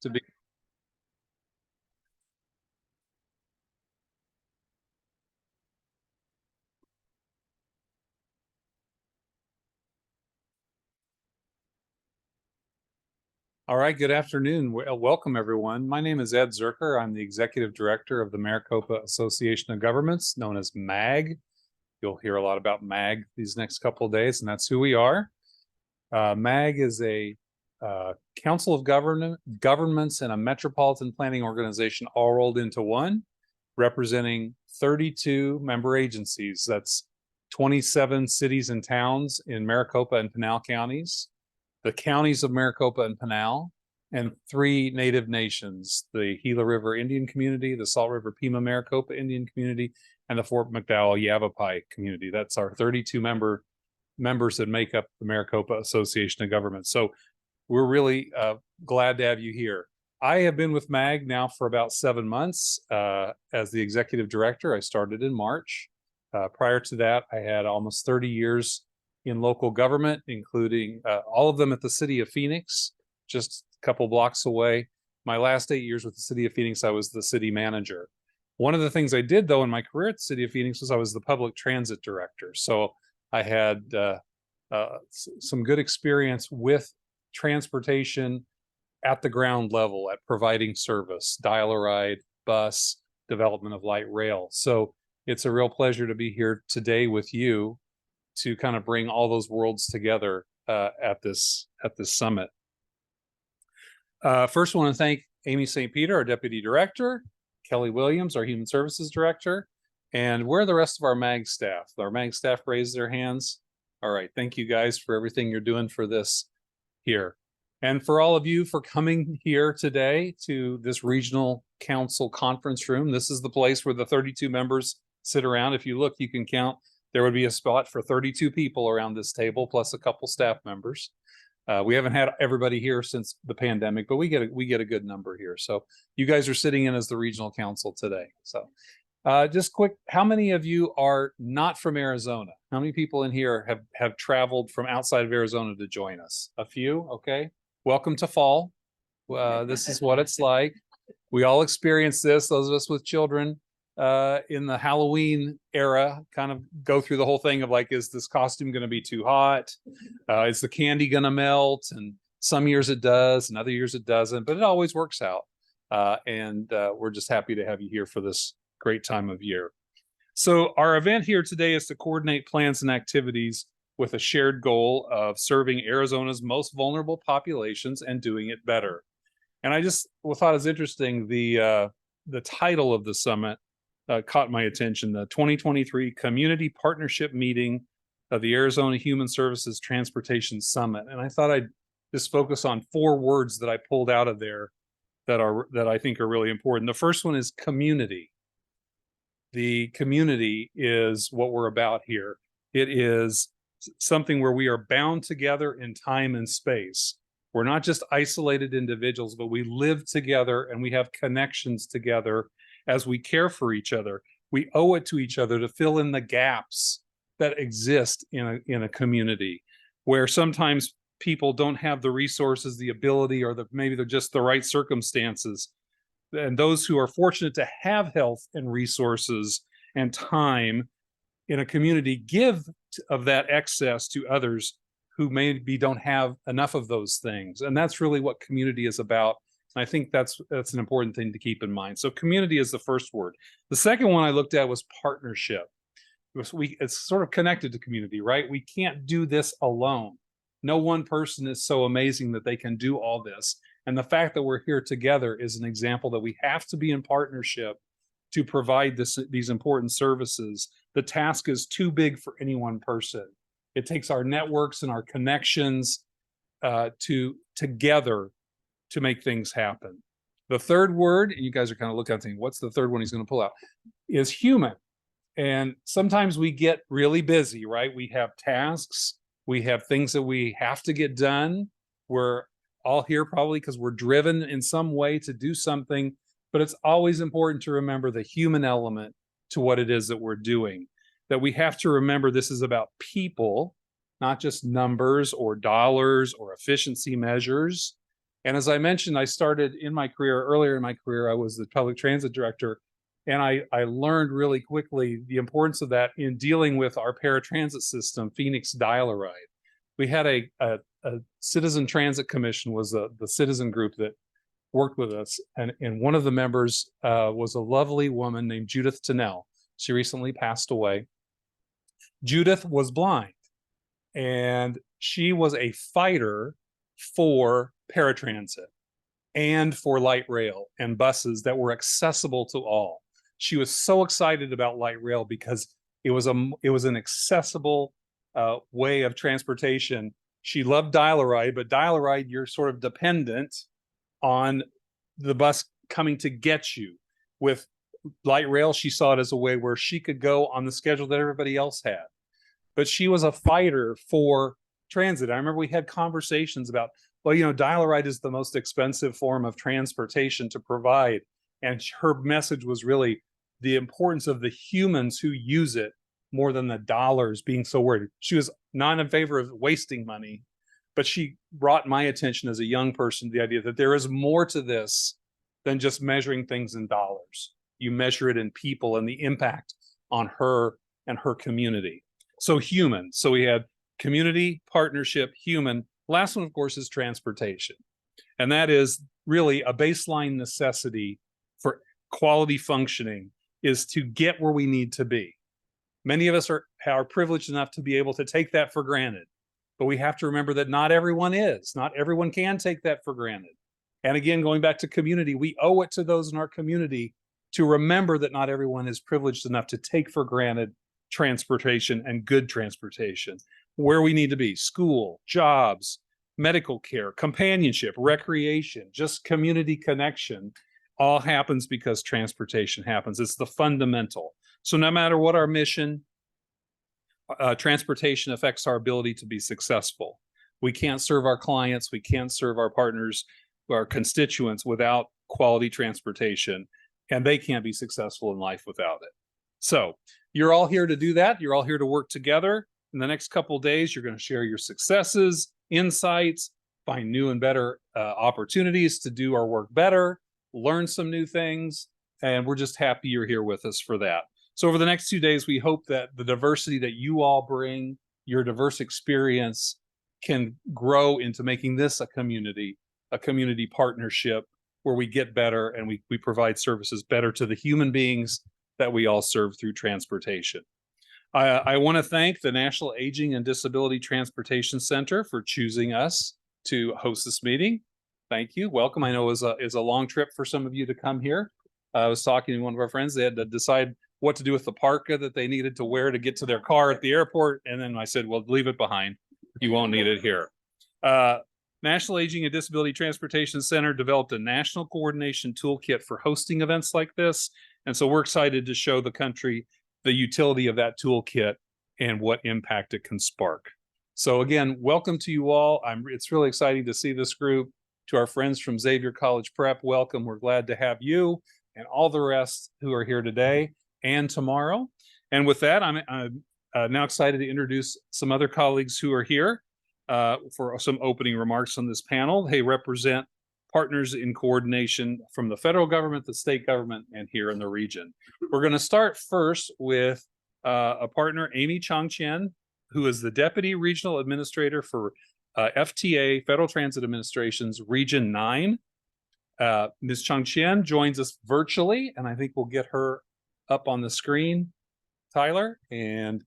to be. All right, good afternoon. Welcome, everyone. My name is Ed Zerker. I'm the Executive Director of the Maricopa Association of Governments, known as MAG. You'll hear a lot about MAG these next couple of days, and that's who we are. MAG is a council of governments and a metropolitan planning organization all rolled into one, representing 32 member agencies. That's 27 cities and towns in Maricopa and Pinal counties, the counties of Maricopa and Pinal, and 3 Native nations, the Gila River Indian Community, the Salt River Pima Maricopa Indian Community, and the Fort McDowell Yavapai Community. That's our 32 members that make up the Maricopa Association of Governments. So we're really glad to have you here. I have been with MAG now for about 7 months as the executive director. I started in March. Prior to that, I had almost 30 years in local government, including all of them at the city of Phoenix, just a couple blocks away. My last 8 years with the city of Phoenix, I was the city manager. One of the things I did, though, in my career at the city of Phoenix was I was the public transit director. So I had some good experience with transportation at the ground level, at providing service, dial-a-ride, bus, development of light rail. So it's a real pleasure to be here today with you to kind of bring all those worlds together at this summit. First, I want to thank Amy St. Peter, our deputy director, Kelly Williams, our human services director, and where are the rest of our MAG staff? Our MAG staff raised their hands. All right, thank you guys for everything you're doing for this here. And for all of you for coming here today to this regional council conference room. This is the place where the 32 members sit around. If you look, you can count. There would be a spot for 32 people around this table, plus a couple staff members. We haven't had everybody here since the pandemic, but we get a good number here. So you guys are sitting in as the regional council today. So just quick, how many of you are not from Arizona? How many people in here have traveled from outside of Arizona to join us? A few, okay. Welcome to fall. This is what it's like. We all experience this, those of us with children in the Halloween era kind of go through the whole thing of like, is this costume going to be too hot? Is the candy going to melt? And some years it does, and other years it doesn't, but it always works out. And we're just happy to have you here for this great time of year. So our event here today is to coordinate plans and activities with a shared goal of serving Arizona's most vulnerable populations and doing it better. And I just thought it was interesting, the title of the summit caught my attention, the 2023 Community Partnership Meeting of the Arizona Human Services Transportation Summit. And I thought I'd just focus on 4 words that I pulled out of there that I think are really important. The first one is community. The community is what we're about here. It is something where we are bound together in time and space. We're not just isolated individuals, but we live together and we have connections together as we care for each other. We owe it to each other to fill in the gaps that exist in a community where sometimes people don't have the resources, the ability, or maybe they're just the right circumstances. And those who are fortunate to have health and resources and time in a community give of that excess to others who maybe don't have enough of those things. And that's really what community is about. And I think that's an important thing to keep in mind. So community is the first word. The second one I looked at was partnership. It's sort of connected to community, right? We can't do this alone. No one person is so amazing that they can do all this. And the fact that we're here together is an example that we have to be in partnership to provide these important services. The task is too big for any one person. It takes our networks and our connections together to make things happen. The third word, and you guys are kind of looking at saying, what's the third one he's going to pull out, is human. And sometimes we get really busy, right? We have tasks, we have things that we have to get done. We're all here probably because we're driven in some way to do something, but it's always important to remember the human element to what it is that we're doing. That we have to remember this is about people, not just numbers or dollars or efficiency measures. And as I mentioned, I started in my career, earlier in my career, I was the public transit director. And I learned really quickly the importance of that in dealing with our paratransit system, Phoenix Dial-A-Ride. We had a Citizen Transit Commission was the citizen group that worked with us. And one of the members was a lovely woman named Judith Tennell. She recently passed away. Judith was blind, and she was a fighter for paratransit and for light rail and buses that were accessible to all. She was so excited about light rail because it was an accessible way of transportation. She loved Dial-A-Ride, but Dial-A-Ride, you're sort of dependent on the bus coming to get you. With light rail, she saw it as a way where she could go on the schedule that everybody else had. But she was a fighter for transit. I remember we had conversations about, well, you know, Dial-A-Ride is the most expensive form of transportation to provide. And her message was really the importance of the humans who use it more than the dollars being so worried. She was not in favor of wasting money, but she brought my attention as a young person to the idea that there is more to this than just measuring things in dollars. You measure it in people and the impact on her and her community. So human. So we had community, partnership, human. Last one, of course, is transportation. And that is really a baseline necessity for quality functioning, is to get where we need to be. Many of us are privileged enough to be able to take that for granted. But we have to remember that not everyone is. Not everyone can take that for granted. And again, going back to community, we owe it to those in our community to remember that not everyone is privileged enough to take for granted transportation and good transportation. Where we need to be: school, jobs, medical care, companionship, recreation, just community connection, all happens because transportation happens. It's the fundamental. So no matter what our mission, transportation affects our ability to be successful. We can't serve our clients, we can't serve our partners, our constituents without quality transportation, and they can't be successful in life without it. So you're all here to do that. You're all here to work together. In the next couple of days, you're going to share your successes, insights, find new and better opportunities to do our work better, learn some new things, and we're just happy you're here with us for that. So over the next 2 days, we hope that the diversity that you all bring, your diverse experience, can grow into making this a community partnership where we get better and we provide services better to the human beings that we all serve through transportation. I want to thank the National Aging and Disability Transportation Center for choosing us to host this meeting. Thank you. Welcome. I know it was a long trip for some of you to come here. I was talking to one of our friends. They had to decide what to do with the parka that they needed to wear to get to their car at the airport. And then I said, well, leave it behind. You won't need it here. National Aging and Disability Transportation Center developed a national coordination toolkit for hosting events like this. And so we're excited to show the country the utility of that toolkit and what impact it can spark. So again, welcome to you all. It's really exciting to see this group. To our friends from Xavier College Prep, welcome. We're glad to have you and all the rest who are here today and tomorrow. And with that, I'm now excited to introduce some other colleagues who are here for some opening remarks on this panel. They represent partners in coordination from the federal government, the state government, and here in the region. We're going to start first with a partner, Amy Chang-Chen, who is the Deputy Regional Administrator for FTA, Federal Transit Administration's Region 9. Ms. Chang-Chen joins us virtually, and I think we'll get her up on the screen, Tyler. And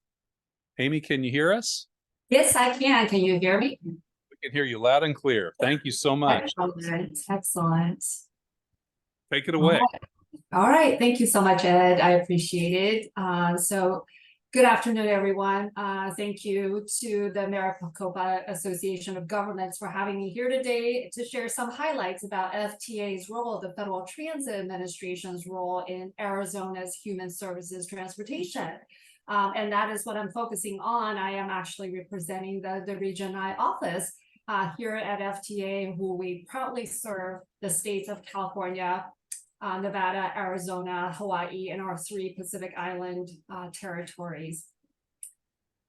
Amy, can you hear us? Yes, I can. Can you hear me? We can hear you loud and clear. Thank you so much. Excellent. Excellent. Take it away. All right. Thank you so much, Ed. I appreciate it. So good afternoon, everyone. Thank you to the Maricopa Association of Governments for having me here today to share some highlights about FTA's role, the Federal Transit Administration's role in Arizona's human services transportation. And that is what I'm focusing on. I am actually representing the Region I office here at FTA, who we proudly serve the states of California, Nevada, Arizona, Hawaii, and our 3 Pacific Island territories.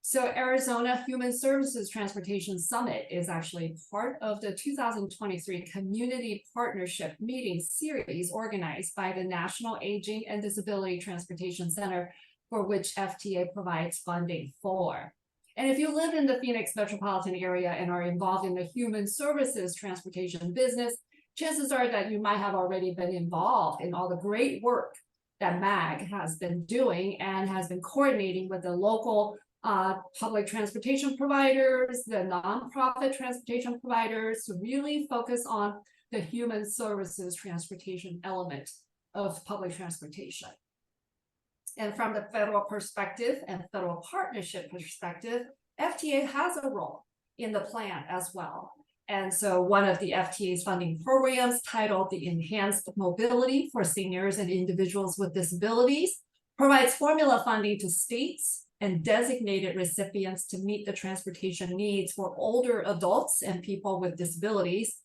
So Arizona Human Services Transportation Summit is actually part of the 2023 Community Partnership Meeting Series organized by the National Aging and Disability Transportation Center, for which FTA provides funding for. And if you live in the Phoenix metropolitan area and are involved in the human services transportation business, chances are that you might have already been involved in all the great work that MAG has been doing and has been coordinating with the local public transportation providers, the nonprofit transportation providers, to really focus on the human services transportation element of public transportation. And from the federal perspective and federal partnership perspective, FTA has a role in the plan as well. And so one of the FTA's funding programs, titled the Enhanced Mobility for Seniors and Individuals with Disabilities, provides formula funding to states and designated recipients to meet the transportation needs for older adults and people with disabilities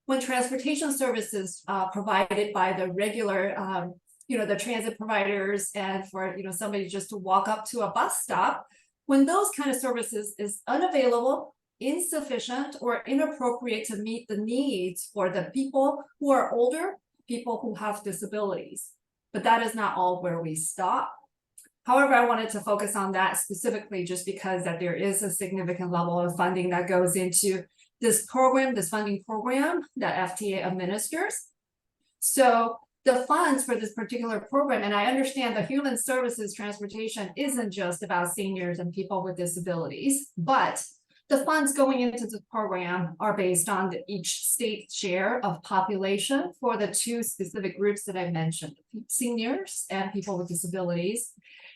when transportation services provided by the regular the transit providers, and for somebody just to walk up to a bus stop, when those kind of services is unavailable, insufficient, or inappropriate to meet the needs for the people who are older, people who have disabilities. But that is not all where we stop. However, I wanted to focus on that specifically just because that there is a significant level of funding that goes into this program, this funding program that FTA administers. So the funds for this particular program, and I understand the human services transportation isn't just about seniors and people with disabilities, but the funds going into the program are based on each state's share of population for the two specific groups that I mentioned, seniors and people with disabilities.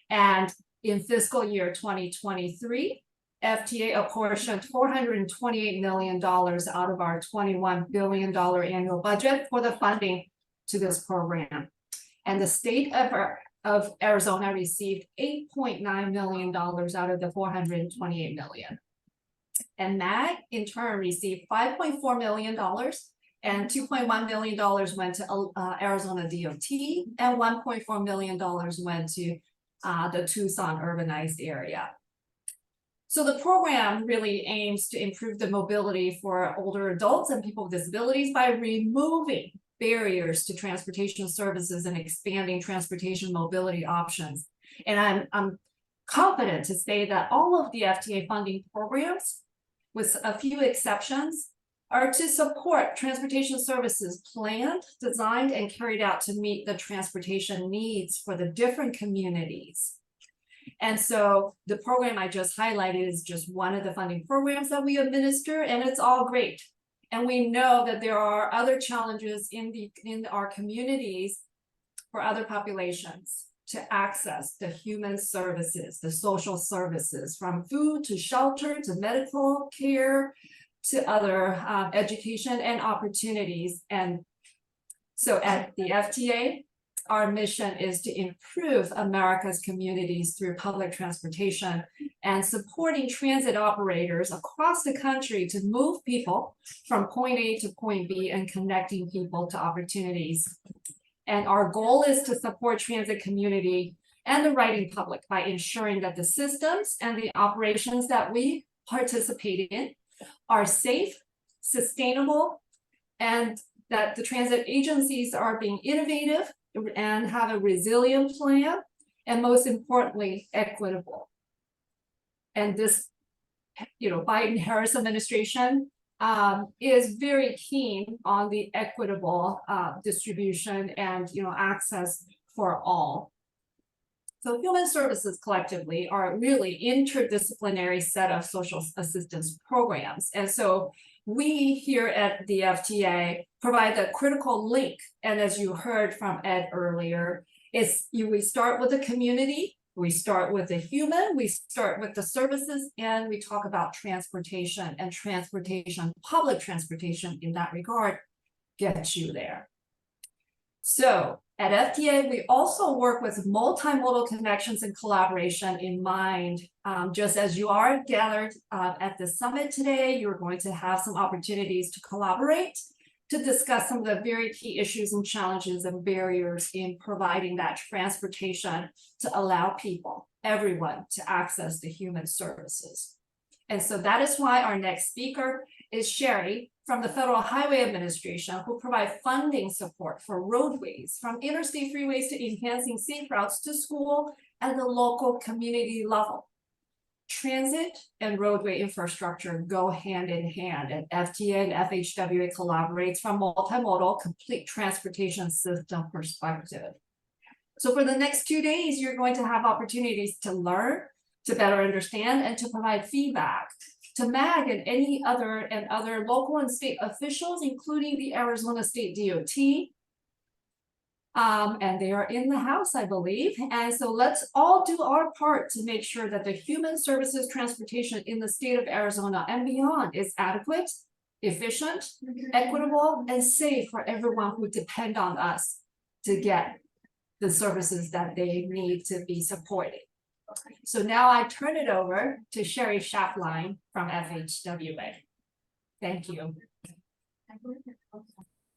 And in fiscal year 2023, FTA apportioned $428 million out of our $21 billion annual budget for the funding to this program. And the state of Arizona received $8.9 million out of the $428 million. And MAG in turn received $5.4 million, and $2.1 million went to Arizona DOT, and $1.4 million went to the Tucson urbanized area. So the program really aims to improve the mobility for older adults and people with disabilities by removing barriers to transportation services and expanding transportation mobility options. And I'm confident to say that all of the FTA funding programs, with a few exceptions, are to support transportation services planned, designed, and carried out to meet the transportation needs for the different communities. And so the program I just highlighted is just one of the funding programs that we administer, and it's all great. And we know that there are other challenges in our communities for other populations to access the human services, the social services, from food to shelter to medical care to other education and opportunities. And so at the FTA, our mission is to improve America's communities through public transportation and supporting transit operators across the country to move people from point A to point B and connecting people to opportunities. And our goal is to support transit community and the riding public by ensuring that the systems and the operations that we participate in are safe, sustainable, and that the transit agencies are being innovative and have a resilient plan, and most importantly, equitable. And this, Biden-Harris administration is very keen on the equitable distribution and access for all. So human services collectively are really interdisciplinary set of social assistance programs. And so we here at the FTA provide the critical link. And as you heard from Ed earlier, we start with the community, we start with the human, we start with the services, and we talk about transportation, and transportation, public transportation in that regard gets you there. So at FTA, we also work with multimodal connections and collaboration in mind. Just as you are gathered at the summit today, you're going to have some opportunities to collaborate to discuss some of the very key issues and challenges and barriers in providing that transportation to allow people everyone to access the human services. And so that is why our next speaker is Sherry from the Federal Highway Administration, who provide funding support for roadways, from interstate freeways to enhancing safe routes to school at the local community level. Transit and roadway infrastructure go hand in hand, and FTA and FHWA collaborates from multimodal complete transportation system perspective. So for the next 2 days, you're going to have opportunities to learn, to better understand, and to provide feedback to MAG and any other local and state officials, including the Arizona State DOT. And they are in the house, I believe. And so let's all do our part to make sure that the human services transportation in the state of Arizona and beyond is adequate, efficient, equitable, and safe for everyone who depend on us to get the services that they need to be supported. So now I turn it over to Sherry Schafline from FHWA. Thank you.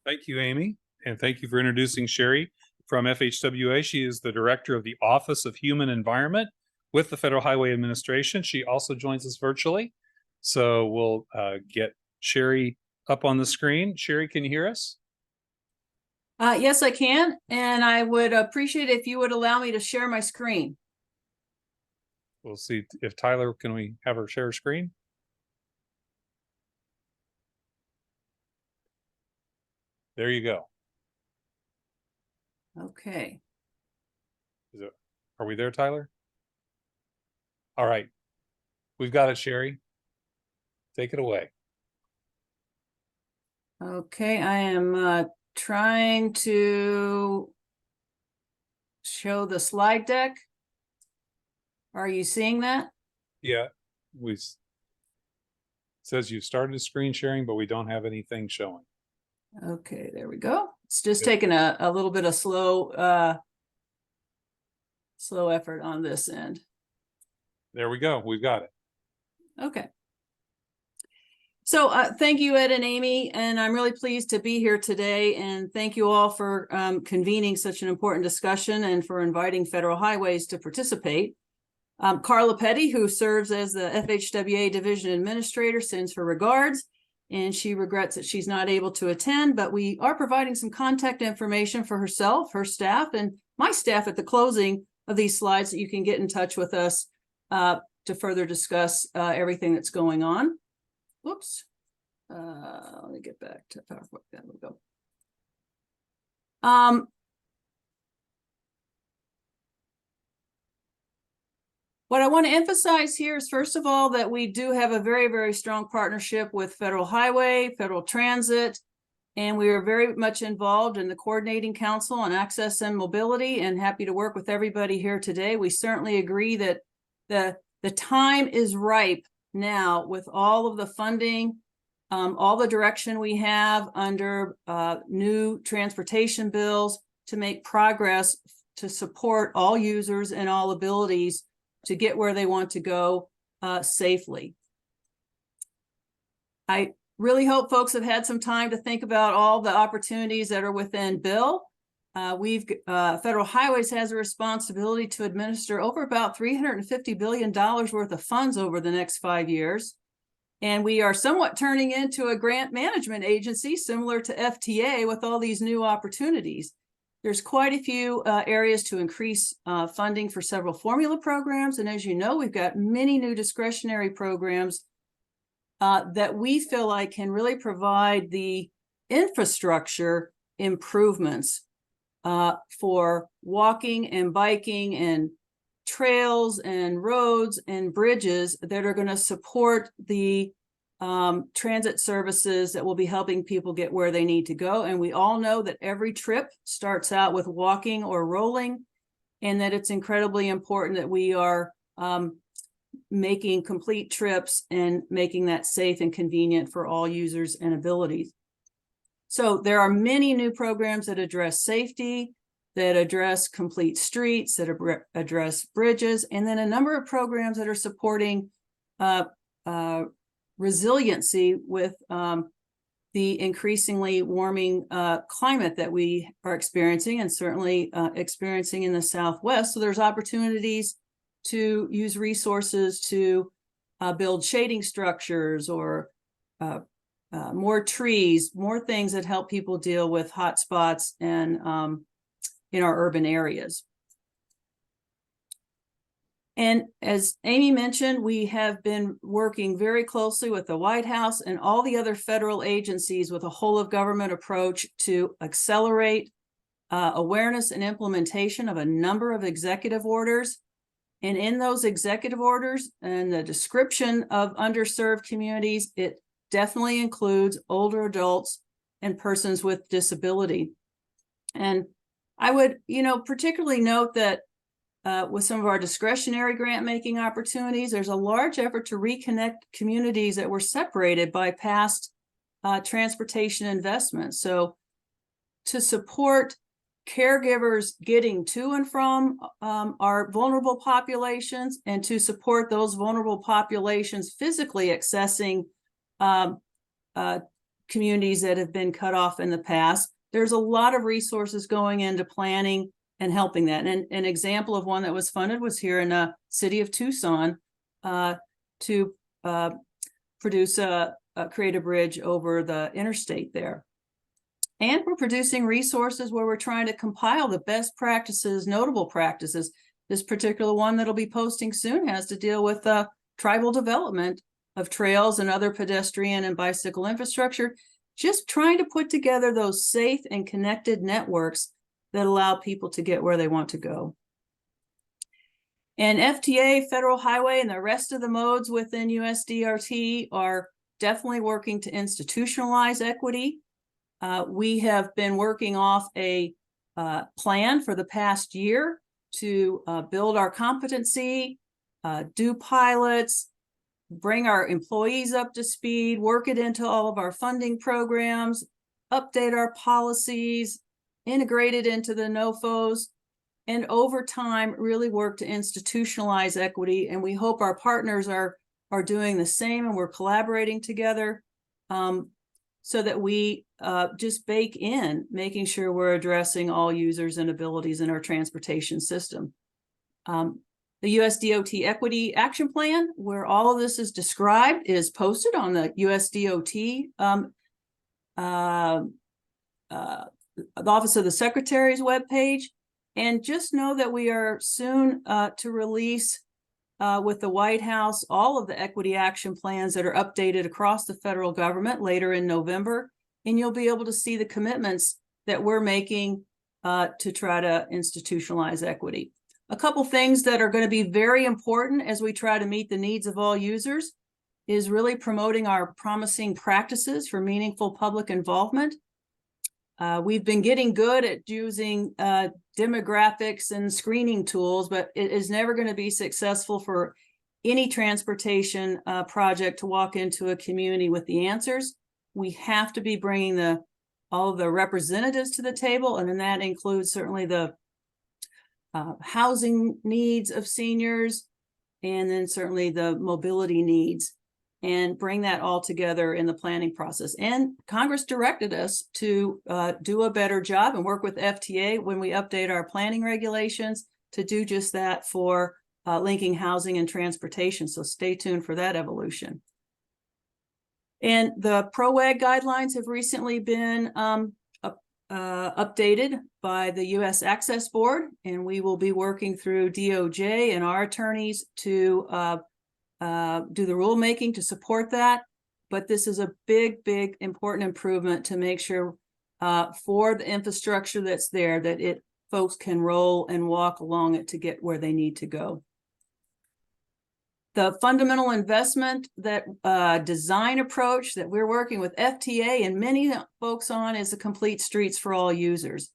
Thank you, Amy. And thank you for introducing Sherry from FHWA. She is the Director of the Office of Human Environment with the Federal Highway Administration. She also joins us virtually. So we'll get Sherry up on the screen. Sherry, can you hear us? Yes, I can. And I would appreciate if you would allow me to share my screen. We'll see if Tyler, can we have her share her screen? There you go. Okay. Are we there, Tyler? All right. We've got it, Sherry. Take it away. Okay, I am trying to show the slide deck. Are you seeing that? Yeah, says you started screen sharing, but we don't have anything showing. Okay, there we go. It's just Good. taking a little bit of slow effort on this end. There we go. We've got it. Okay. So thank you, Ed and Amy, and I'm really pleased to be here today. And thank you all for convening such an important discussion and for inviting Federal Highways to participate. Carla Petty, who serves as the FHWA Division Administrator, sends her regards, and she regrets that she's not able to attend, but we are providing some contact information for herself, her staff, and my staff at the closing of these slides that you can get in touch with us to further discuss everything that's going on. Whoops. Let me get back to PowerPoint. There we go. What I want to emphasize here is, first of all, that we do have a very, very strong partnership with Federal Highway, Federal Transit, and we are very much involved in the Coordinating Council on Access and Mobility, and happy to work with everybody here today. We certainly agree that the time is ripe now with all of the funding, all the direction we have under new transportation bills to make progress to support all users and all abilities to get where they want to go safely. I really hope folks have had some time to think about all the opportunities that are within bill. Federal Highways has a responsibility to administer over about $350 billion worth of funds over the next 5 years. And we are somewhat turning into a grant management agency similar to FTA with all these new opportunities. There's quite a few areas to increase funding for several formula programs. And as you know, we've got many new discretionary programs that we feel like can really provide the infrastructure improvements for walking and biking and trails and roads and bridges that are going to support the transit services that will be helping people get where they need to go. And we all know that every trip starts out with walking or rolling, and that it's incredibly important that we are making complete trips and making that safe and convenient for all users and abilities. So there are many new programs that address safety, that address complete streets, that address bridges, and then a number of programs that are supporting resiliency with the increasingly warming climate that we are experiencing, and certainly experiencing in the Southwest. So there's opportunities to use resources to build shading structures or more trees, more things that help people deal with hot spots and in our urban areas. And as Amy mentioned, we have been working very closely with the White House and all the other federal agencies with a whole of government approach to accelerate awareness and implementation of a number of executive orders. And in those executive orders and the description of underserved communities, it definitely includes older adults and persons with disability. And I would, particularly note that with some of our discretionary grant making opportunities, there's a large effort to reconnect communities that were separated by past transportation investments. So to support caregivers getting to and from our vulnerable populations, and to support those vulnerable populations physically accessing communities that have been cut off in the past, there's a lot of resources going into planning and helping that. And an example of one that was funded was here in the city of Tucson to create a bridge over the interstate there. And we're producing resources where we're trying to compile the best practices, notable practices. This particular one that'll be posting soon has to deal with tribal development of trails and other pedestrian and bicycle infrastructure, just trying to put together those safe and connected networks that allow people to get where they want to go. And FTA, Federal Highway, and the rest of the modes within USDOT are definitely working to institutionalize equity. We have been working off a plan for the past year to build our competency, do pilots, bring our employees up to speed, work it into all of our funding programs, update our policies, integrate it into the NOFOs, and over time really work to institutionalize equity. And we hope our partners are doing the same, and we're collaborating together so that we just bake in making sure we're addressing all users and abilities in our transportation system. The USDOT Equity Action Plan, where all of this is described, is posted on the USDOT the Office of the Secretary's webpage. And just know that we are soon to release with the White House all of the equity action plans that are updated across the federal government later in November. And you'll be able to see the commitments that we're making to try to institutionalize equity. A couple things that are going to be very important as we try to meet the needs of all users is really promoting our promising practices for meaningful public involvement. We've been getting good at using demographics and screening tools, but it is never going to be successful for any transportation project to walk into a community with the answers. We have to be bringing all of the representatives to the table, and then that includes certainly the housing needs of seniors, and then certainly the mobility needs, and bring that all together in the planning process. And Congress directed us to do a better job and work with FTA when we update our planning regulations to do just that for linking housing and transportation. So stay tuned for that evolution. And the PROWAG guidelines have recently been updated by the U.S. Access Board, and we will be working through DOJ and our attorneys to do the rulemaking to support that. But this is a big, important improvement to make sure for the infrastructure that's there that folks can roll and walk along it to get where they need to go. The fundamental investment that design approach that we're working with FTA and many folks on is the Complete Streets for All users,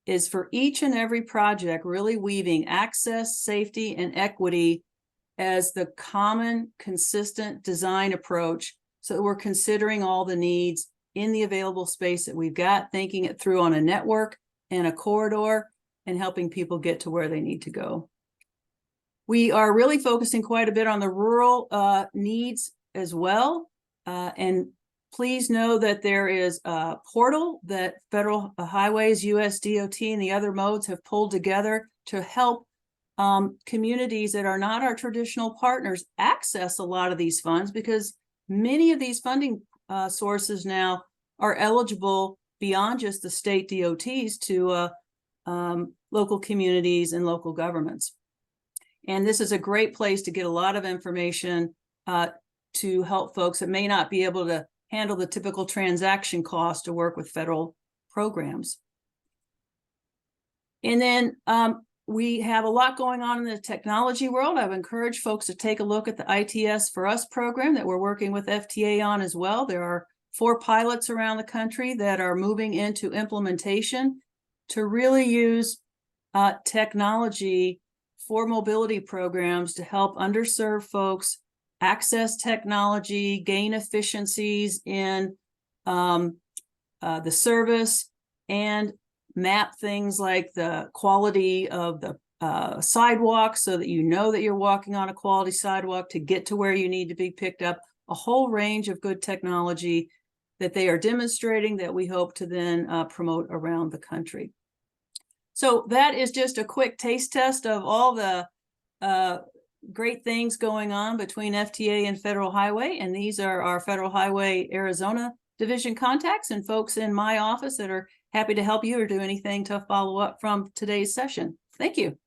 is for each and every project really weaving access, safety, and equity as the common, consistent design approach, so that we're considering all the needs in the available space that we've got, thinking it through on a network and a corridor, and helping people get to where they need to go. We are really focusing quite a bit on the rural needs as well. And please know that there is a portal that Federal Highways, USDOT, and the other modes have pulled together to help communities that are not our traditional partners access a lot of these funds, because many of these funding sources now are eligible beyond just the state DOTs to local communities and local governments. And this is a great place to get a lot of information to help folks that may not be able to handle the typical transaction cost to work with federal programs. And then we have a lot going on in the technology world. I would encourage folks to take a look at the ITS for Us program that we're working with FTA on as well. There are 4 pilots around the country that are moving into implementation to really use technology for mobility programs to help underserved folks access technology, gain efficiencies in the service, and map things like the quality of the sidewalk so that you know that you're walking on a quality sidewalk to get to where you need to be picked up. A whole range of good technology that they are demonstrating that we hope to then promote around the country. So that is just a quick taste test of all the great things going on between FTA and Federal Highway. And these are our Federal Highway Arizona Division contacts and folks in my office that are happy to help you or do anything to follow up from today's session. Thank you.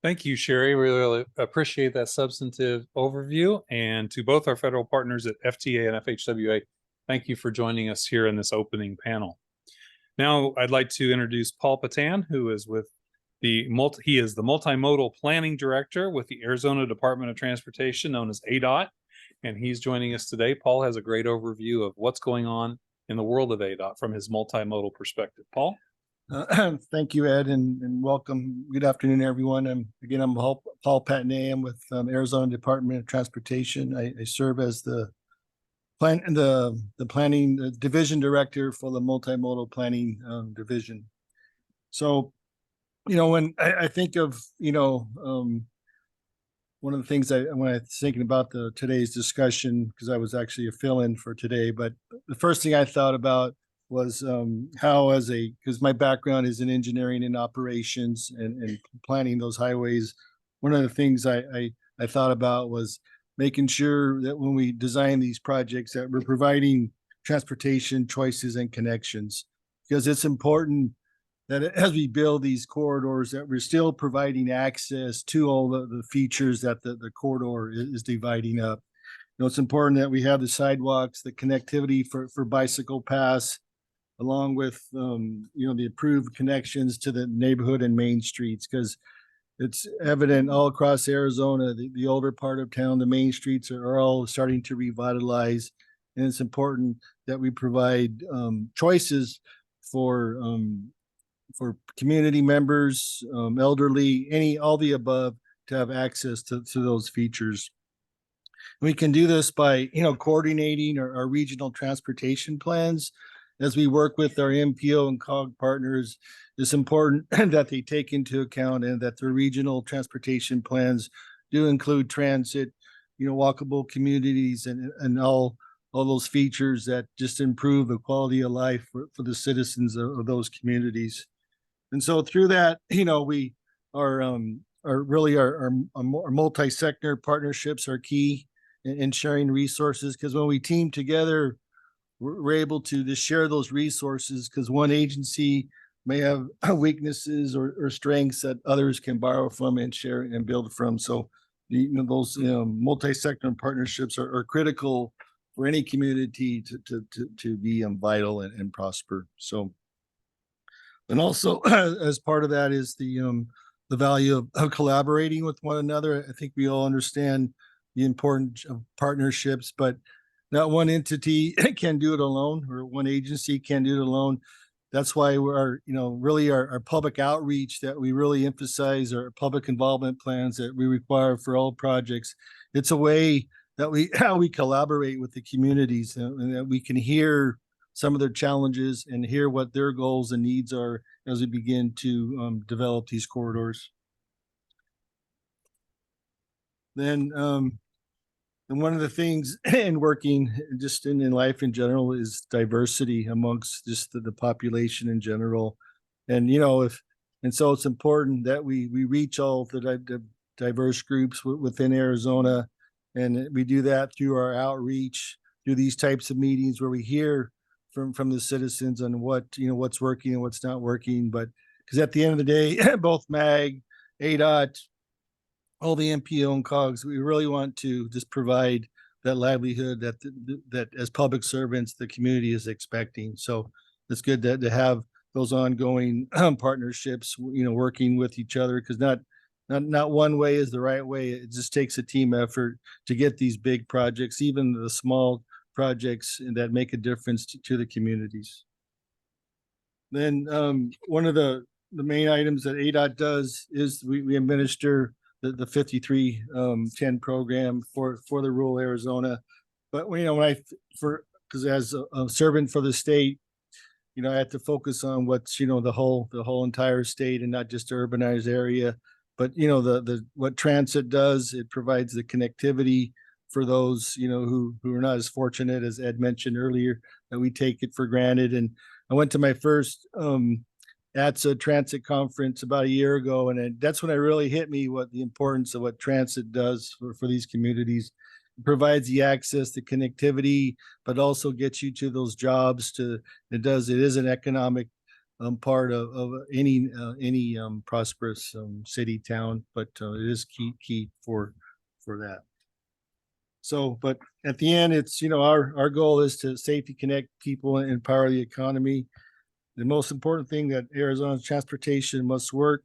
Thank you, Sherry. We really appreciate that substantive overview. And to both our federal partners at FTA and FHWA, thank you for joining us here in this opening panel. Now, I'd like to introduce Paul Patan, who is with the Multimodal Planning Director with the Arizona Department of Transportation, known as ADOT, and he's joining us today. Paul has a great overview of what's going on in the world of ADOT from his multimodal perspective. Paul? Thank you, Ed, and welcome. Good afternoon, everyone. I'm Paul Patnay. I'm with Arizona Department of Transportation. I serve as the planning division director for the multimodal planning division. So, when I think of one of the things when I was thinking about today's discussion, because I was actually a fill-in for today, but the first thing I thought about was how, because my background is in engineering and operations and planning those highways, one of the things I thought about was making sure that when we design these projects that we're providing transportation choices and connections, because it's important that as we build these corridors that we're still providing access to all the features that the corridor is dividing up. It's important that we have the sidewalks, the connectivity for bicycle paths, along with the approved connections to the neighborhood and main streets, because it's evident all across Arizona, the older part of town, the main streets are all starting to revitalize, and it's important that we provide choices for community members, elderly, all the above, to have access to those features. We can do this by coordinating our regional transportation plans. As we work with our MPO and COG partners, it's important that they take into account and that the regional transportation plans do include transit, walkable communities, and all those features that just improve the quality of life for the citizens of those communities. And so through that, we are really our multi-sector partnerships are key in sharing resources, because when we team together, we're able to just share those resources, because one agency may have weaknesses or strengths that others can borrow from and share and build from. So those multi-sector partnerships are critical for any community to be vital and prosper. So, and also as part of that is the value of collaborating with one another. I think we all understand the importance of partnerships, but not one entity can do it alone, or one agency can do it alone. That's why we're, really our public outreach that we really emphasize, our public involvement plans that we require for all projects. It's a way that how we collaborate with the communities, and that we can hear some of their challenges and hear what their goals and needs are as we begin to develop these corridors. Then, and one of the things in working just in life in general is diversity amongst just the population in general. And, if And so it's important that we reach all the diverse groups within Arizona. And we do that through our outreach, through these types of meetings where we hear from the citizens on what's working and what's not working. But because at the end of the day, both MAG, ADOT, all the MPO and COGS, we really want to just provide that livelihood that as public servants, the community is expecting. So it's good to have those ongoing partnerships, working with each other, because not one way is the right way. It just takes a team effort to get these big projects, even the small projects that make a difference to the communities. Then one of the main items that ADOT does is we administer the 5310 program for the rural Arizona. But because as a servant for the state, I have to focus on what's the whole entire state and not just the urbanized area. But what transit does, it provides the connectivity for those who are not as fortunate, as Ed mentioned earlier, that we take it for granted. And I went to my first ATSA transit conference about a year ago, and that's when it really hit me what the importance of what transit does for these communities. It provides the access, the connectivity, but also gets you to those jobs. It is an economic part of any prosperous city, town, but it is key for that. So, but at the end, it's our goal is to safety connect people and empower the economy. The most important thing that Arizona's transportation must work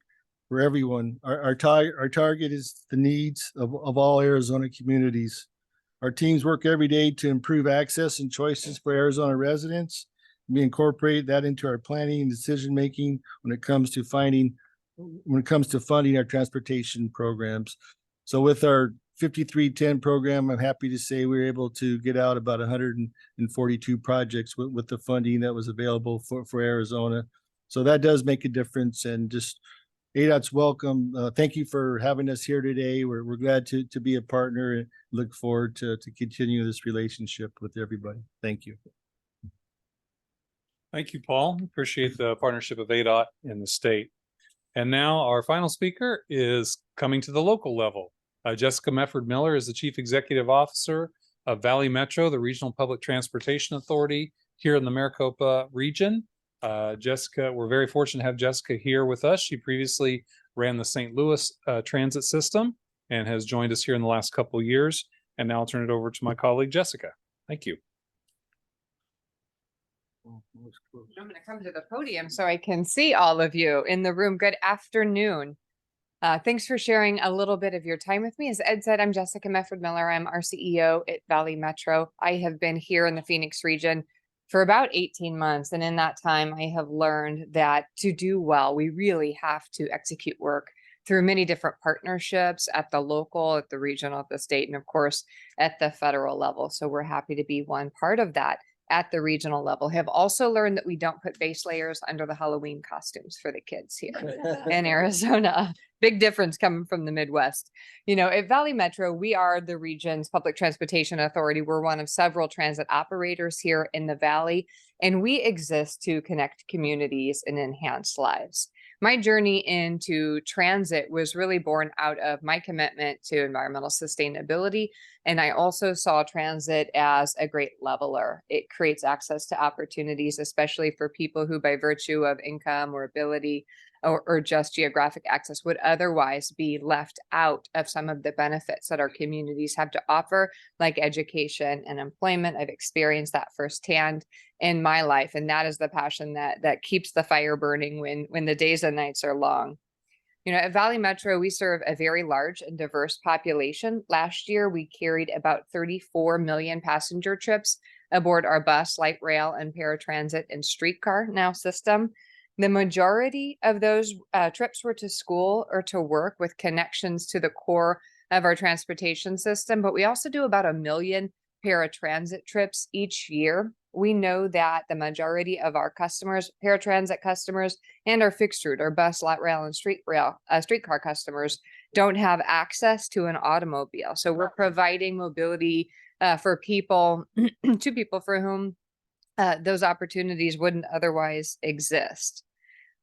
for everyone. Our target is the needs of all Arizona communities. Our teams work every day to improve access and choices for Arizona residents. We incorporate that into our planning and decision making when it comes to funding our transportation programs. So with our 5310 program, I'm happy to say we were able to get out about 142 projects with the funding that was available for Arizona. So that does make a difference, and just ADOT's welcome. Thank you for having us here today. We're glad to be a partner and look forward to continue this relationship with everybody. Thank you. Thank you, Paul. Appreciate the partnership of ADOT and the state. And now our final speaker is coming to the local level. Jessica Mefford-Miller is the Chief Executive Officer of Valley Metro, the Regional Public Transportation Authority here in the Maricopa region. Jessica, we're very fortunate to have Jessica here with us. She previously ran the St. Louis transit system and has joined us here in the last couple of years. And now I'll turn it over to my colleague, Jessica. Thank you. I'm going to come to the podium so I can see all of you in the room. Good afternoon. Thanks for sharing a little bit of your time with me. As Ed said, I'm Jessica Mefford-Miller. I'm our CEO at Valley Metro. I have been here in the Phoenix region for about 18 months. And in that time, I have learned that to do well, we really have to execute work through many different partnerships at the local, at the regional, at the state, and of course, at the federal level. So we're happy to be one part of that at the regional level. Have also learned that we don't put base layers under the Halloween costumes for the kids here in Arizona. Big difference coming from the Midwest. At Valley Metro, we are the region's public transportation authority. We're one of several transit operators here in the Valley, and we exist to connect communities and enhance lives. My journey into transit was really born out of my commitment to environmental sustainability. And I also saw transit as a great leveler. It creates access to opportunities, especially for people who, by virtue of income or ability or just geographic access, would otherwise be left out of some of the benefits that our communities have to offer, like education and employment. I've experienced that firsthand in my life, and that is the passion that keeps the fire burning when the days and nights are long. At Valley Metro, we serve a very large and diverse population. Last year, we carried about 34 million passenger trips aboard our bus, light rail, and paratransit and streetcar now system. The majority of those trips were to school or to work, with connections to the core of our transportation system. But we also do about 1 million paratransit trips each year. We know that the majority of our customers, paratransit customers, and our fixed route, our bus, light rail, and streetcar customers, don't have access to an automobile. So we're providing mobility for people, to people for whom those opportunities wouldn't otherwise exist.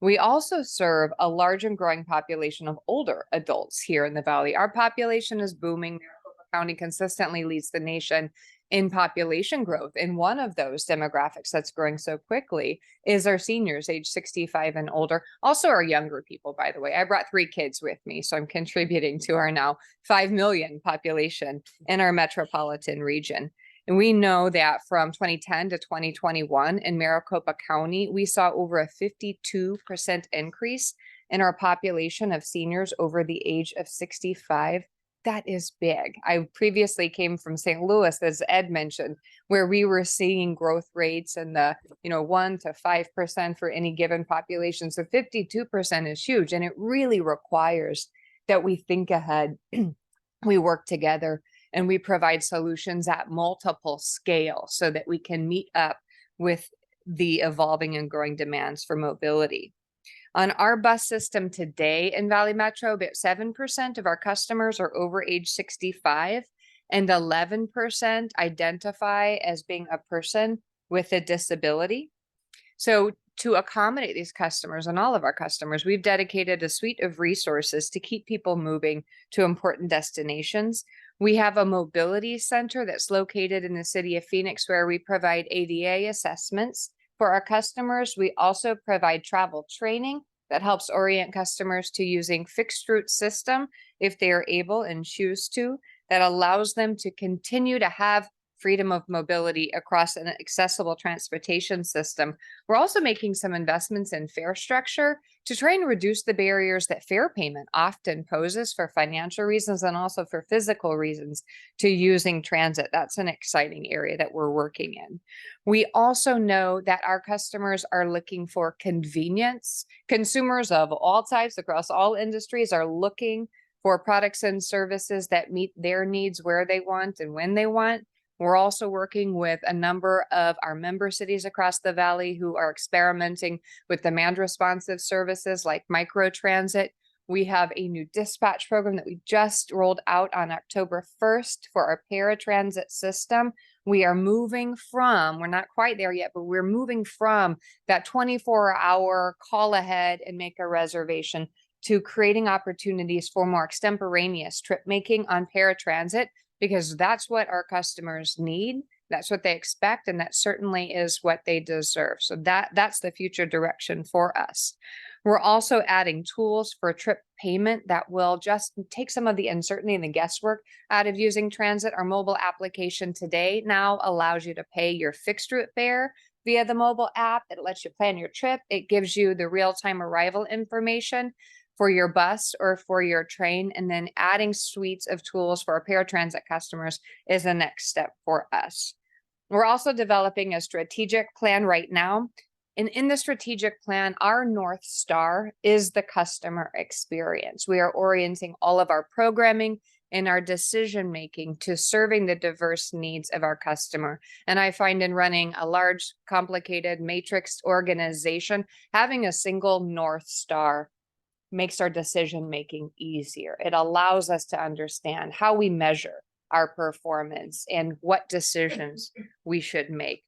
We also serve a large and growing population of older adults here in the Valley. Our population is booming. Maricopa County consistently leads the nation in population growth. And one of those demographics that's growing so quickly is our seniors age 65 and older. Also our younger people, by the way. I brought 3 kids with me, so I'm contributing to our now 5 million population in our metropolitan region. And we know that from 2010 to 2021 in Maricopa County, we saw over a 52% increase in our population of seniors over the age of 65. That is big. I previously came from St. Louis, as Ed mentioned, where we were seeing growth rates in the 1 to 5% for any given population. So 52% is huge, and it really requires that we think ahead, we work together, and we provide solutions at multiple scales so that we can meet up with the evolving and growing demands for mobility. On our bus system today in Valley Metro, about 7% of our customers are over age 65, and 11% identify as being a person with a disability. So to accommodate these customers and all of our customers, we've dedicated a suite of resources to keep people moving to important destinations. We have a mobility center that's located in the city of Phoenix where we provide ADA assessments for our customers. We also provide travel training that helps orient customers to using fixed route system if they are able and choose to, that allows them to continue to have freedom of mobility across an accessible transportation system. We're also making some investments in fare structure to try and reduce the barriers that fare payment often poses for financial reasons and also for physical reasons to using transit. That's an exciting area that we're working in. We also know that our customers are looking for convenience. Consumers of all types across all industries are looking for products and services that meet their needs where they want and when they want. We're also working with a number of our member cities across the valley who are experimenting with demand responsive services like microtransit. We have a new dispatch program that we just rolled out on October 1st for our paratransit system. We are moving from, we're not quite there yet, but we're moving from that 24-hour call ahead and make a reservation to creating opportunities for more extemporaneous trip making on paratransit, because that's what our customers need. That's what they expect. And that certainly is what they deserve. So that's the future direction for us. We're also adding tools for trip payment that will just take some of the uncertainty and the guesswork out of using transit. Our mobile application today now allows you to pay your fixed route fare via the mobile app. It lets you plan your trip. It gives you the real-time arrival information for your bus or for your train, and then adding suites of tools for our paratransit customers is the next step for us. We're also developing a strategic plan right now. And in the strategic plan, our North Star is the customer experience. We are orienting all of our programming and our decision-making to serving the diverse needs of our customer. And I find in running a large, complicated, matrixed organization, having a single North Star makes our decision-making easier. It allows us to understand how we measure our performance and what decisions we should make.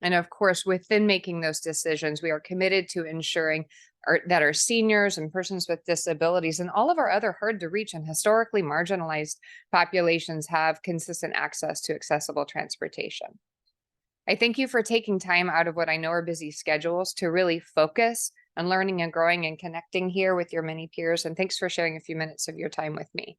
And of course, within making those decisions, we are committed to ensuring that our seniors and persons with disabilities and all of our other hard to reach and historically marginalized populations have consistent access to accessible transportation. I thank you for taking time out of what I know are busy schedules to really focus on learning and growing and connecting here with your many peers. And thanks for sharing a few minutes of your time with me.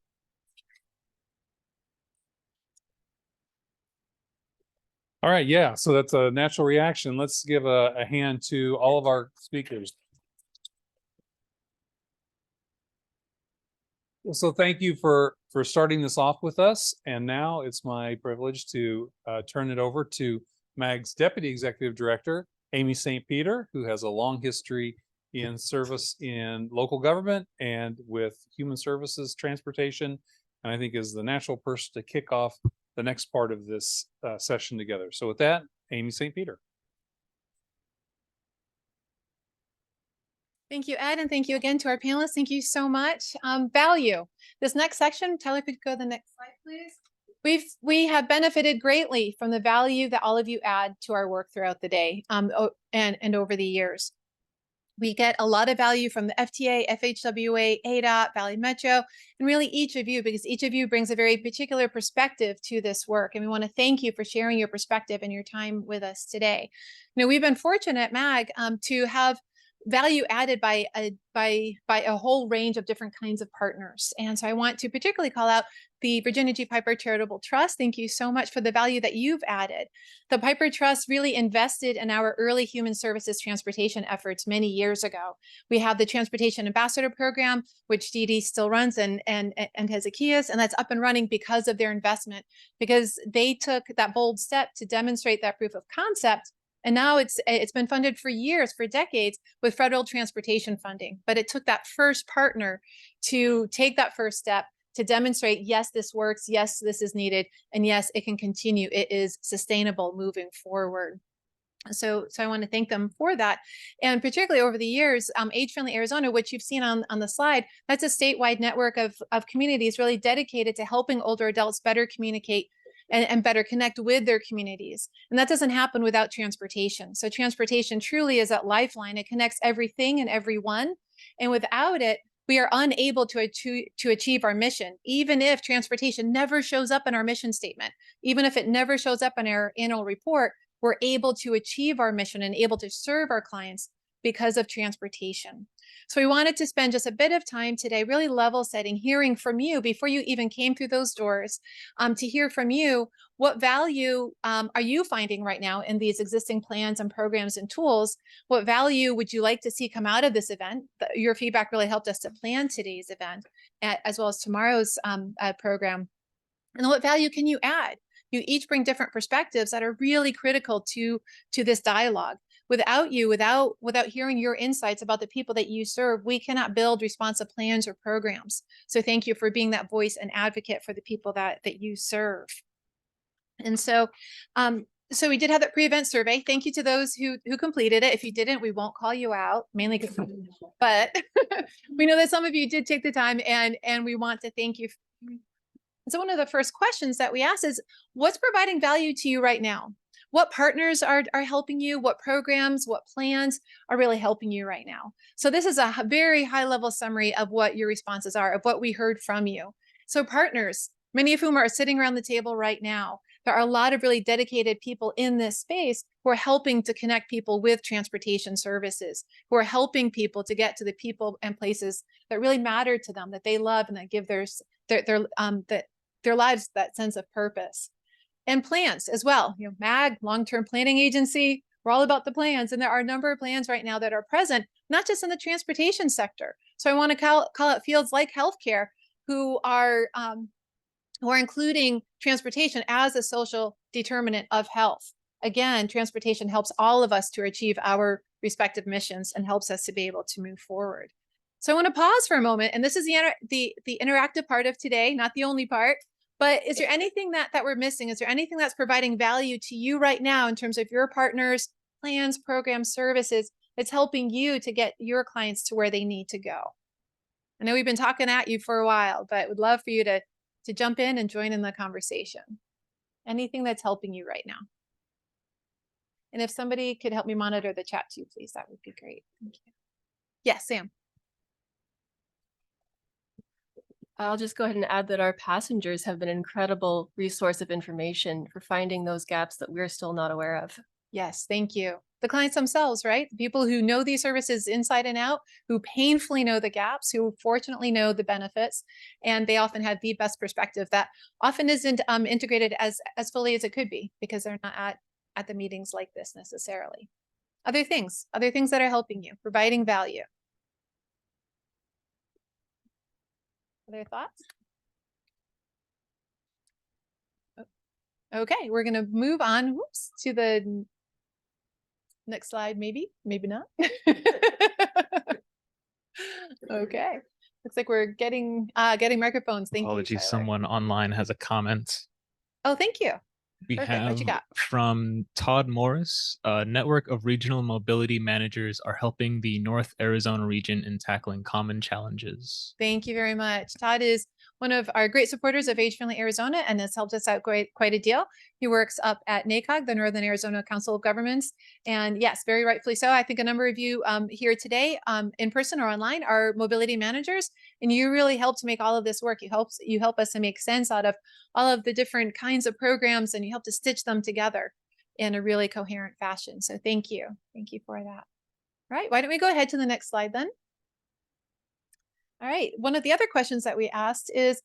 All right, yeah, so that's a natural reaction. Let's give a hand to all of our speakers. So thank you for starting this off with us. And now it's my privilege to turn it over to MAG's Deputy Executive Director, Amy St. Peter, who has a long history in service in local government and with human services, transportation, and I think is the natural person to kick off the next part of this session together. So with that, Amy St. Peter. Thank you, Ed, and thank you again to our panelists. Thank you so much. Value. This next section, Tyler, if you could go to the next slide, please. We have benefited greatly from the value that all of you add to our work throughout the day and over the years. We get a lot of value from the FTA, FHWA, ADOT, Valley Metro, and really each of you, because each of you brings a very particular perspective to this work. And we want to thank you for sharing your perspective and your time with us today. You know, we've been fortunate at MAG to have value added by a whole range of different kinds of partners. And so I want to particularly call out the Virginia G. Piper Charitable Trust. Thank you so much for the value that you've added. The Piper Trust really invested in our early human services transportation efforts many years ago. We have the Transportation Ambassador Program, which Dee Dee still runs, and Hezekiah's, and that's up and running because of their investment, because they took that bold step to demonstrate that proof of concept. And now it's been funded for years, for decades, with federal transportation funding. But it took that first partner to take that first step to demonstrate, yes, this works, yes, this is needed, and yes, it can continue. It is sustainable moving forward. So I want to thank them for that. And particularly over the years, Age Friendly Arizona, which you've seen on the slide, that's a statewide network of communities really dedicated to helping older adults better communicate and better connect with their communities. And that doesn't happen without transportation. So transportation truly is that lifeline. It connects everything and everyone. And without it, we are unable to achieve our mission, even if transportation never shows up in our mission statement, even if it never shows up in our annual report, we're able to achieve our mission and able to serve our clients because of transportation. So we wanted to spend just a bit of time today really level setting, hearing from you before you even came through those doors, to hear from you, what value are you finding right now in these existing plans and programs and tools? What value would you like to see come out of this event? Your feedback really helped us to plan today's event, as well as tomorrow's program. And what value can you add? You each bring different perspectives that are really critical to this dialogue. Without you, without hearing your insights about the people that you serve, we cannot build responsive plans or programs. So thank you for being that voice and advocate for the people that you serve. And so, so we did have that pre-event survey. Thank you to those who completed it. If you didn't, we won't call you out, mainly because, but we know that some of you did take the time, and we want to thank you. So one of the first questions that we asked is, what's providing value to you right now? What partners are helping you? What programs, what plans are really helping you right now? So this is a very high level summary of what your responses are, of what we heard from you. So partners, many of whom are sitting around the table right now. There are a lot of really dedicated people in this space who are helping to connect people with transportation services, who are helping people to get to the people and places that really matter to them, that they love, and that give their lives that sense of purpose. And plans as well. You know, MAG, long-term planning agency, we're all about the plans. And there are a number of plans right now that are present, not just in the transportation sector. So I want to call out fields like healthcare who are including transportation as a social determinant of health. Again, transportation helps all of us to achieve our respective missions and helps us to be able to move forward. So I want to pause for a moment, and this is the interactive part of today, not the only part. But is there anything that we're missing? Is there anything that's providing value to you right now in terms of your partners, plans, programs, services that's helping you to get your clients to where they need to go? I know we've been talking at you for a while, but would love for you to jump in and join in the conversation. Anything that's helping you right now. And if somebody could help me monitor the chat too, please, that would be great. Thank you. Yes, Sam. I'll just go ahead and add that our passengers have been an incredible resource of information for finding those gaps that we're still not aware of. Yes, thank you. The clients themselves, right? The people who know these services inside and out, who painfully know the gaps, who fortunately know the benefits, and they often have the best perspective that often isn't integrated as fully as it could be because they're not at the meetings like this necessarily. Other things that are helping you, providing value. Other thoughts? Okay, we're going to move on to the next slide, maybe not. Okay, looks like we're getting microphones. Thank you. Apologies, Tyler. someone online has a comment. Oh, thank you. We Perfect. What you have got? from Todd Morris, a network of regional mobility managers are helping the North Arizona region in tackling common challenges. Thank you very much. Todd is one of our great supporters of Age Friendly Arizona and has helped us out quite a deal. He works up at NACOG, the Northern Arizona Council of Governments. And yes, very rightfully so. I think a number of you here today in person or online are mobility managers, and you really help to make all of this work. You help us to make sense out of all of the different kinds of programs, and you help to stitch them together in a really coherent fashion. So thank you. Thank you for that. All right, why don't we go ahead to the next slide then? All right, one of the other questions that we asked is,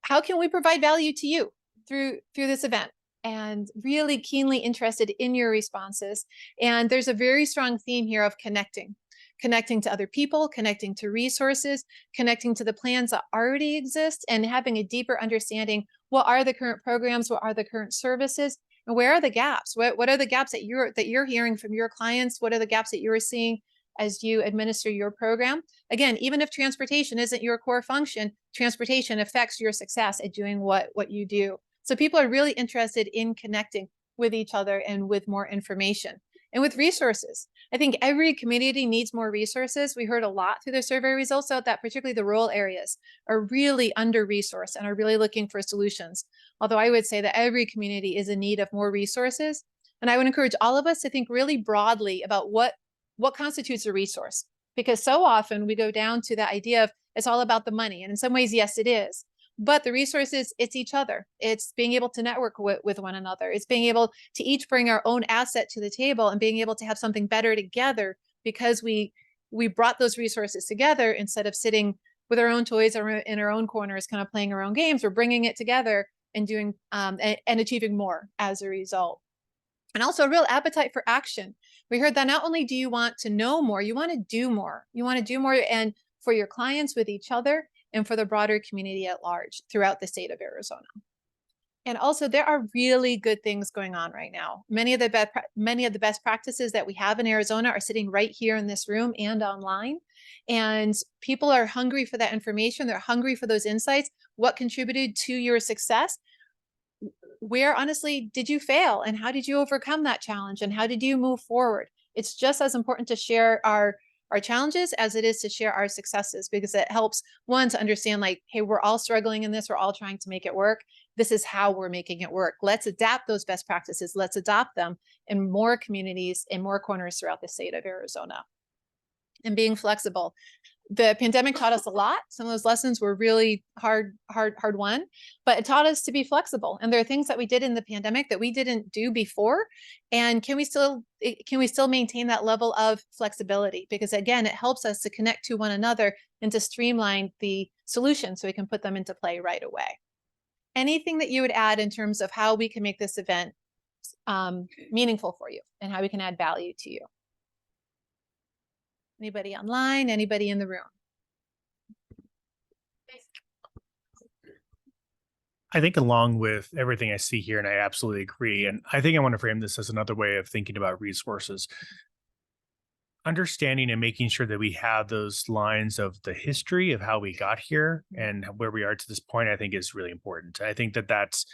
how can we provide value to you through this event? And really keenly interested in your responses. And there's a very strong theme here of connecting to other people, connecting to resources, connecting to the plans that already exist, and having a deeper understanding. What are the current programs? What are the current services? And where are the gaps? What are the gaps that you're hearing from your clients? What are the gaps that you're seeing as you administer your program? Again, even if transportation isn't your core function, transportation affects your success at doing what you do. So people are really interested in connecting with each other and with more information and with resources. I think every community needs more resources. We heard a lot through the survey results out that particularly the rural areas are really under-resourced and are really looking for solutions. Although I would say that every community is in need of more resources. And I would encourage all of us to think really broadly about what constitutes a resource, because so often we go down to the idea of it's all about the money. And in some ways, yes, it is. But the resources, it's each other. It's being able to network with one another. It's being able to each bring our own asset to the table and being able to have something better together because we brought those resources together instead of sitting with our own toys or in our own corners, kind of playing our own games. We're bringing it together and doing and achieving more as a result. And also a real appetite for action. We heard that not only do you want to know more, you want to do more. You want to do more, and for your clients, with each other, and for the broader community at large throughout the state of Arizona. And also, there are really good things going on right now. Many of the best practices that we have in Arizona are sitting right here in this room and online. And people are hungry for that information. They're hungry for those insights. What contributed to your success? Where honestly did you fail, and how did you overcome that challenge, and how did you move forward? It's just as important to share our challenges as it is to share our successes, because it helps one to understand, like, hey, we're all struggling in this, we're all trying to make it work. This is how we're making it work. Let's adapt those best practices. Let's adopt them in more communities, in more corners throughout the state of Arizona. And being flexible. The pandemic taught us a lot. Some of those lessons were really hard won, but it taught us to be flexible. And there are things that we did in the pandemic that we didn't do before. And can we still maintain that level of flexibility? Because again, it helps us to connect to one another and to streamline the solutions so we can put them into play right away. Anything that you would add in terms of how we can make this event meaningful for you and how we can add value to you? Anybody online? Anybody in the room? I think along with everything I see here, and I absolutely agree, and I think I want to frame this as another way of thinking about resources. Understanding and making sure that we have those lines of the history of how we got here and where we are to this point, I think is really important. I think that that's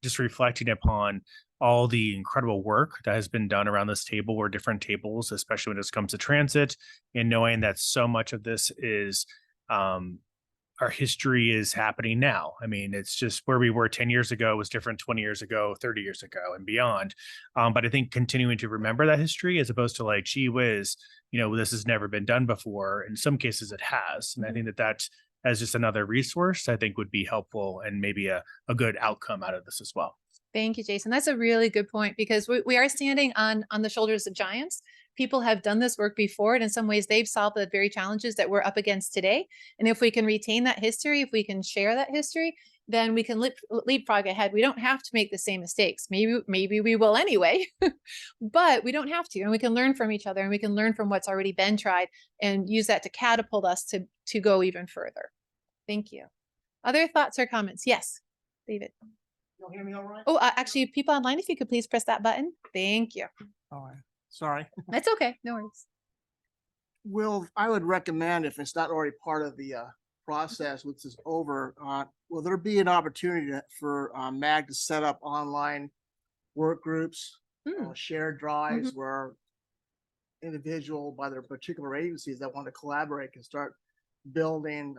just reflecting upon all the incredible work that has been done around this table or different tables, especially when it comes to transit, and knowing that so much of this is our history is happening now. I mean, it's just where we were 10 years ago was different 20 years ago, 30 years ago, and beyond. But I think continuing to remember that history as opposed to like, gee whiz, this has never been done before. In some cases it has. And I think that as just another resource, I think would be helpful and maybe a good outcome out of this as well. Thank you, Jason. That's a really good point, because we are standing on the shoulders of giants. People have done this work before, and in some ways they've solved the very challenges that we're up against today. And if we can retain that history, if we can share that history, then we can leapfrog ahead. We don't have to make the same mistakes. Maybe we will anyway, but we don't have to. And we can learn from each other, and we can learn from what's already been tried and use that to catapult us to go even further. Thank you. Other thoughts or comments? Yes, David. You'll hear me all right? Oh, actually, people online, if you could please press that button. Thank you. All right. Sorry. That's okay. No worries. I would recommend, if it's not already part of the process, which is over, will there be an opportunity for MAG to set up online work groups, shared drives where individual by their particular agencies that want to collaborate can start building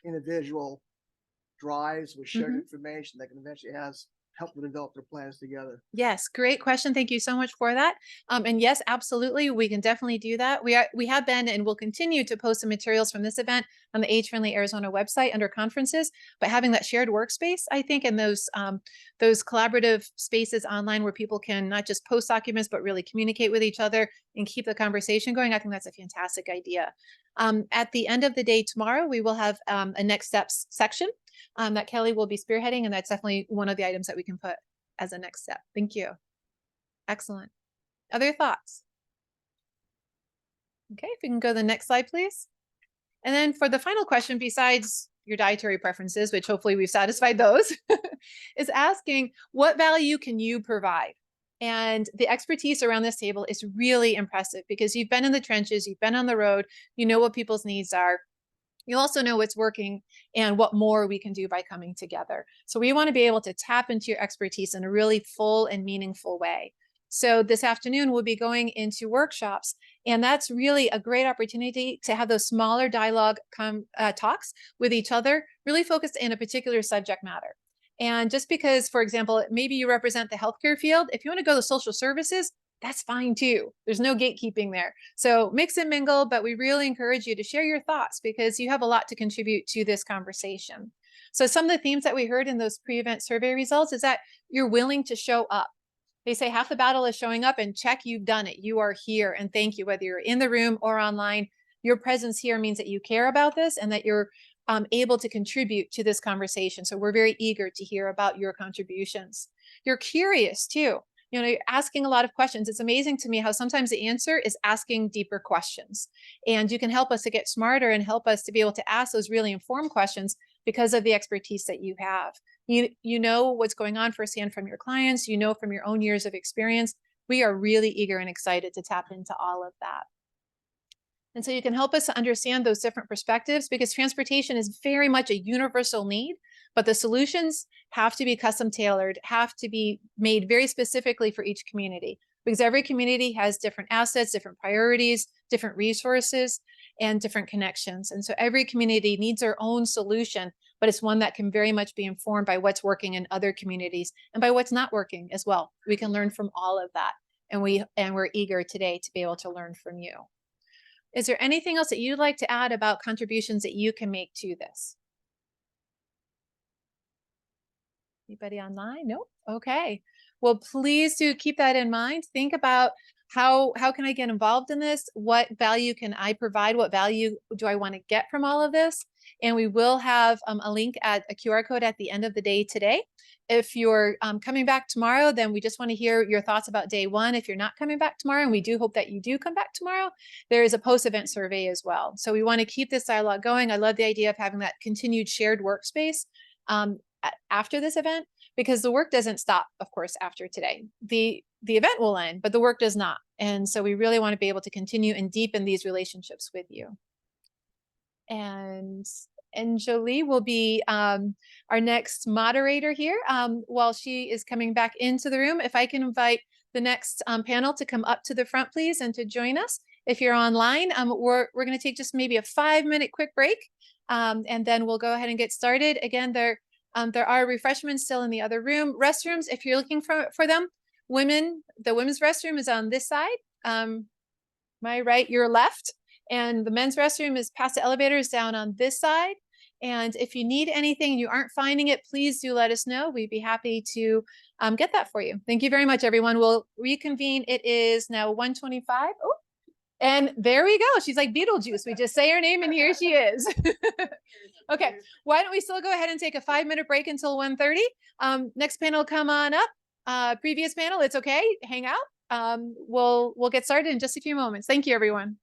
individual drives with shared Mhm. information that can eventually help them develop their plans together. Yes, great question. Thank you so much for that. And yes, absolutely, we can definitely do that. We have been and will continue to post some materials from this event on the Age Friendly Arizona website under conferences. But having that shared workspace, I think, and those collaborative spaces online where people can not just post documents but really communicate with each other and keep the conversation going, I think that's a fantastic idea. At the end of the day tomorrow, we will have a next steps section that Kelly will be spearheading, and that's definitely one of the items that we can put as a next step. Thank you. Excellent. Other thoughts? Okay, if we can go to the next slide, please. And then for the final question, besides your dietary preferences, which hopefully we've satisfied those, is asking what value can you provide? And the expertise around this table is really impressive because you've been in the trenches, you've been on the road, you know what people's needs are. You also know what's working and what more we can do by coming together. So we want to be able to tap into your expertise in a really full and meaningful way. So this afternoon, we'll be going into workshops, and that's really a great opportunity to have those smaller dialogue talks with each other, really focused in a particular subject matter. And just because, for example, maybe you represent the healthcare field, if you want to go to social services, that's fine too. There's no gatekeeping there. So mix and mingle, but we really encourage you to share your thoughts because you have a lot to contribute to this conversation. So some of the themes that we heard in those pre-event survey results is that you're willing to show up. They say half the battle is showing up, and check, you've done it. You are here, and thank you. Whether you're in the room or online, your presence here means that you care about this and that you're able to contribute to this conversation. So we're very eager to hear about your contributions. You're curious too. You know, you're asking a lot of questions. It's amazing to me how sometimes the answer is asking deeper questions. And you can help us to get smarter and help us to be able to ask those really informed questions because of the expertise that you have. You know what's going on firsthand from your clients, you know from your own years of experience. We are really eager and excited to tap into all of that. And so you can help us to understand those different perspectives because transportation is very much a universal need, but the solutions have to be custom tailored, have to be made very specifically for each community because every community has different assets, different priorities, different resources, and different connections. And so every community needs their own solution, but it's one that can very much be informed by what's working in other communities and by what's not working as well. We can learn from all of that. And we're eager today to be able to learn from you. Is there anything else that you'd like to add about contributions that you can make to this? Anybody online? Nope. Okay. Well, please do keep that in mind. Think about how can I get involved in this? What value can I provide? What value do I want to get from all of this? And we will have a link at a QR code at the end of the day today. If you're coming back tomorrow, then we just want to hear your thoughts about day one. If you're not coming back tomorrow, and we do hope that you do come back tomorrow, there is a post-event survey as well. So we want to keep this dialogue going. I love the idea of having that continued shared workspace after this event, because the work doesn't stop, of course, after today. The event will end, but the work does not. And so we really want to be able to continue and deepen these relationships with you. And Jolie will be our next moderator here while she is coming back into the room. If I can invite the next panel to come up to the front, please, and to join us. If you're online, we're going to take just maybe a 5-minute quick break, and then we'll go ahead and get started. Again, there are refreshments still in the other room. Restrooms, if you're looking for them, the women's restroom is on this side. My right, your left. And the men's restroom is past the elevators down on this side. And if you need anything and you aren't finding it, please do let us know. We'd be happy to get that for you. Thank you very much, everyone. We'll reconvene. It is now 1:25. Oh, and there we go. She's like Beetlejuice. We just say her name and here she is. Okay, why don't we still go ahead and take a 5-minute break until 1:30. Next panel, come on up. Previous panel, it's okay. Hang out. We'll get started in just a few moments. Thank you, everyone.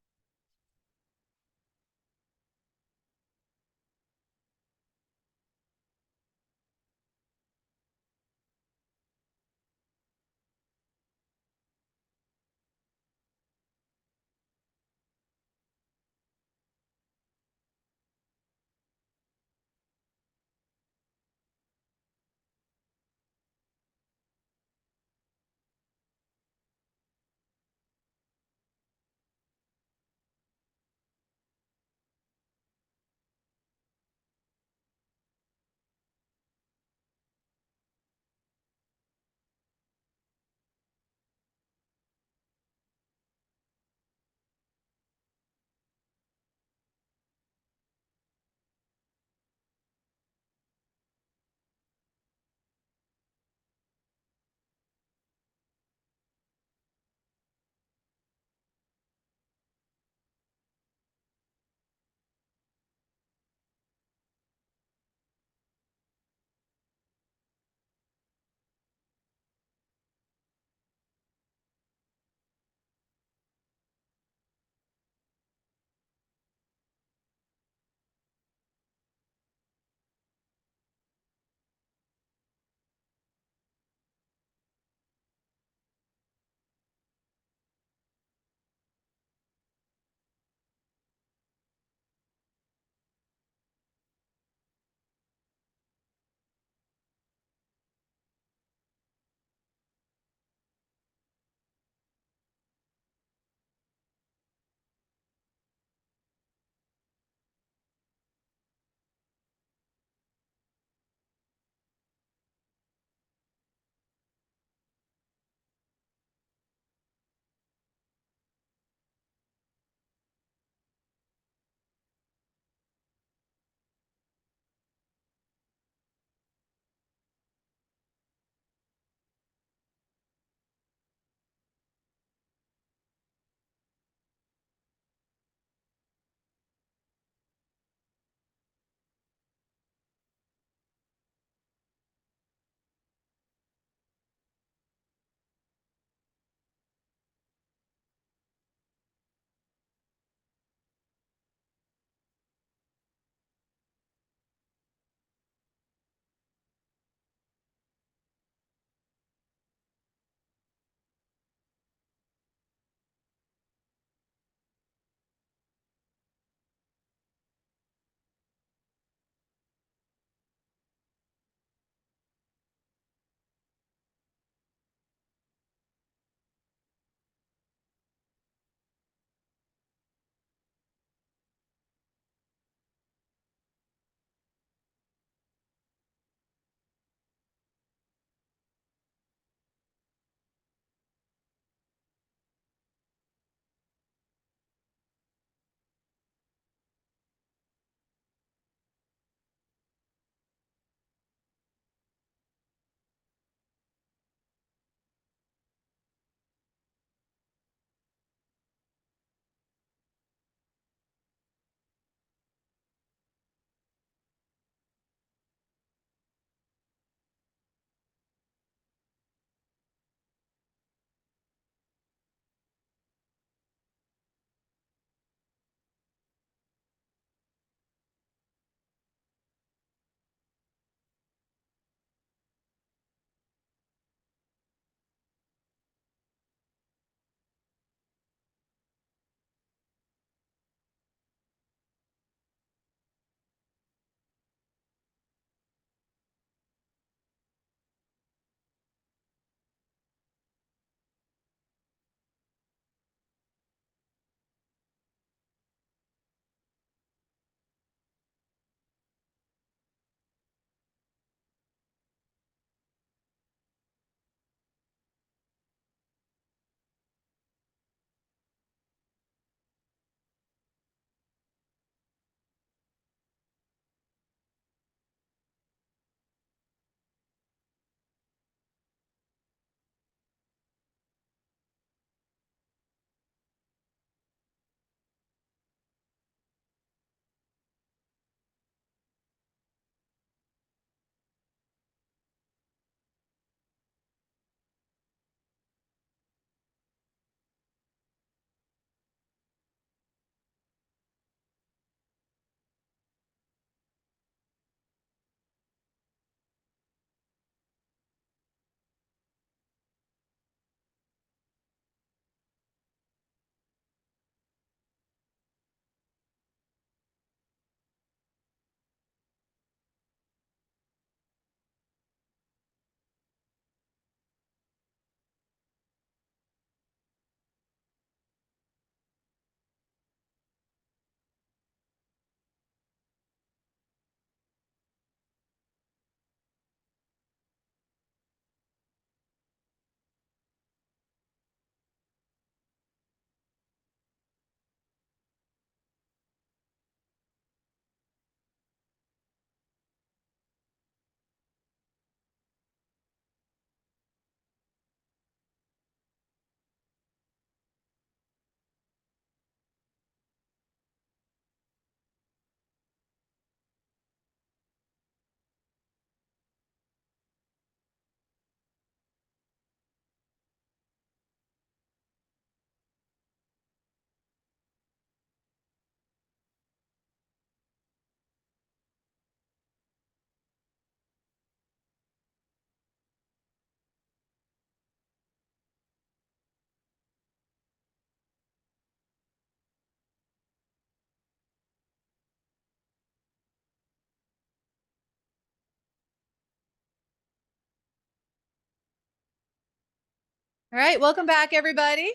All right, welcome back, everybody.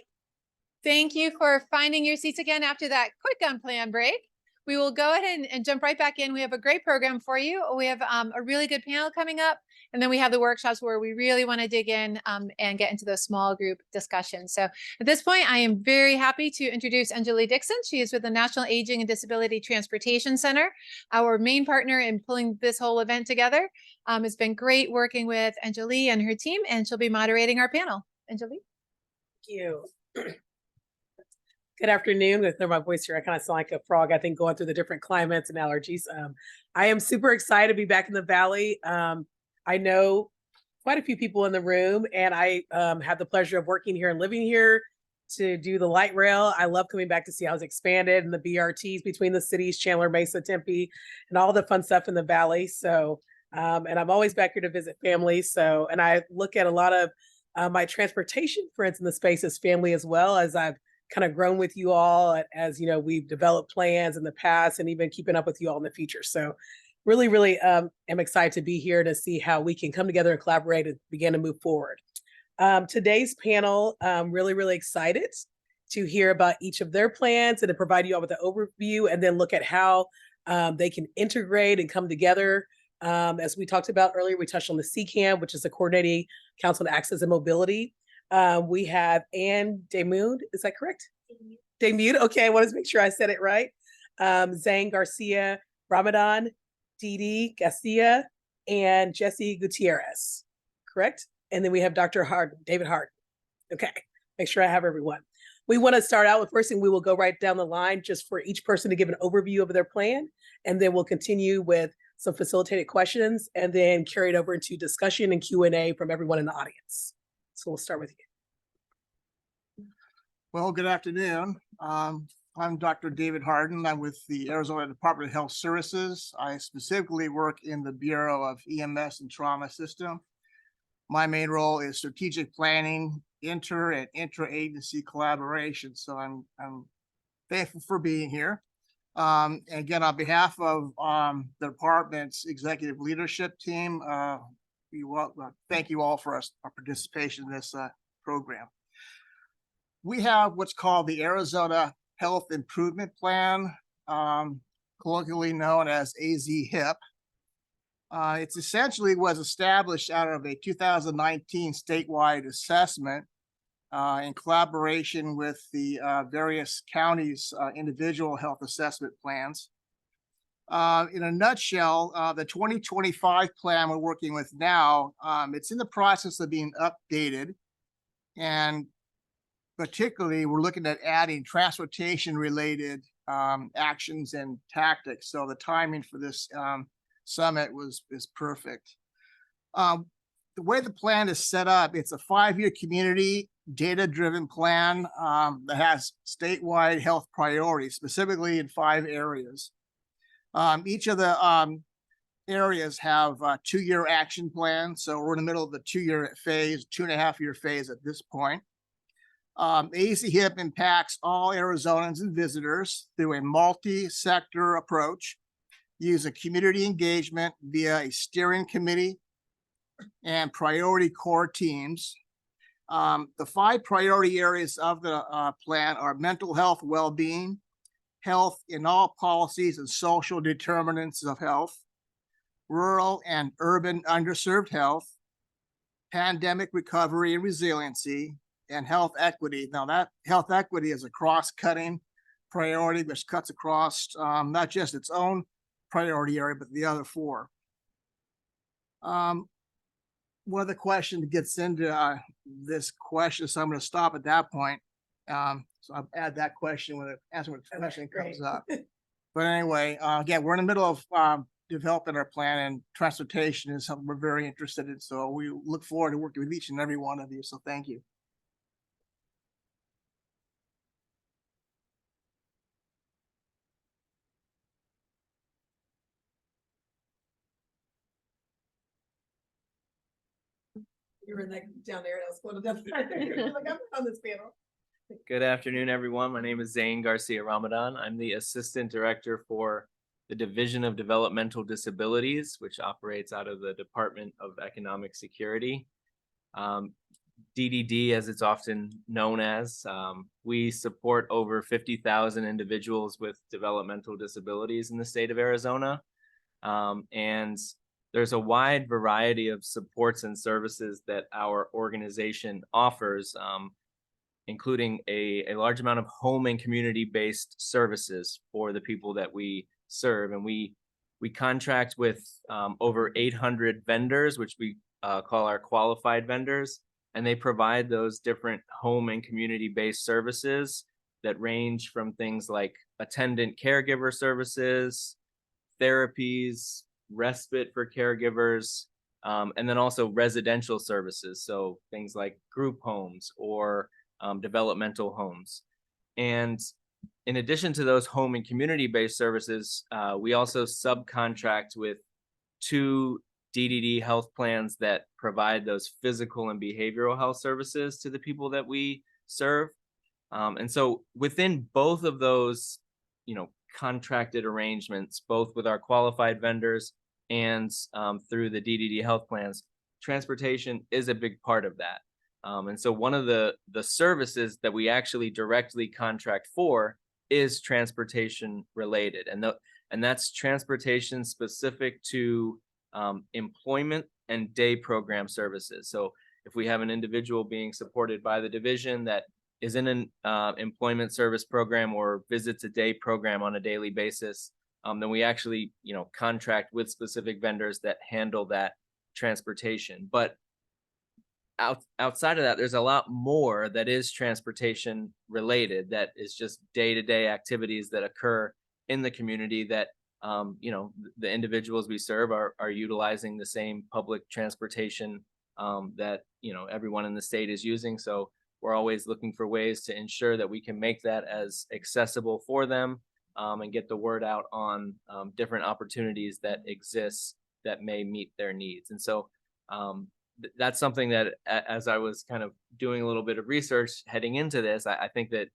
Thank you for finding your seats again after that quick unplanned break. We will go ahead and jump right back in. We have a great program for you. We have a really good panel coming up, and then we have the workshops where we really want to dig in and get into those small group discussions. So at this point, I am very happy to introduce Anjali Dixon. She is with the National Aging and Disability Transportation Center, our main partner in pulling this whole event together. It's been great working with Anjali and her team, and she'll be moderating our panel. Anjali? Thank you. Good afternoon. With my voice here, I kind of sound like a frog, I think, going through the different climates and allergies. I am super excited to be back in the Valley. I know quite a few people in the room, and I have the pleasure of working here and living here to do the light rail. I love coming back to see how it's expanded and the BRTs between the cities, Chandler, Mesa, Tempe, and all the fun stuff in the Valley. So, and I'm always back here to visit family. So, and I look at a lot of my transportation friends in the space as family, as well, as I've kind of grown with you all, as you know, we've developed plans in the past and even keeping up with you all in the future. So really am excited to be here to see how we can come together and collaborate and begin to move forward. Today's panel, really excited to hear about each of their plans and to provide you all with an overview, and then look at how they can integrate and come together. As we talked about earlier, we touched on the CCAM, which is the Coordinating Council on Access and Mobility. We have Anne Demude, is that correct? Demude, okay, I want to make sure I said it right. Zane Garcia Ramadan, Didi Garcia, and Jesse Gutierrez, correct? And then we have Dr. David Hart. Okay, make sure I have everyone. We want to start out with, first thing, we will go right down the line just for each person to give an overview of their plan, and then we'll continue with some facilitated questions, and then carry it over into discussion and Q&A from everyone in the audience. So we'll start with you. Well, good afternoon. I'm Dr. David Harden. I'm with the Arizona Department of Health Services. I specifically work in the Bureau of EMS and Trauma System. My main role is strategic planning, inter and intra-agency collaboration. So I'm thankful for being here. And again, on behalf of the department's executive leadership team, thank you all for our participation in this program. We have what's called the Arizona Health Improvement Plan, colloquially known as AZ-HIP. It's essentially was established out of a 2019 statewide assessment in collaboration with the various counties' individual health assessment plans. In a nutshell, the 2025 plan we're working with now, it's in the process of being updated. And particularly, we're looking at adding transportation-related actions and tactics. So the timing for this summit is perfect. The way the plan is set up, it's a 5-year community data-driven plan that has statewide health priorities, specifically in 5 areas. Each of the areas have 2-year action plans. So we're in the middle of the 2-year phase, 2.5-year phase at this point. AZ-HIP impacts all Arizonans and visitors through a multi-sector approach, using community engagement via a steering committee and priority core teams. The 5 priority areas of the plan are mental health, well-being, health in all policies and social determinants of health, rural and urban underserved health, pandemic recovery and resiliency, and health equity. Now that health equity is a cross-cutting priority which cuts across not just its own priority area, but the other 4. One of the questions gets into this question, so I'm going to stop at that point. So I'll add that question when the question comes up. But anyway, again, we're in the middle of developing our plan, and transportation is something we're very interested in. So we look forward to working with each and every one of you. So thank you. You were like down there and I was going to like, I'm on this panel. Good afternoon, everyone. My name is Zane Garcia Ramadan. I'm the Assistant Director for the Division of Developmental Disabilities, which operates out of the Department of Economic Security. DDD, as it's often known as. We support over 50,000 individuals with developmental disabilities in the state of Arizona. And there's a wide variety of supports and services that our organization offers, including a large amount of home and community-based services for the people that we serve. And we contract with over 800 vendors, which we call our qualified vendors, and they provide those different home and community-based services that range from things like attendant caregiver services, therapies, respite for caregivers, and then also residential services. So things like group homes or developmental homes. And in addition to those home and community-based services, we also subcontract with 2 DDD health plans that provide those physical and behavioral health services to the people that we serve. And so within both of those, contracted arrangements, both with our qualified vendors and through the DDD health plans, transportation is a big part of that. And so one of the services that we actually directly contract for is transportation related. And that's transportation specific to employment and day program services. So if we have an individual being supported by the division that is in an employment service program or visits a day program on a daily basis, then we actually, contract with specific vendors that handle that transportation. But outside of that, there's a lot more that is transportation related, that is just day-to-day activities that occur in the community that the individuals we serve are utilizing the same public transportation that everyone in the state is using. So we're always looking for ways to ensure that we can make that as accessible for them, and get the word out on different opportunities that exist that may meet their needs. And so that's something that, as I was kind of doing a little bit of research heading into this, I think that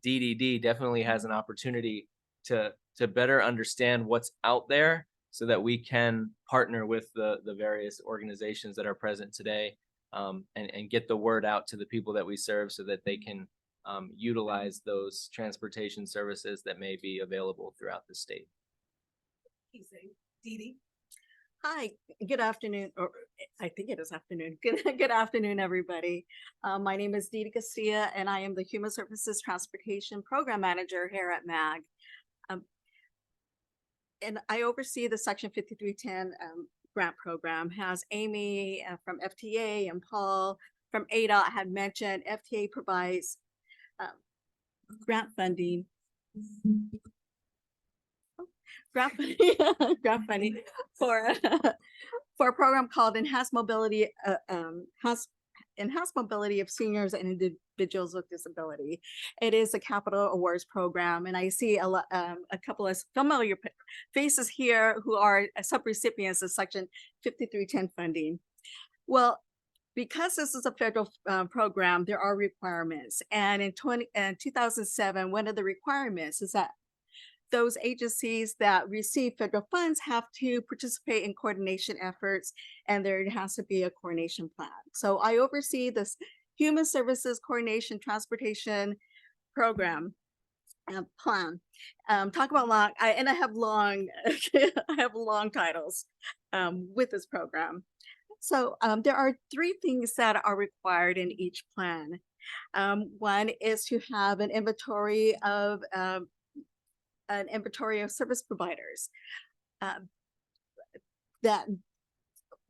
DDD definitely has an opportunity to better understand what's out there so that we can partner with the various organizations that are present today, and get the word out to the people that we serve so that they can utilize those transportation services that may be available throughout the state. Dee. Hi, good afternoon, or I think it is afternoon. Good afternoon, everybody. My name is Dee Castilla, and I am the Human Services Transportation Program Manager here at MAG. And I oversee the Section 5310 grant program. Has Amy from FTA and Paul from ADOT had mentioned, FTA provides grant funding. Grant funding for a program called Enhanced Mobility of Seniors and Individuals with Disability. It is a capital awards program, and I see a couple of familiar faces here who are subrecipients of Section 5310 funding. Well, because this is a federal program, there are requirements, and in 2007, one of the requirements is that those agencies that receive federal funds have to participate in coordination efforts, and there has to be a coordination plan. So I oversee this Human Services Coordination Transportation Program plan. Talk about long, I have long, I have long titles with this program. So there are 3 things that are required in each plan. One is to have an inventory of service providers. That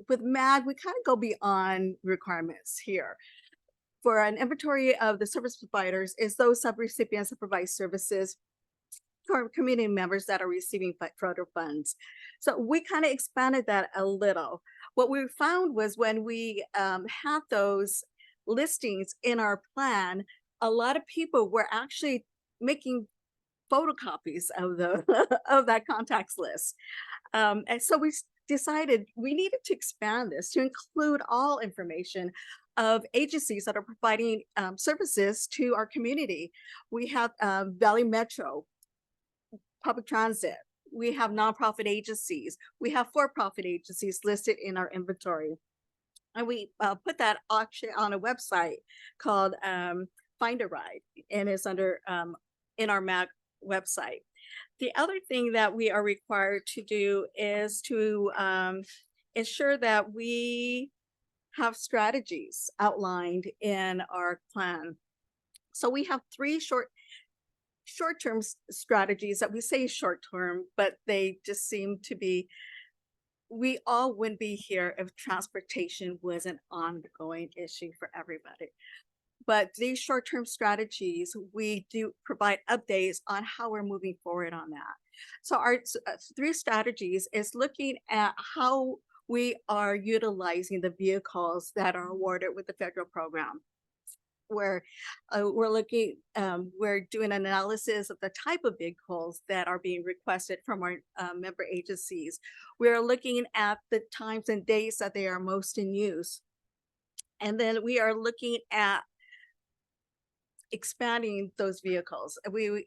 with MAG, we kind of go beyond requirements here. For an inventory of the service providers is those subrecipients that provide services for community members that are receiving federal funds. So we kind of expanded that a little. What we found was when we had those listings in our plan, a lot of people were actually making photocopies of of that contacts list. And so we decided we needed to expand this to include all information of agencies that are providing services to our community. We have Valley Metro, public transit. We have nonprofit agencies. We have for-profit agencies listed in our inventory. And we put that auction on a website called Find a Ride, and it's under in our MAG website. The other thing that we are required to do is to ensure that we have strategies outlined in our plan. So we have 3 short-term strategies that we say short-term, but they just seem to be, we all wouldn't be here if transportation was an ongoing issue for everybody. But these short-term strategies, we do provide updates on how we're moving forward on that. So our 3 strategies is looking at how we are utilizing the vehicles that are awarded with the federal program. Where we're looking, we're doing an analysis of the type of vehicles that are being requested from our member agencies. We're looking at the times and days that they are most in use. And then we are looking at expanding those vehicles. We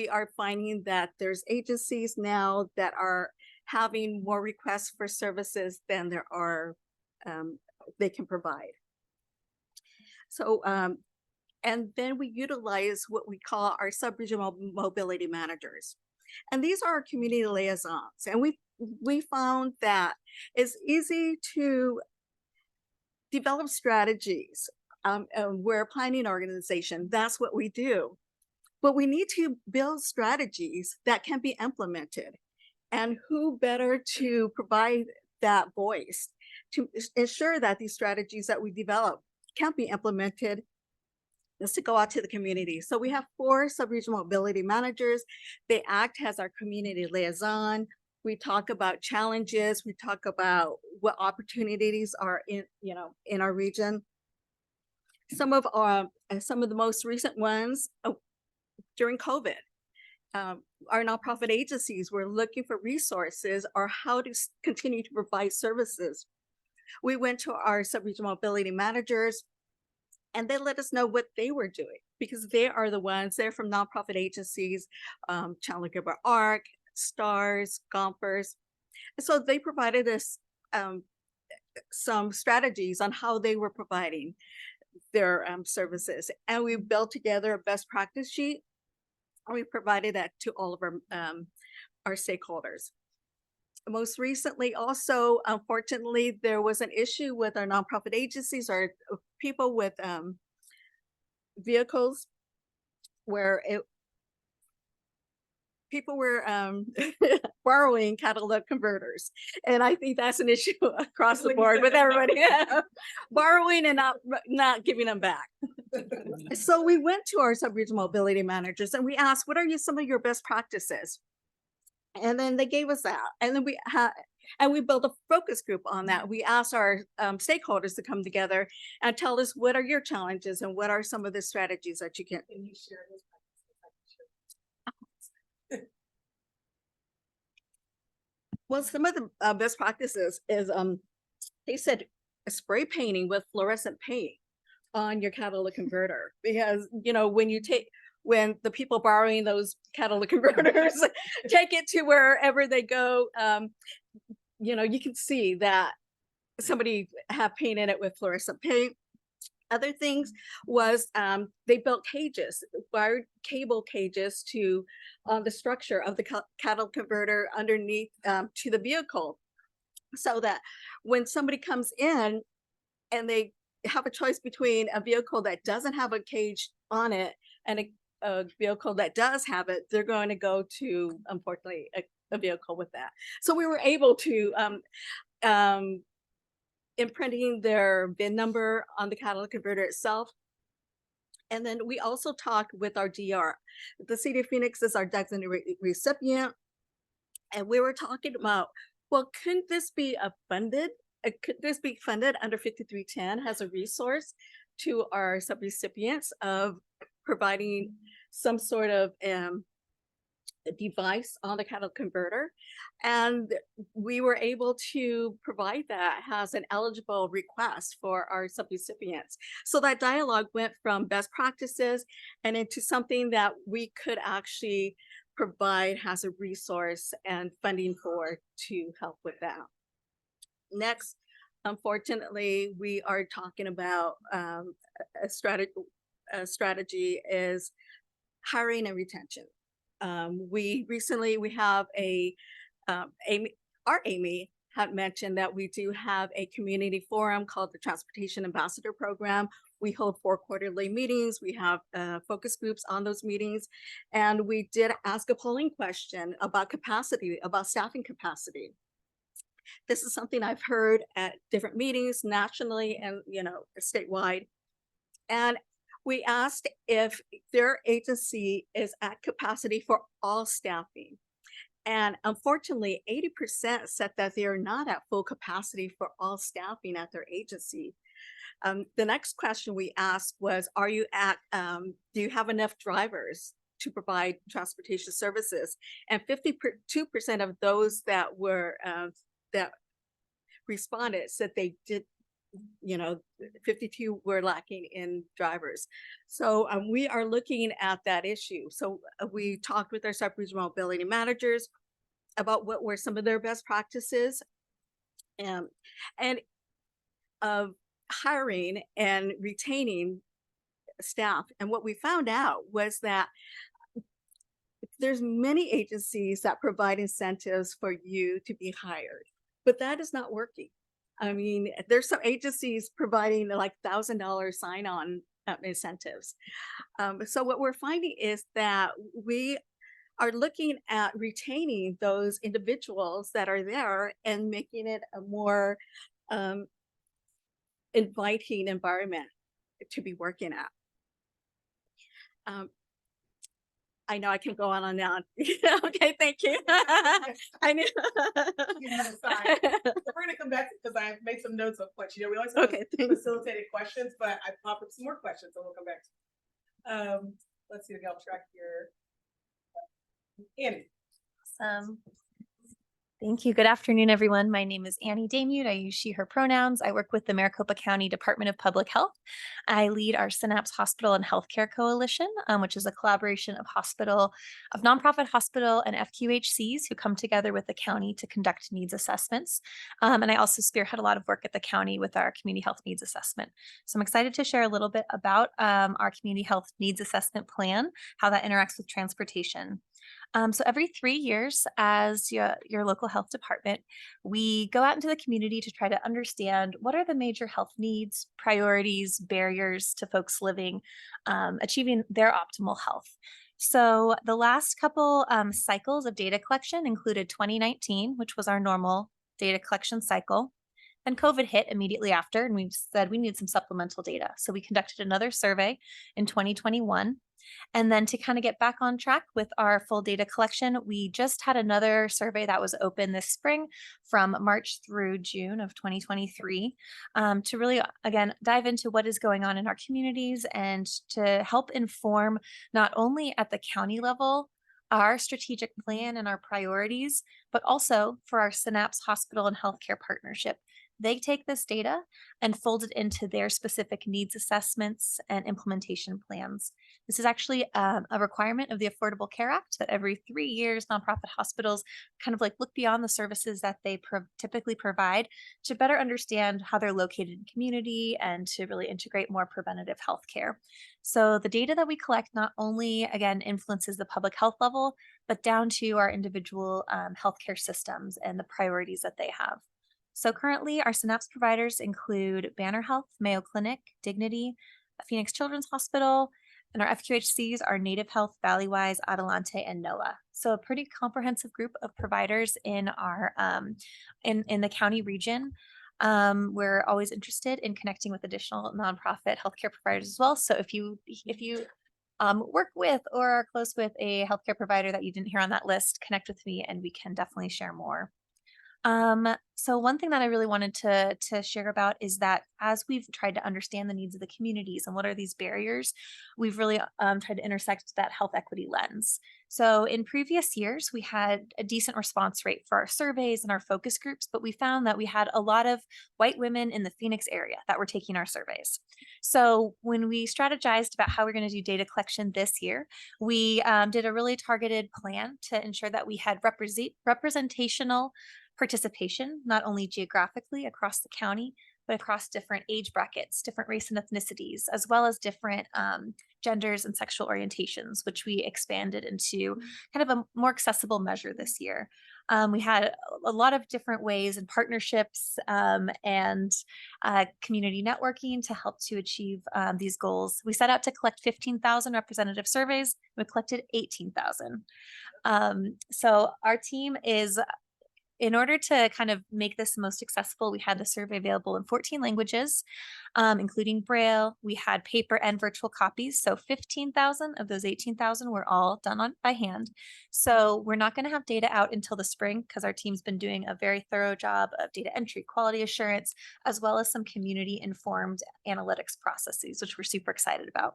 are finding that there's agencies now that are having more requests for services than there are they can provide. So, and then we utilize what we call our sub-regional mobility managers. And these are our community liaisons. And we found that it's easy to develop strategies. We're a planning organization. That's what we do. But we need to build strategies that can be implemented. And who better to provide that voice to ensure that these strategies that we develop can be implemented is to go out to the community. So we have 4 sub-regional mobility managers. They act as our community liaison. We talk about challenges. We talk about what opportunities are in our region. Some of the most recent ones during COVID, our nonprofit agencies were looking for resources or how to continue to provide services. We went to our sub-regional mobility managers and they let us know what they were doing because they are the ones, they're from nonprofit agencies, Chandler Gilbert ARC, STARS, Gompers. And so they provided us some strategies on how they were providing their services. And we built together a best practice sheet and we provided that to all of our stakeholders. Most recently, also, unfortunately, there was an issue with our nonprofit agencies or people with vehicles where people were borrowing catalytic converters. And I think that's an issue across the board with everybody. Borrowing and not giving them back. So we went to our sub-regional mobility managers and we asked, what are some of your best practices? And then they gave us that. And then we built a focus group on that. We asked our stakeholders to come together and tell us what are your challenges and what are some of the strategies that you can. Can you share those practices? Well, some of the best practices is they said spray painting with fluorescent paint on your catalytic converter because when the people borrowing those catalytic converters take it to wherever they go, you can see that somebody have painted it with fluorescent paint. Other things was they built cages, wired cable cages to the structure of the catalytic converter underneath to the vehicle so that when somebody comes in and they have a choice between a vehicle that doesn't have a cage on it and a vehicle that does have it, they're going to go to, unfortunately, a vehicle with that. So we were able to imprinting their VIN number on the catalytic converter itself. And then we also talked with our DR. The City of Phoenix is our designated recipient. And we were talking about, well, couldn't this be funded? Could this be funded under 5310 as a resource to our subrecipients of providing some sort of device on the catalytic converter? And we were able to provide that as an eligible request for our subrecipients. So that dialogue went from best practices and into something that we could actually provide as a resource and funding for to help with that. Next, unfortunately, we are talking about a strategy. A strategy is hiring and retention. We have Amy, our Amy had mentioned that we do have a community forum called the Transportation Ambassador Program. We hold 4 quarterly meetings. We have focus groups on those meetings. And we did ask a polling question about capacity, about staffing capacity. This is something I've heard at different meetings nationally and, statewide. And we asked if their agency is at capacity for all staffing. And unfortunately, 80% said that they are not at full capacity for all staffing at their agency. The next question we asked was, do you have enough drivers to provide transportation services? And 52% of those that responded said they did, 52 were lacking in drivers. So we are looking at that issue. So we talked with our sub-regional mobility managers about what were some of their best practices and of hiring and retaining staff. And what we found out was that there's many agencies that provide incentives for you to be hired, but that is not working. I mean, there's some agencies providing like $1,000 sign-on incentives. So what we're finding is that we are looking at retaining those individuals that are there and making it a more inviting environment to be working at. I know I can go on and on. Okay, thank you. I knew. You have a sign. So we're gonna come back because I made some notes of questions. We always have facilitated questions, but I popped up some more questions, so we'll come back to. Let's see, I'll track here. Annie. Thank you. Good afternoon, everyone. My name is Annie Damute. I use she, her pronouns. I work with the Maricopa County Department of Public Health. I lead our Synapse Hospital and Healthcare Coalition, which is a collaboration of nonprofit hospital and FQHCs who come together with the county to conduct needs assessments. And I also spearhead a lot of work at the county with our community health needs assessment. So I'm excited to share a little bit about our community health needs assessment plan, how that interacts with transportation. So every 3 years, as your local health department, we go out into the community to try to understand what are the major health needs, priorities, barriers to folks living, achieving their optimal health. So the last couple cycles of data collection included 2019, which was our normal data collection cycle. Then COVID hit immediately after, and we said we need some supplemental data. So we conducted another survey in 2021. And then to kind of get back on track with our full data collection, we just had another survey that was open this spring from March through June of 2023 to really, again, dive into what is going on in our communities and to help inform not only at the county level our strategic plan and our priorities, but also for our Synapse Hospital and Healthcare Partnership. They take this data and fold it into their specific needs assessments and implementation plans. This is actually a requirement of the Affordable Care Act that every 3 years, nonprofit hospitals kind of like look beyond the services that they typically provide to better understand how they're located in community and to really integrate more preventative health care. So the data that we collect not only, again, influences the public health level, but down to our individual healthcare systems and the priorities that they have. So currently our Synapse providers include Banner Health, Mayo Clinic, Dignity, Phoenix Children's Hospital, and our FQHCs are Native Health, Valleywise, Adelante, and NOAA. So a pretty comprehensive group of providers in our in the county region. We're always interested in connecting with additional nonprofit healthcare providers as well. So if you work with or are close with a healthcare provider that you didn't hear on that list, connect with me and we can definitely share more. So one thing that I really wanted to share about is that as we've tried to understand the needs of the communities and what are these barriers, we've really tried to intersect that health equity lens. So in previous years, we had a decent response rate for our surveys and our focus groups, but we found that we had a lot of white women in the Phoenix area that were taking our surveys. So when we strategized about how we're going to do data collection this year, we did a really targeted plan to ensure that we had representational participation, not only geographically across the county, but across different age brackets, different race and ethnicities, as well as different genders and sexual orientations, which we expanded into kind of a more accessible measure this year. We had a lot of different ways and partnerships and community networking to help to achieve these goals. We set out to collect 15,000 representative surveys. We collected 18,000. So our team is, in order to kind of make this most accessible, we had the survey available in 14 languages, including Braille. We had paper and virtual copies. So 15,000 of those 18,000 were all done by hand. So we're not going to have data out until the spring because our team's been doing a very thorough job of data entry, quality assurance, as well as some community informed analytics processes, which we're super excited about.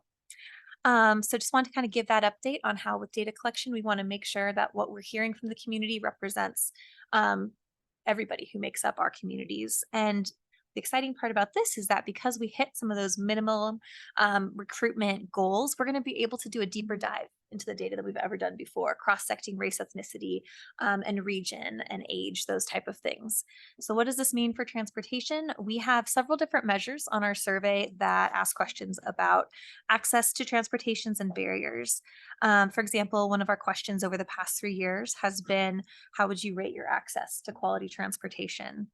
So just want to kind of give that update on how with data collection, we want to make sure that what we're hearing from the community represents everybody who makes up our communities. And the exciting part about this is that because we hit some of those minimal recruitment goals, we're going to be able to do a deeper dive into the data that we've ever done before, cross-secting race, ethnicity, and region and age, those type of things. So what does this mean for transportation? We have several different measures on our survey that ask questions about access to transportations and barriers. For example, one of our questions over the past 3 years has been, how would you rate your access to quality transportation?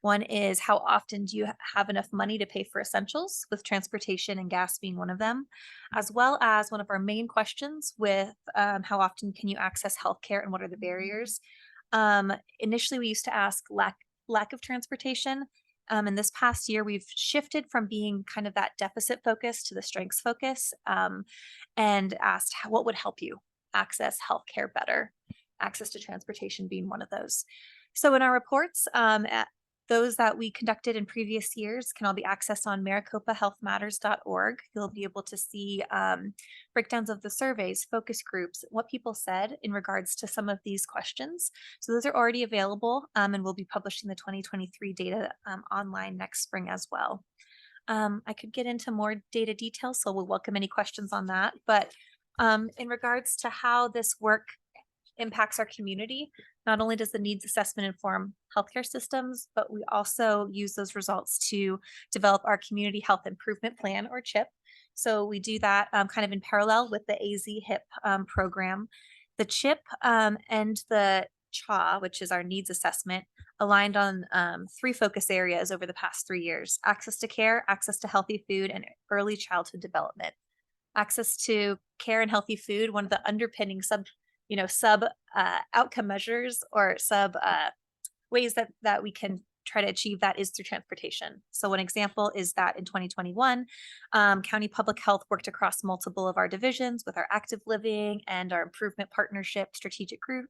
One is, how often do you have enough money to pay for essentials, with transportation and gas being one of them, as well as one of our main questions with how often can you access healthcare and what are the barriers? Initially, we used to ask lack of transportation. In this past year, we've shifted from being kind of that deficit focus to the strengths focus, and asked what would help you access healthcare better, access to transportation being one of those. So in our reports, those that we conducted in previous years can all be accessed on maricopahealthmatters.org. You'll be able to see breakdowns of the surveys, focus groups, what people said in regards to some of these questions. So those are already available, and we'll be publishing the 2023 data online next spring as well. I could get into more data details, so we'll welcome any questions on that. But in regards to how this work impacts our community, not only does the needs assessment inform healthcare systems, but we also use those results to develop our community health improvement plan, or CHIP. So we do that kind of in parallel with the AZ HIP program. The CHIP and the CHA, which is our needs assessment, aligned on 3 focus areas over the past 3 years: access to care, access to healthy food, and early childhood development. Access to care and healthy food, one of the underpinning sub outcome measures, or ways that we can try to achieve that, is through transportation. So one example is that in 2021, County Public Health worked across multiple of our divisions with our active living and our improvement partnership strategic group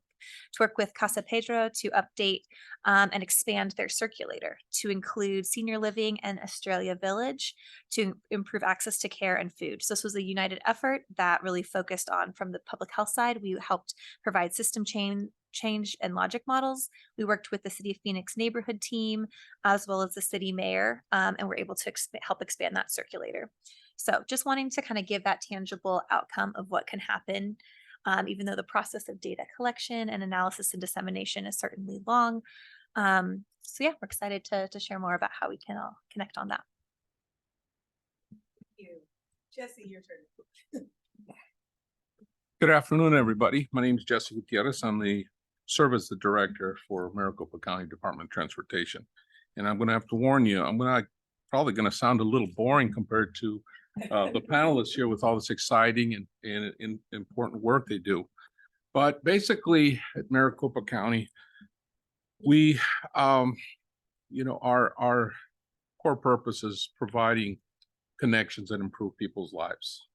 to work with Casa Pedro to update and expand their circulator to include senior living and Australia Village to improve access to care and food. So this was a united effort that really focused on, from the public health side, we helped provide system change and logic models. We worked with the City of Phoenix neighborhood team, as well as the city mayor, and we're able to help expand that circulator. So just wanting to kind of give that tangible outcome of what can happen, even though the process of data collection and analysis and dissemination is certainly long. So yeah, we're excited to share more about how we can all connect on that. Thank you. Jesse, your turn. Good afternoon, everybody. My name is Jesse Gutierrez. I'm the Service Director for Maricopa County Department of Transportation. And I'm going to have to warn you, I'm probably going to sound a little boring compared to the panelists here with all this exciting and important work they do. But basically at Maricopa County, we, our core purpose is providing connections that improve people's lives.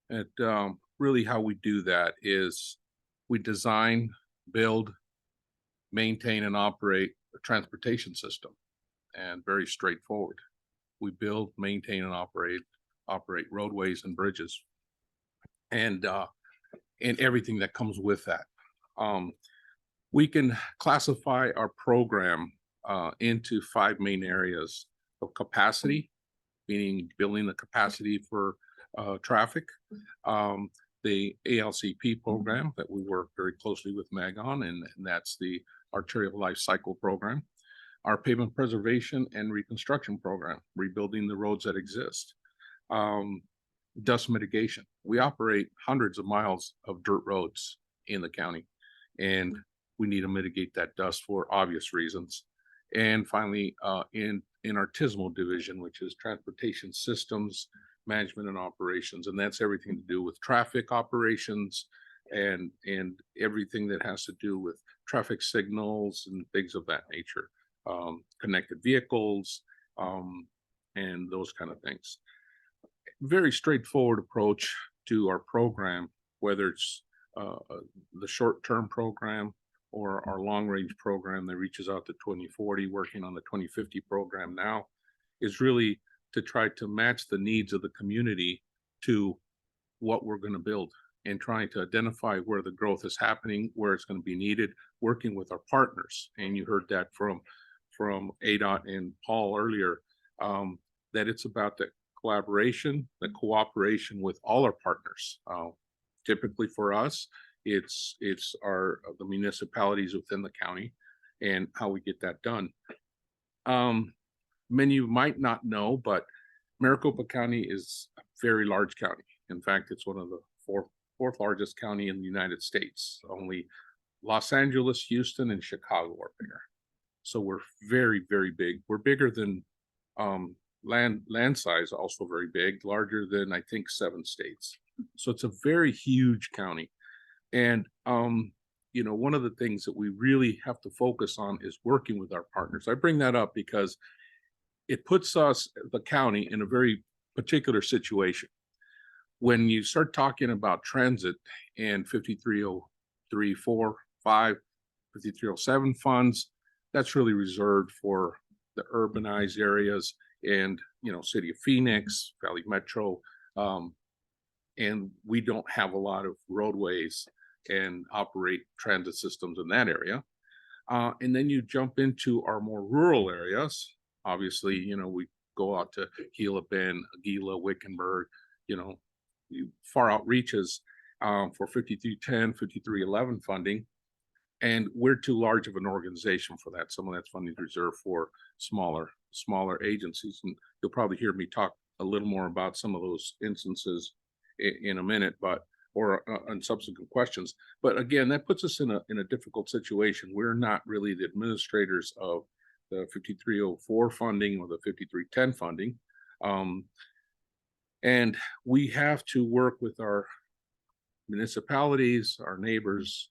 And really how we do that is we design, build, maintain, and operate a transportation system, and very straightforward. We build, maintain, and operate roadways and bridges, and everything that comes with that. We can classify our program into 5 main areas of capacity, meaning building the capacity for traffic, the ALCP program that we work very closely with MAG on, and that's the Arterial Life Cycle Program. Our pavement preservation and reconstruction program, rebuilding the roads that exist. Dust mitigation. We operate hundreds of miles of dirt roads in the county, and we need to mitigate that dust for obvious reasons. And finally, in our TISMO division, which is transportation systems, management and operations, and that's everything to do with traffic operations and everything that has to do with traffic signals and things of that nature, connected vehicles, and those kind of things. Very straightforward approach to our program, whether it's the short-term program or our long-range program that reaches out to 2040, working on the 2050 program now, is really to try to match the needs of the community to what we're going to build, and trying to identify where the growth is happening, where it's going to be needed, working with our partners. And you heard that from ADOT and Paul earlier, that it's about the collaboration, the cooperation with all our partners. Typically for us, it's the municipalities within the county and how we get that done. Many of you might not know, but Maricopa County is a very large county. In fact, it's one of the fourth largest county in the United States. Only Los Angeles, Houston, and Chicago are bigger. So we're very, very big. We're bigger than land size, also very big, larger than I think 7 states. So it's a very huge county. And you know, one of the things that we really have to focus on is working with our partners. I bring that up because it puts us, the county, in a very particular situation. When you start talking about transit and 5303, 4, 5, 5307 funds, that's really reserved for the urbanized areas and, you know, City of Phoenix, Valley Metro, and we don't have a lot of roadways and operate transit systems in that area. And then you jump into our more rural areas. Obviously, you know, we go out to Gila Bend, Aguila, Wickenburg, you know, far out reaches for 5310, 5311 funding. And we're too large of an organization for that. Some of that's funding reserved for smaller agencies. And you'll probably hear me talk a little more about some of those instances in a minute, or on subsequent questions. But again, that puts us in a difficult situation. We're not really the administrators of the 5304 funding or the 5310 funding. And we have to work with our municipalities, our neighbors,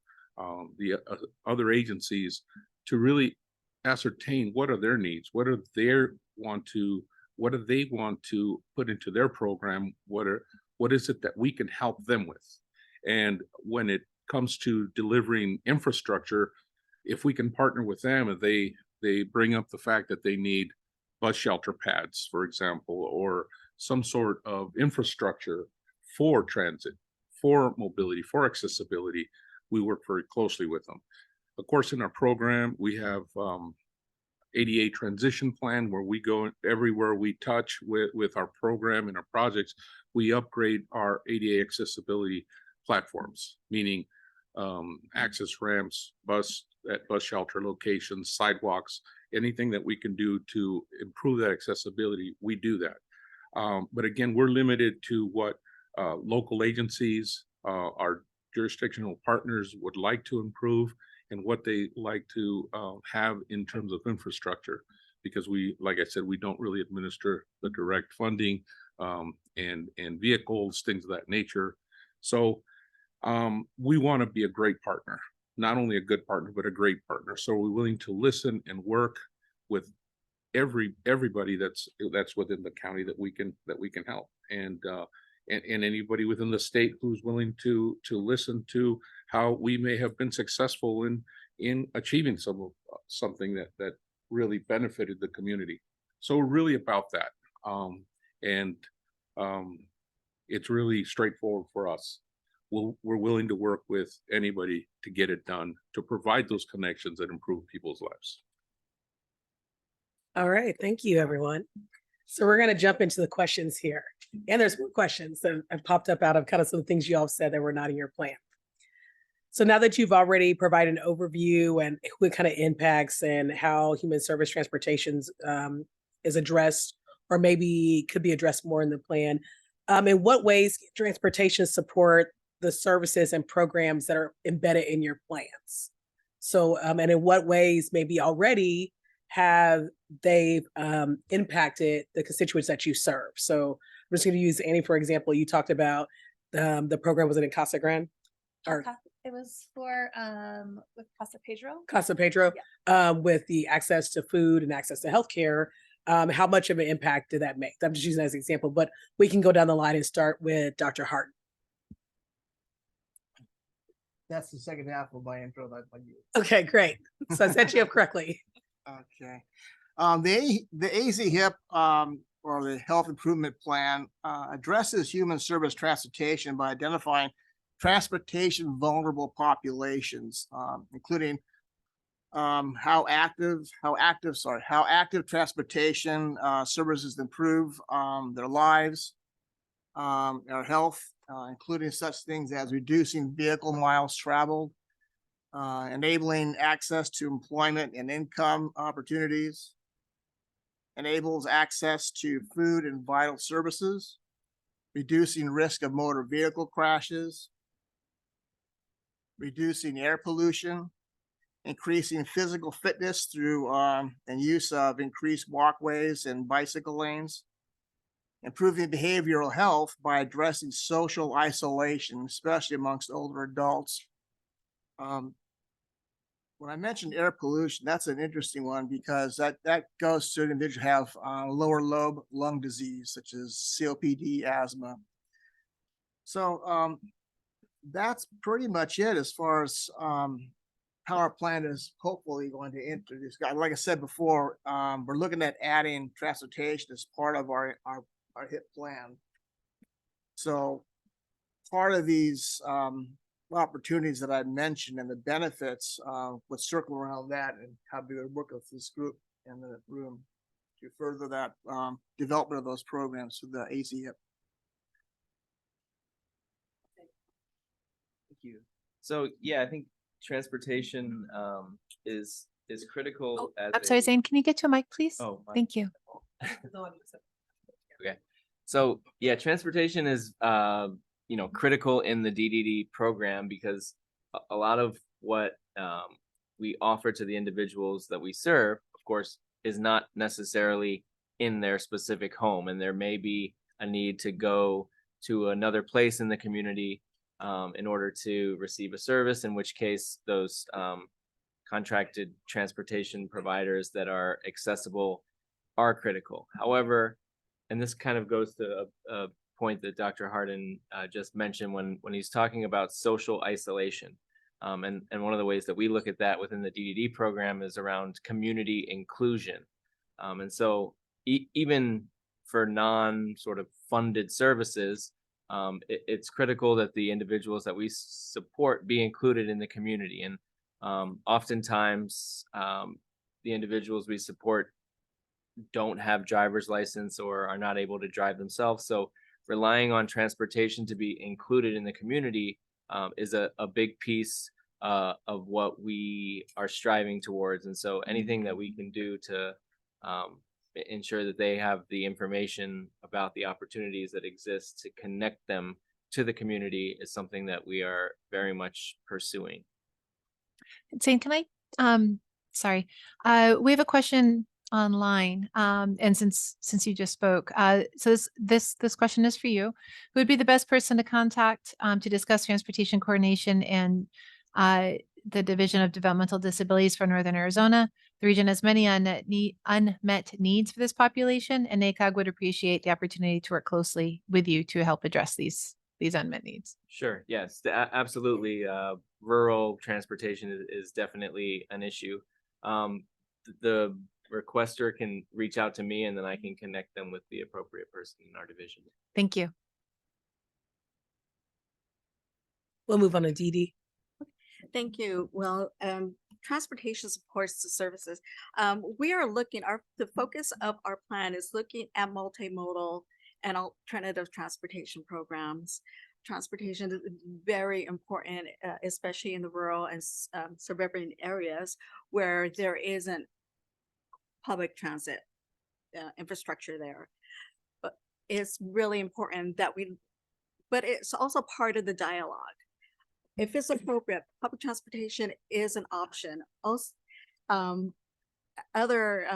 the other agencies, to really ascertain what are their needs, what do they want to put into their program, what is it that we can help them with. And when it comes to delivering infrastructure, if we can partner with them and they bring up the fact that they need bus shelter pads, for example, or some sort of infrastructure for transit, for mobility, for accessibility, we work very closely with them. Of course, in our program, we have ADA transition plan, where we go everywhere we touch with our program and our projects. We upgrade our ADA accessibility platforms, meaning access ramps, bus shelter locations, sidewalks, anything that we can do to improve that accessibility, we do that. But again, we're limited to what local agencies, our jurisdictional partners would like to improve, and what they like to have in terms of infrastructure, because we, like I said, we don't really administer the direct funding and vehicles, things of that nature. So we want to be a great partner, not only a good partner, but a great partner. So we're willing to listen and work with everybody that's within the county that we can help, and anybody within the state who's willing to listen to how we may have been successful in achieving something that really benefited the community. So we're really about that, and it's really straightforward for us. We're willing to work with anybody to get it done, to provide those connections that improve people's lives. All right, thank you, everyone. So we're going to jump into the questions here. And there's more questions that have popped up out of kind of some things you all said that were not in your plan. So now that you've already provided an overview and what kind of impacts and how human service transportations is addressed, or maybe could be addressed more in the plan, in what ways can transportation support the services and programs that are embedded in your plans? So, and in what ways maybe already have they impacted the constituents that you serve? So I'm just going to use Annie, for example. You talked about the program, was it in Casa Grande? Or It was for with Casa Pedro. Casa Pedro, with the access to food and access to healthcare. How much of an impact did that make? I'm just using that as an example, but we can go down the line and start with Dr. Hart. That's the second half of my intro that I used. Okay, great. So I set you up correctly. Okay. The AZ-HIP or the Health Improvement Plan addresses human service transportation by identifying transportation vulnerable populations, including how active transportation services improve their lives, our health, including such things as reducing vehicle miles traveled, enabling access to employment and income opportunities, enables access to food and vital services, reducing risk of motor vehicle crashes, reducing air pollution, increasing physical fitness through and use of increased walkways and bicycle lanes, improving behavioral health by addressing social isolation, especially amongst older adults. When I mentioned air pollution, that's an interesting one because that goes to individuals who have lower lobe lung disease, such as COPD, asthma. So that's pretty much it as far as how our plan is hopefully going to introduce. Like I said before, we're looking at adding transportation as part of our HIP plan. So part of these opportunities that I mentioned and the benefits would circle around that and how we would work with this group in the room to further that development of those programs for the AZ-HIP. Thank you. So yeah, I think transportation is critical. As I'm sorry, a- Zane, can you get to a mic, please? Oh, my- Thank you. Okay. So yeah, transportation is critical in the DDD program because a lot of what we offer to the individuals that we serve, of course, is not necessarily in their specific home, and there may be a need to go to another place in the community in order to receive a service, in which case those contracted transportation providers that are accessible are critical. However, and this kind of goes to a point that Dr. Harden just mentioned when he's talking about social isolation. And one of the ways that we look at that within the DDD program is around community inclusion. And so even for non sort of funded services, it's critical that the individuals that we support be included in the community. And oftentimes the individuals we support don't have driver's license or are not able to drive themselves. So relying on transportation to be included in the community is a big piece of what we are striving towards. And so anything that we can do to ensure that they have the information about the opportunities that exist to connect them to the community is something that we are very much pursuing. Zane, can I, sorry, we have a question online. And since you just spoke, so this question is for you. Who would be the best person to contact to discuss transportation coordination and the Division of Developmental Disabilities for Northern Arizona? The region has many unmet needs for this population, and NACOG would appreciate the opportunity to work closely with you to help address these unmet needs. Sure. Yes, absolutely. Rural transportation is definitely an issue. The requester can reach out to me and then I can connect them with the appropriate person in our division. Thank you. We'll move on to DD. Thank you. Well, transportation supports the services. We are looking, the focus of our plan is looking at multimodal and alternative transportation programs. Transportation is very important, especially in the rural and suburban areas where there isn't public transit infrastructure there. But it's really important that but it's also part of the dialogue. If it's appropriate, public transportation is an option. Also, other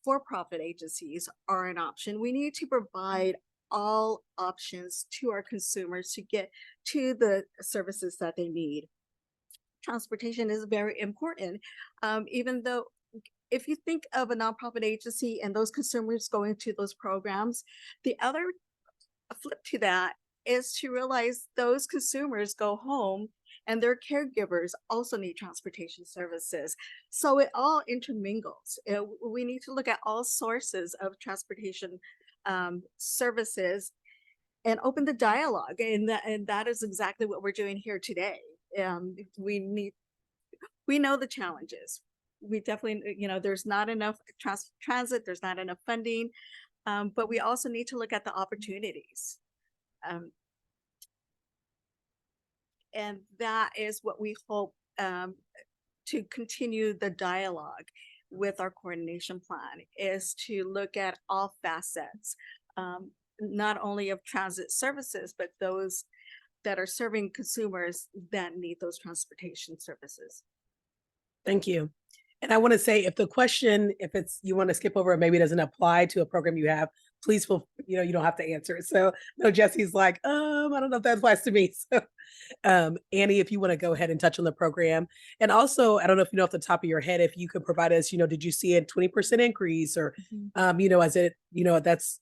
for-profit agencies are an option. We need to provide all options to our consumers to get to the services that they need. Transportation is very important, even though if you think of a nonprofit agency and those consumers going to those programs, the other flip to that is to realize those consumers go home and their caregivers also need transportation services. So it all intermingles. We need to look at all sources of transportation services and open the dialogue. And that is exactly what we're doing here today. We know the challenges. We definitely, there's not enough transit, there's not enough funding, but we also need to look at the opportunities. And that is what we hope to continue the dialogue with our coordination plan, is to look at all facets, not only of transit services, but those that are serving consumers that need those transportation services. Thank you. And I want to say, if the question, if it's, you want to skip over, it maybe doesn't apply to a program you have, please feel, you don't have to answer it. So no, Jesse's like, I don't know if that applies to me. So Annie, if you want to go ahead and touch on the program. And also, I don't know if you know off the top of your head, if you could provide us, did you see a 20% increase or, as it, that's,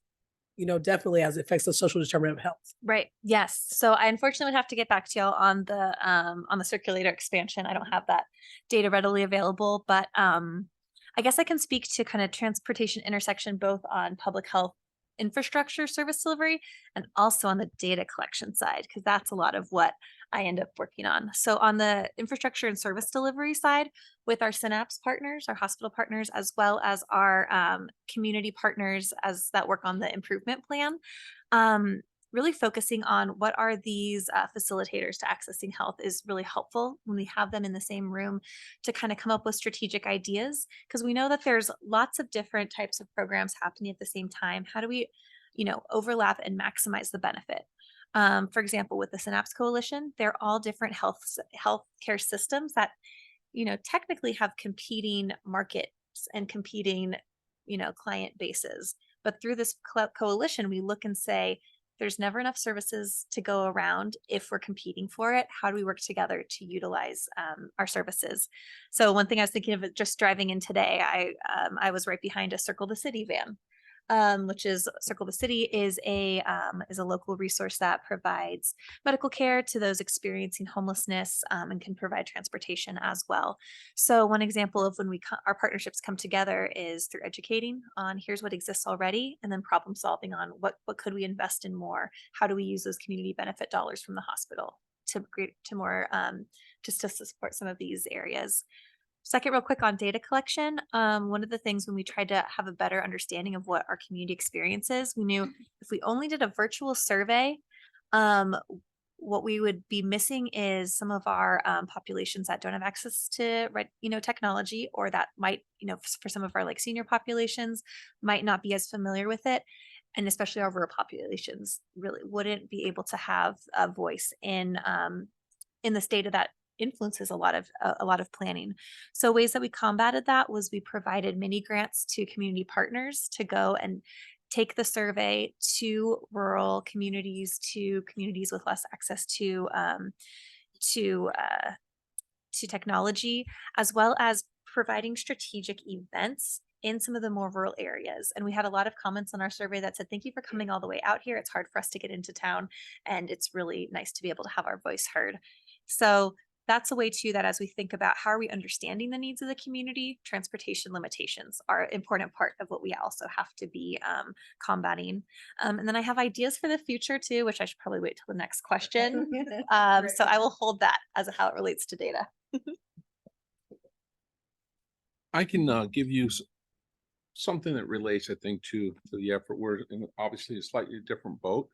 definitely as it affects the social determinant of health. Right. Yes. So I unfortunately would have to get back to y'all on the circulator expansion. I don't have that data readily available, but I guess I can speak to kind of transportation intersection both on public health infrastructure service delivery and also on the data collection side, because that's a lot of what I end up working on. So on the infrastructure and service delivery side, with our Synapse partners, our hospital partners, as well as our community partners as that work on the improvement plan, really focusing on what are these facilitators to accessing health is really helpful when we have them in the same room to kind of come up with strategic ideas, because we know that there's lots of different types of programs happening at the same time. How do we, overlap and maximize the benefit? For example, with the Synapse Coalition, they're all different healthcare systems that, technically have competing markets and competing, client bases. But through this coalition, we look and say, there's never enough services to go around if we're competing for it. How do we work together to utilize our services? So one thing I was thinking of just driving in today, I was right behind a Circle the City van. Which is Circle the City is a local resource that provides medical care to those experiencing homelessness and can provide transportation as well. So one example of when our partnerships come together is through educating on here's what exists already, and then problem solving on what could we invest in more? How do we use those community benefit dollars from the hospital to more just to support some of these areas. Second, real quick on data collection. One of the things when we tried to have a better understanding of what our community experience is, we knew if we only did a virtual survey, what we would be missing is some of our populations that don't have access to technology, or that might, for some of our like senior populations might not be as familiar with it. And especially our rural populations really wouldn't be able to have a voice in this data that influences a lot of planning. So ways that we combated that was we provided mini grants to community partners to go and take the survey to rural communities, to communities with less access to technology, as well as providing strategic events in some of the more rural areas. And we had a lot of comments on our survey that said, thank you for coming all the way out here. It's hard for us to get into town, and it's really nice to be able to have our voice heard. So that's a way too that as we think about how are we understanding the needs of the community, transportation limitations are an important part of what we also have to be combating. And then I have ideas for the future too, which I should probably wait till the next question. So I will hold that as how it relates to data. I can give you something that relates, I think, to the effort. We're in obviously a slightly different boat,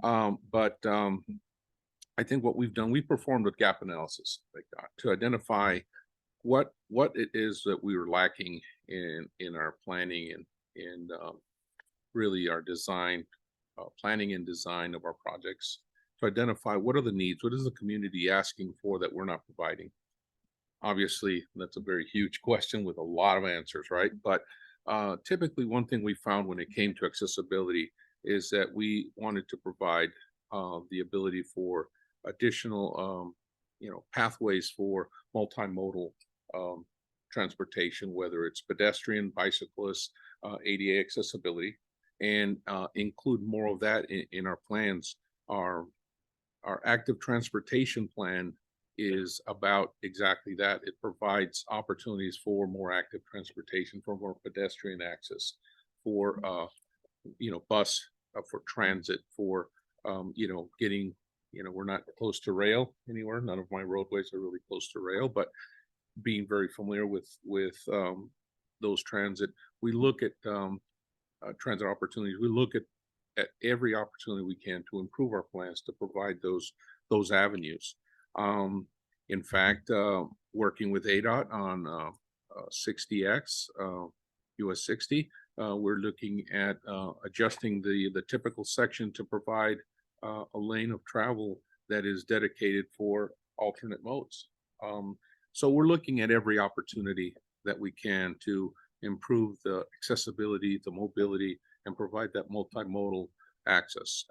but I think what we've done, we performed a gap analysis like that to identify what it is that we were lacking in our planning and really our design, planning and design of our projects, to identify what are the needs, what is the community asking for that we're not providing. Obviously, that's a very huge question with a lot of answers, right? But typically, one thing we found when it came to accessibility is that we wanted to provide the ability for additional, pathways for multimodal transportation, whether it's pedestrian, bicyclists, ADA accessibility, and include more of that in our plans. Our active transportation plan is about exactly that. It provides opportunities for more active transportation, for more pedestrian access, for bus, for transit, for getting, we're not close to rail anywhere. None of my roadways are really close to rail, but being very familiar with those transit, we look at transit opportunities. We look at every opportunity we can to improve our plans to provide those avenues. In fact, working with ADOT on 60X, US 60, we're looking at adjusting the typical section to provide a lane of travel that is dedicated for alternate modes. So we're looking at every opportunity that we can to improve the accessibility, the mobility, and provide that multimodal access.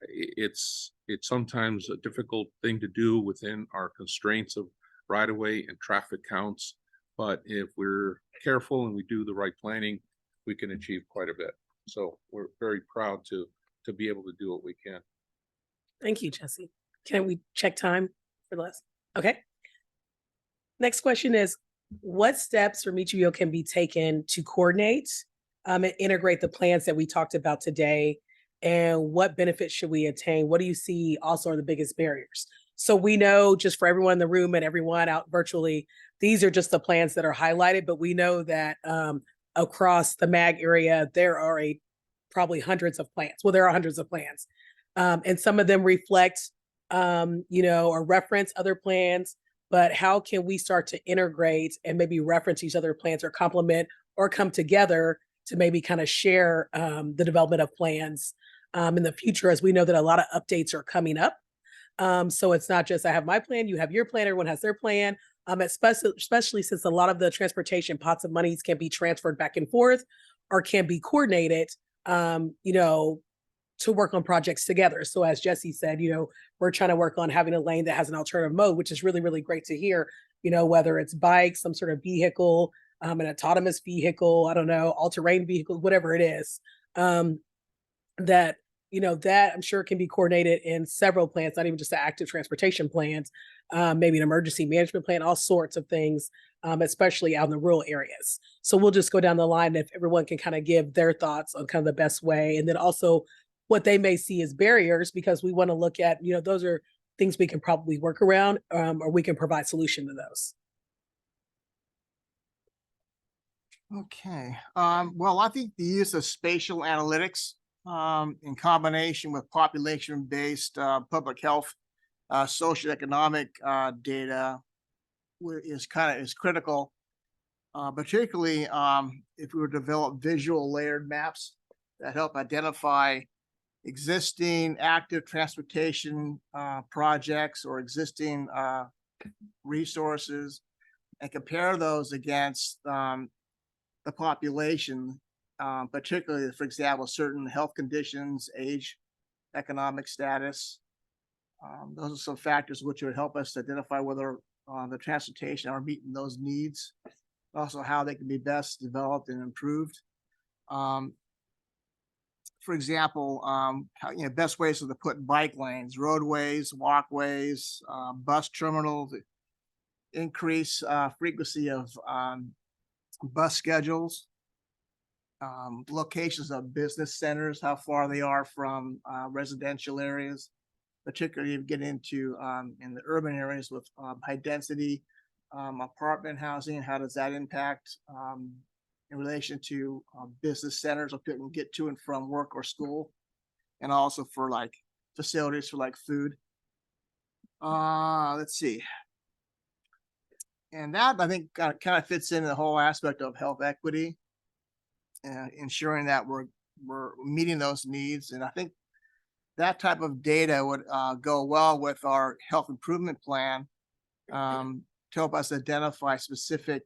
It's sometimes a difficult thing to do within our constraints of right-of-way and traffic counts, but if we're careful and we do the right planning, we can achieve quite a bit. So we're very proud to be able to do what we can. Thank you, Jesse. Can we check time for less? Okay. Next question is, what steps from each of you can be taken to coordinate and integrate the plans that we talked about today? And what benefits should we attain? What do you see also are the biggest barriers? So we know, just for everyone in the room and everyone out virtually, these are just the plans that are highlighted, but we know that across the MAG area, there are probably hundreds of plans. Well, there are hundreds of plans. And some of them reflect, or reference other plans, but how can we start to integrate and maybe reference each other plans or complement or come together to maybe kind of share the development of plans in the future, as we know that a lot of updates are coming up. So it's not just I have my plan, you have your plan, everyone has their plan, especially since a lot of the transportation pots of monies can be transferred back and forth or can be coordinated, to work on projects together. So as Jesse said, we're trying to work on having a lane that has an alternative mode, which is really, really great to hear, whether it's bikes, some sort of vehicle, an autonomous vehicle, I don't know, all-terrain vehicles, whatever it is, that I'm sure can be coordinated in several plans, not even just the active transportation plans, maybe an emergency management plan, all sorts of things, especially out in the rural areas. So we'll just go down the line if everyone can kind of give their thoughts on kind of the best way. And then also what they may see as barriers, because we want to look at, those are things we can probably work around, or we can provide solution to those. Okay. Well, I think the use of spatial analytics in combination with population-based public health, socioeconomic data is critical, particularly if we were to develop visual layered maps that help identify existing active transportation projects or existing resources and compare those against the population, particularly, for example, certain health conditions, age, economic status. Those are some factors which would help us identify whether the transportation are meeting those needs, also how they can be best developed and improved. For example, best ways to put bike lanes, roadways, walkways, bus terminals, increase frequency of bus schedules, locations of business centers, how far they are from residential areas, particularly get into in the urban areas with high density apartment housing. How does that impact in relation to business centers or people can get to and from work or school, and also for like facilities for like food. Let's see. And that I think kind of fits into the whole aspect of health equity and ensuring that we're meeting those needs. And I think that type of data would go well with our health improvement plan to help us identify specific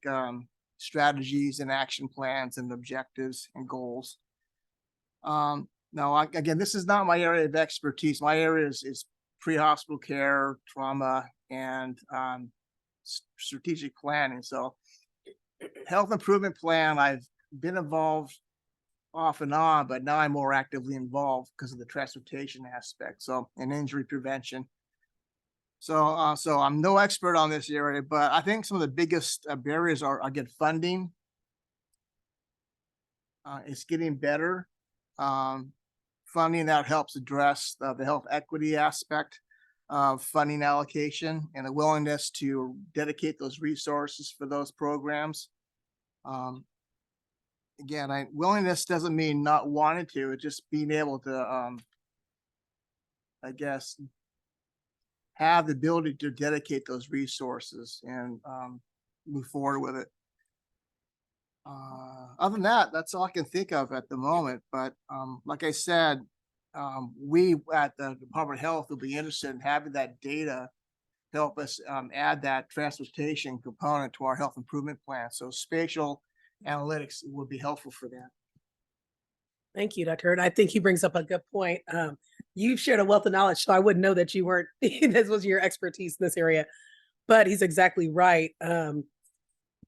strategies and action plans and objectives and goals. Now, again, this is not my area of expertise. My area is pre-hospital care, trauma, and strategic planning. So health improvement plan, I've been involved off and on, but now I'm more actively involved because of the transportation aspect. So, and injury prevention. So, so I'm no expert on this area, but I think some of the biggest barriers are, again, funding. It's getting better. Funding that helps address the health equity aspect of funding allocation and the willingness to dedicate those resources for those programs. Again, willingness doesn't mean not wanting to, it's just being able to, I guess, have the ability to dedicate those resources and move forward with it. Other than that, that's all I can think of at the moment. But like I said, we at the Department of Health will be interested in having that data help us add that transportation component to our health improvement plan. So spatial analytics would be helpful for that. Thank you, Dr. Hurd. I think he brings up a good point. You've shared a wealth of knowledge, so I wouldn't know that you weren't, this was your expertise in this area, but he's exactly right.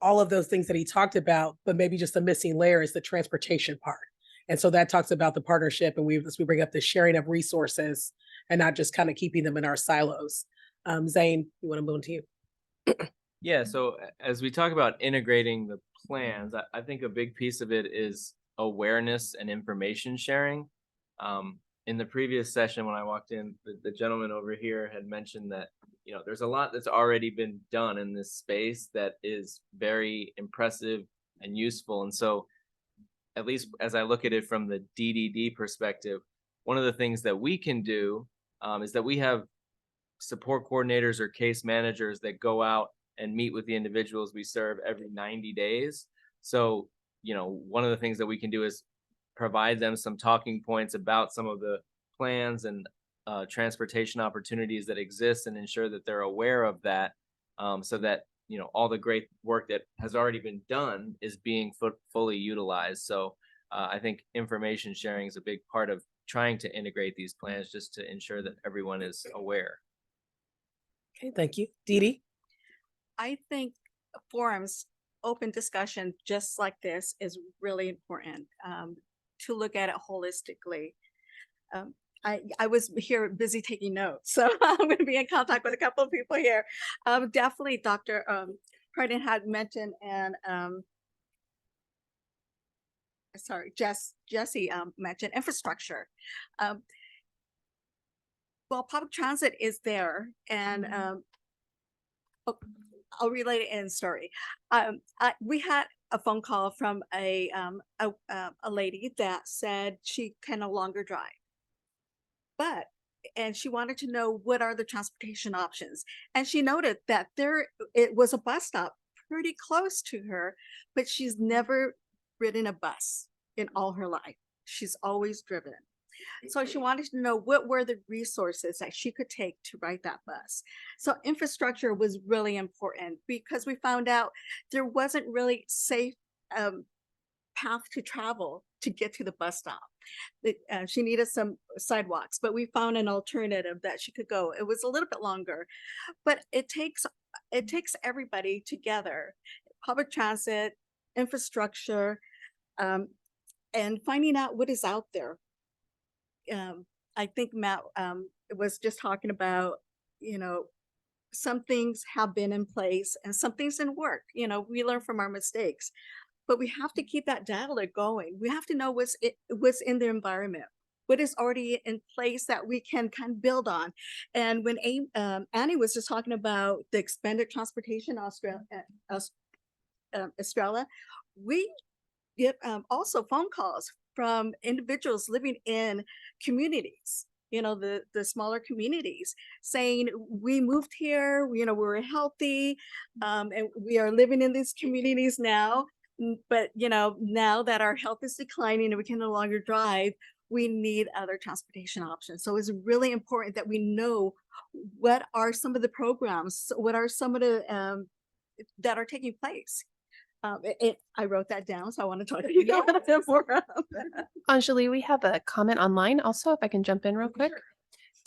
All of those things that he talked about, but maybe just the missing layer is the transportation part. And so that talks about the partnership, and we bring up the sharing of resources and not just kind of keeping them in our silos. Zane, you want to move on to you? Yeah, so as we talk about integrating the plans, I think a big piece of it is awareness and information sharing. In the previous session when I walked in, the gentleman over here had mentioned that, you know, there's a lot that's already been done in this space that is very impressive and useful. And so, at least as I look at it from the DDD perspective, one of the things that we can do is that we have support coordinators or case managers that go out and meet with the individuals we serve every 90 days. So, you know, one of the things that we can do is provide them some talking points about some of the plans and transportation opportunities that exist and ensure that they're aware of that, so that, you know, all the great work that has already been done is being fully utilized. So I think information sharing is a big part of trying to integrate these plans just to ensure that everyone is aware. Okay, thank you. Dee Dee? I think forums, open discussion just like this is really important to look at it holistically. I was here busy taking notes, so I'm going to be in contact with a couple of people here. Definitely Dr. Hardin had mentioned, and sorry, Jesse mentioned infrastructure. Well, public transit is there, and I'll relate it in a story. We had a phone call from a lady that said she can no longer drive, and she wanted to know what are the transportation options. And she noted that it was a bus stop pretty close to her, but she's never ridden a bus in all her life. She's always driven. So she wanted to know what were the resources that she could take to ride that bus. So infrastructure was really important because we found out there wasn't really safe path to travel to get to the bus stop. She needed some sidewalks, but we found an alternative that she could go. It was a little bit longer, but it takes everybody together, public transit, infrastructure, and finding out what is out there. I think Matt was just talking about, you know, some things have been in place and some things didn't work. You know, we learn from our mistakes, but we have to keep that dialogue going. We have to know what's in the environment, what is already in place that we can kind of build on. And when Annie was just talking about the expanded transportation Estrella, we get also phone calls from individuals living in communities, you know, the smaller communities, saying we moved here, you know, we're healthy, and we are living in these communities now, but you know, now that our health is declining and we can no longer drive, we need other transportation options. So it's really important that we know what are some of the programs, what are some of the that are taking place. I wrote that down, so I want to talk to you a little bit more about that. Anjali, we have a comment online also, if I can jump in real quick.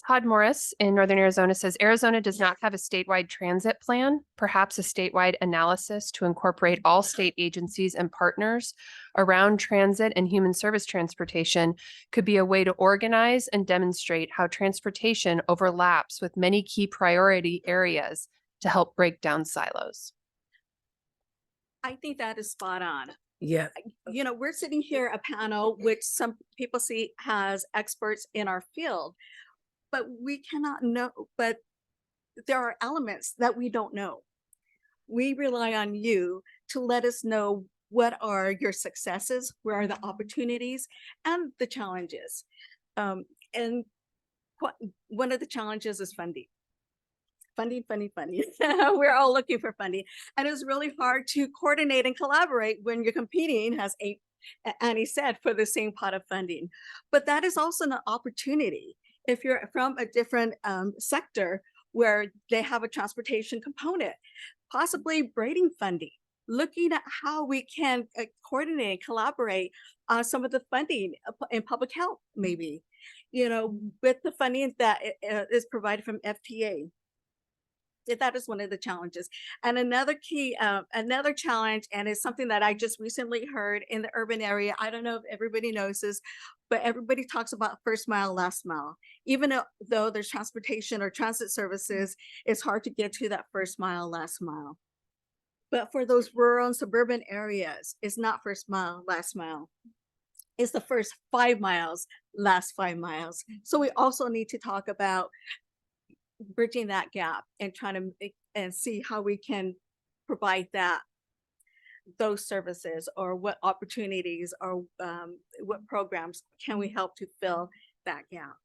Todd Morris in Northern Arizona says, Arizona does not have a statewide transit plan, perhaps a statewide analysis to incorporate all state agencies and partners around transit and human service transportation could be a way to organize and demonstrate how transportation overlaps with many key priority areas to help break down silos. I think that is spot on. Yeah. You know, we're sitting here a panel which some people see as experts in our field, but we cannot know, but there are elements that we don't know. We rely on you to let us know what are your successes, where are the opportunities and the challenges. And one of the challenges is funding. Funding. We're all looking for funding. And it's really hard to coordinate and collaborate when you're competing, as Annie said, for the same pot of funding. But that is also an opportunity. If you're from a different sector where they have a transportation component, possibly braiding funding, looking at how we can coordinate and collaborate on some of the funding in public health, maybe, you know, with the funding that is provided from FTA. That is one of the challenges. And another challenge, and it's something that I just recently heard in the urban area. I don't know if everybody knows this, but everybody talks about first mile, last mile. Even though there's transportation or transit services, it's hard to get to that first mile, last mile. But for those rural and suburban areas, it's not first mile, last mile. It's the first 5 miles, last 5 miles. So we also need to talk about bridging that gap and trying to and see how we can provide those services, or what opportunities or what programs can we help to fill that gap.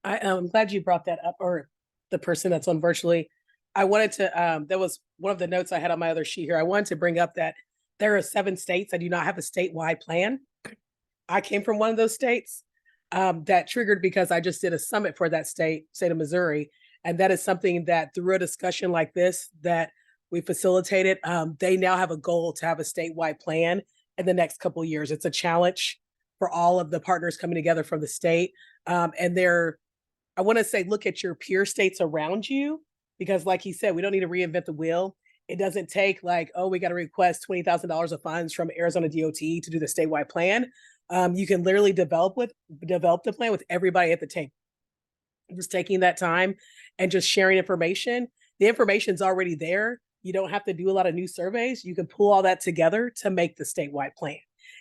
I'm glad you brought that up, or the person that's on virtually. I wanted to, that was one of the notes I had on my other sheet here. I wanted to bring up that there are 7 states that do not have a statewide plan. I came from one of those states. That triggered because I just did a summit for that state of Missouri. And that is something that through a discussion like this that we facilitated, they now have a goal to have a statewide plan in the next couple of years. It's a challenge for all of the partners coming together from the state. And I want to say, look at your peer states around you, because like he said, we don't need to reinvent the wheel. It doesn't take like, oh, we got to request $20,000 of funds from Arizona DOT to do the statewide plan. You can literally develop the plan with everybody at the table. Just taking that time and just sharing information. The information's already there. You don't have to do a lot of new surveys. You can pull all that together to make the statewide plan,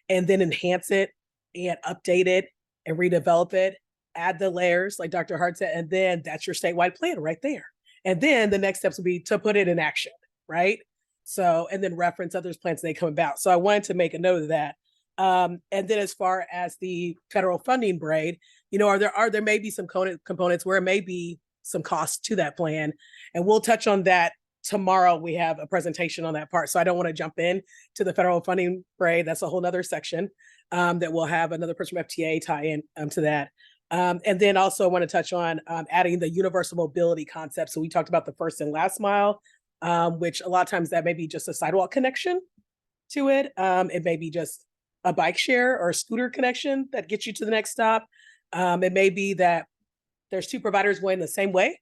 and then enhance it and update it and redevelop it, add the layers like Dr. Hart said, and then that's your statewide plan right there. And then the next steps will be to put it in action, right? So, and then reference others' plans as they come about. So I wanted to make a note of that. And then as far as the federal funding braid, you know, there may be some components where it may be some cost to that plan. And we'll touch on that tomorrow. We have a presentation on that part. So I don't want to jump in to the federal funding braid. That's a whole nother section that we'll have another person from FTA tie in to that. And then also I want to touch on adding the universal mobility concept. So we talked about the first and last mile, which a lot of times that may be just a sidewalk connection to it. It may be just a bike share or a scooter connection that gets you to the next stop. It may be that there's 2 providers going the same way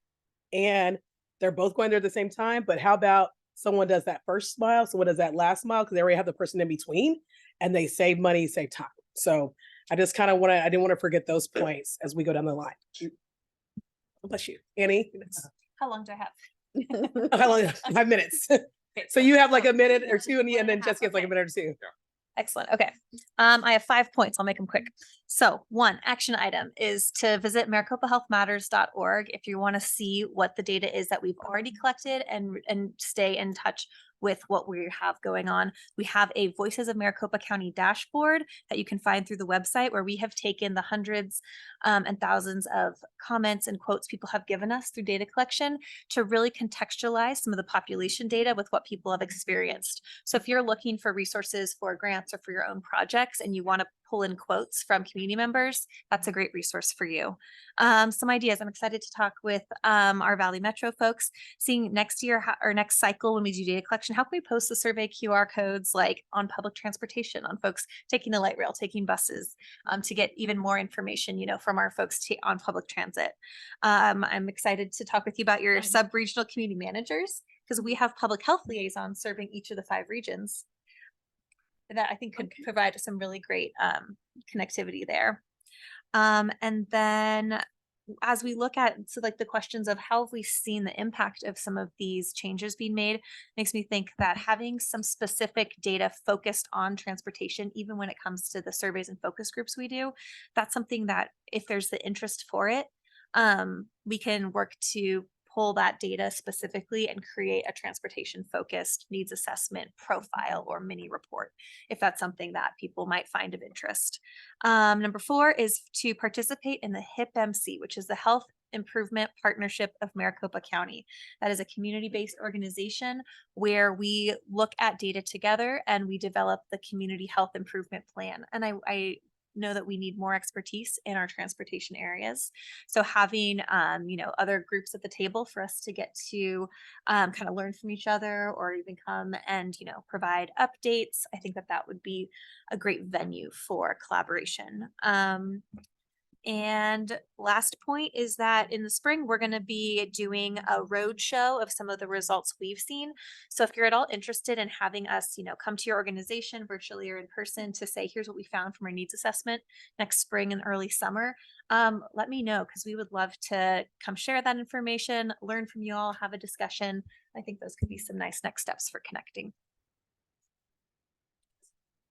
and they're both going there at the same time, but how about someone does that first mile, someone does that last mile, because they already have the person in between and they save money, save time. So I just kind of I didn't want to forget those points as we go down the line. Bless you. Annie? How long do I have? How long? 5 minutes. So you have like a minute or two, and then Jessica has like a minute or two. Excellent. Okay. I have 5 points. I'll make them quick. So 1 action item is to visit maricopahealthmatters.org if you want to see what the data is that we've already collected and stay in touch with what we have going on. We have a Voices of Maricopa County dashboard that you can find through the website where we have taken the hundreds and thousands of comments and quotes people have given us through data collection to really contextualize some of the population data with what people have experienced. So if you're looking for resources for grants or for your own projects and you want to pull in quotes from community members, that's a great resource for you. Some ideas. I'm excited to talk with our Valley Metro folks, seeing next year or next cycle when we do data collection, how can we post the survey QR codes like on public transportation, on folks taking the light rail, taking buses, to get even more information, from our folks on public transit. I'm excited to talk with you about your sub-regional community managers because we have public health liaisons serving each of the 5 regions. That I think could provide some really great connectivity there. And then as we look at the questions of how have we seen the impact of some of these changes being made, makes me think that having some specific data focused on transportation, even when it comes to the surveys and focus groups we do, that's something that if there's the interest for it, we can work to pull that data specifically and create a transportation focused needs assessment profile or mini report, if that's something that people might find of interest. Number 4 is to participate in the HIPMC, which is the Health Improvement Partnership of Maricopa County. That is a community-based organization where we look at data together and we develop the community health improvement plan. And I know that we need more expertise in our transportation areas. So having, other groups at the table for us to get to kind of learn from each other or even come and, provide updates. I think that would be a great venue for collaboration. And last point is that in the spring, we're going to be doing a road show of some of the results we've seen. So if you're at all interested in having us, come to your organization virtually or in person to say, here's what we found from our needs assessment next spring and early summer, let me know because we would love to come share that information, learn from you all, have a discussion. I think those could be some nice next steps for connecting.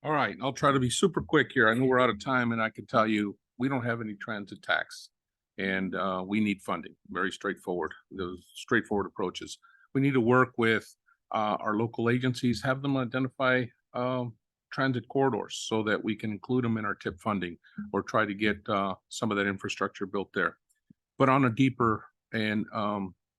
All right, I'll try to be super quick here. I know we're out of time and I can tell you, we don't have any transit tax and we need funding. Very straightforward, those straightforward approaches. We need to work with our local agencies, have them identify transit corridors so that we can include them in our TIP funding or try to get some of that infrastructure built there. But on a deeper and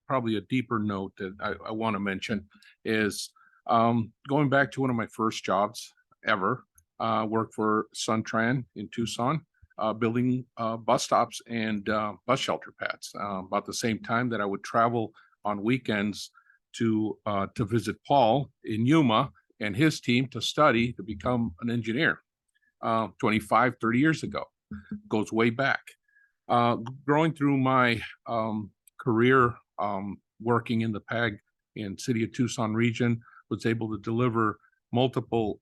probably a deeper note that I want to mention is going back to one of my first jobs ever, worked for SunTran in Tucson. Building bus stops and bus shelter pads about the same time that I would travel on weekends to visit Paul in Yuma and his team to study to become an engineer 25, 30 years ago. Goes way back. Growing through my career working in the PAG in City of Tucson region, was able to deliver multiple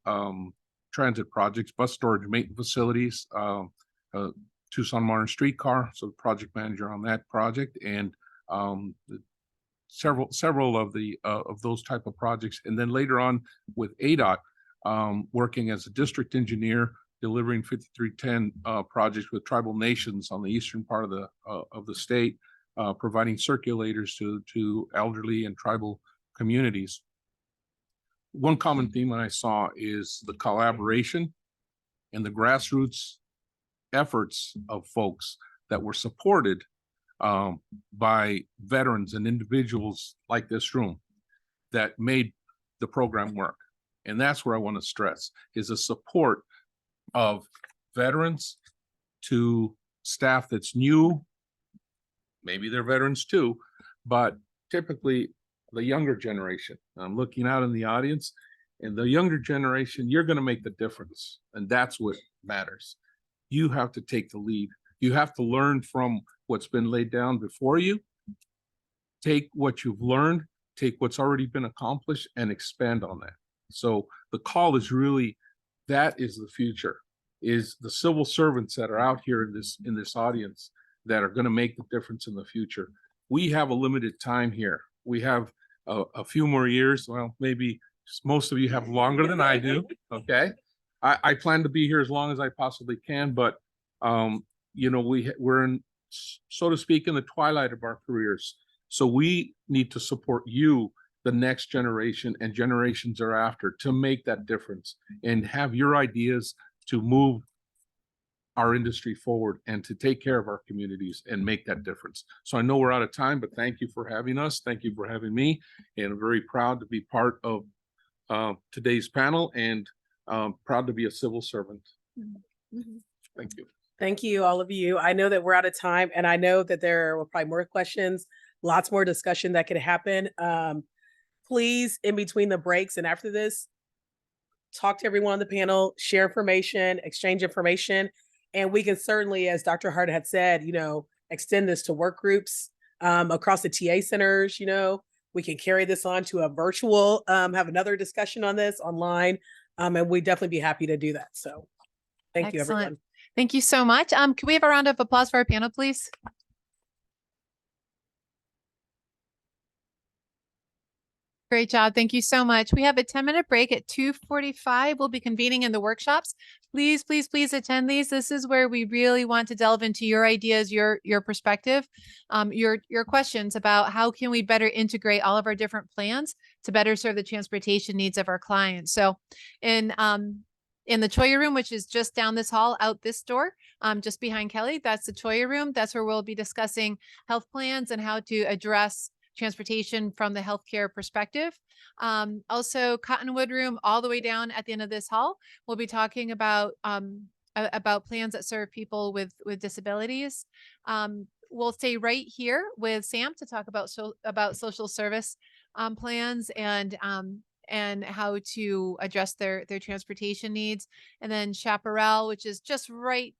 transit projects, bus storage maintenance facilities, Tucson Modern Streetcar, so the project manager on that project, and several of the of those type of projects. And then later on with ADOT, working as a district engineer, delivering 5310 projects with tribal nations on the eastern part of the state, providing circulators to elderly and tribal communities. One common theme that I saw is the collaboration and the grassroots efforts of folks that were supported by veterans and individuals like this room that made the program work. And that's where I want to stress is a support of veterans to staff that's new. Maybe they're veterans too, but typically the younger generation. I'm looking out in the audience, and the younger generation, you're going to make the difference. And that's what matters. You have to take the lead. You have to learn from what's been laid down before you. Take what you've learned, take what's already been accomplished, and expand on that. So the call is really, that is the future, is the civil servants that are out here in this audience that are going to make the difference in the future. We have a limited time here. We have a few more years. Well, maybe most of you have longer than I do, okay? I plan to be here as long as I possibly can, but you know, we're in, so to speak, in the twilight of our careers. So we need to support you, the next generation and generations thereafter, to make that difference and have your ideas to move our industry forward and to take care of our communities and make that difference. So I know we're out of time, but thank you for having us. Thank you for having me. And I'm very proud to be part of today's panel, and proud to be a civil servant. Thank you. Thank you, all of you. I know that we're out of time, and I know that there were probably more questions, lots more discussion that could happen. Please, in between the breaks and after this, talk to everyone on the panel, share information, exchange information, and we can certainly, as Dr. Hart had said, you know, extend this to work groups across the TA centers. You know, we can carry this on to a virtual, have another discussion on this online, and we'd definitely be happy to do that. So thank you, everyone. Thank you so much. Can we have a round of applause for our panel, please? Great job. Thank you so much. We have a 10-minute break at 2:45. We'll be convening in the workshops. Please, please, please attend these. This is where we really want to delve into your ideas, your perspective, your questions about how can we better integrate all of our different plans to better serve the transportation needs of our clients. So in the Choya room, which is just down this hall, out this door, just behind Kelly, that's the Choya room. That's where we'll be discussing health plans and how to address transportation from the healthcare perspective. Also Cottonwood room all the way down at the end of this hall. We'll be talking about plans that serve people with disabilities. We'll stay right here with Sam to talk about social service plans and how to address their transportation needs. And then Chaparral, which is just right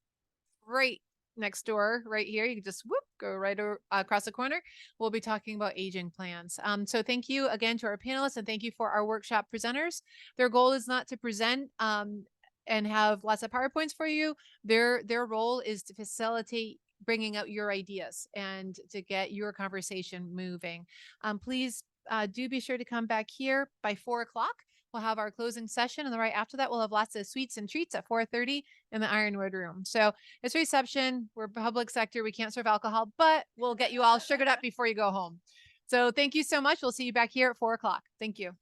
next door, right here. You can just go right across the corner. We'll be talking about aging plans. So thank you again to our panelists, and thank you for our workshop presenters. Their goal is not to present and have lots of PowerPoints for you. Their role is to facilitate bringing out your ideas and to get your conversation moving. Please do be sure to come back here by 4 o'clock. We'll have our closing session, and then right after that, we'll have lots of sweets and treats at 4:30 in the Ironwood room. So it's reception. We're public sector. We can't serve alcohol, but we'll get you all sugared up before you go home. So thank you so much. We'll see you back here at 4 o'clock. Thank you.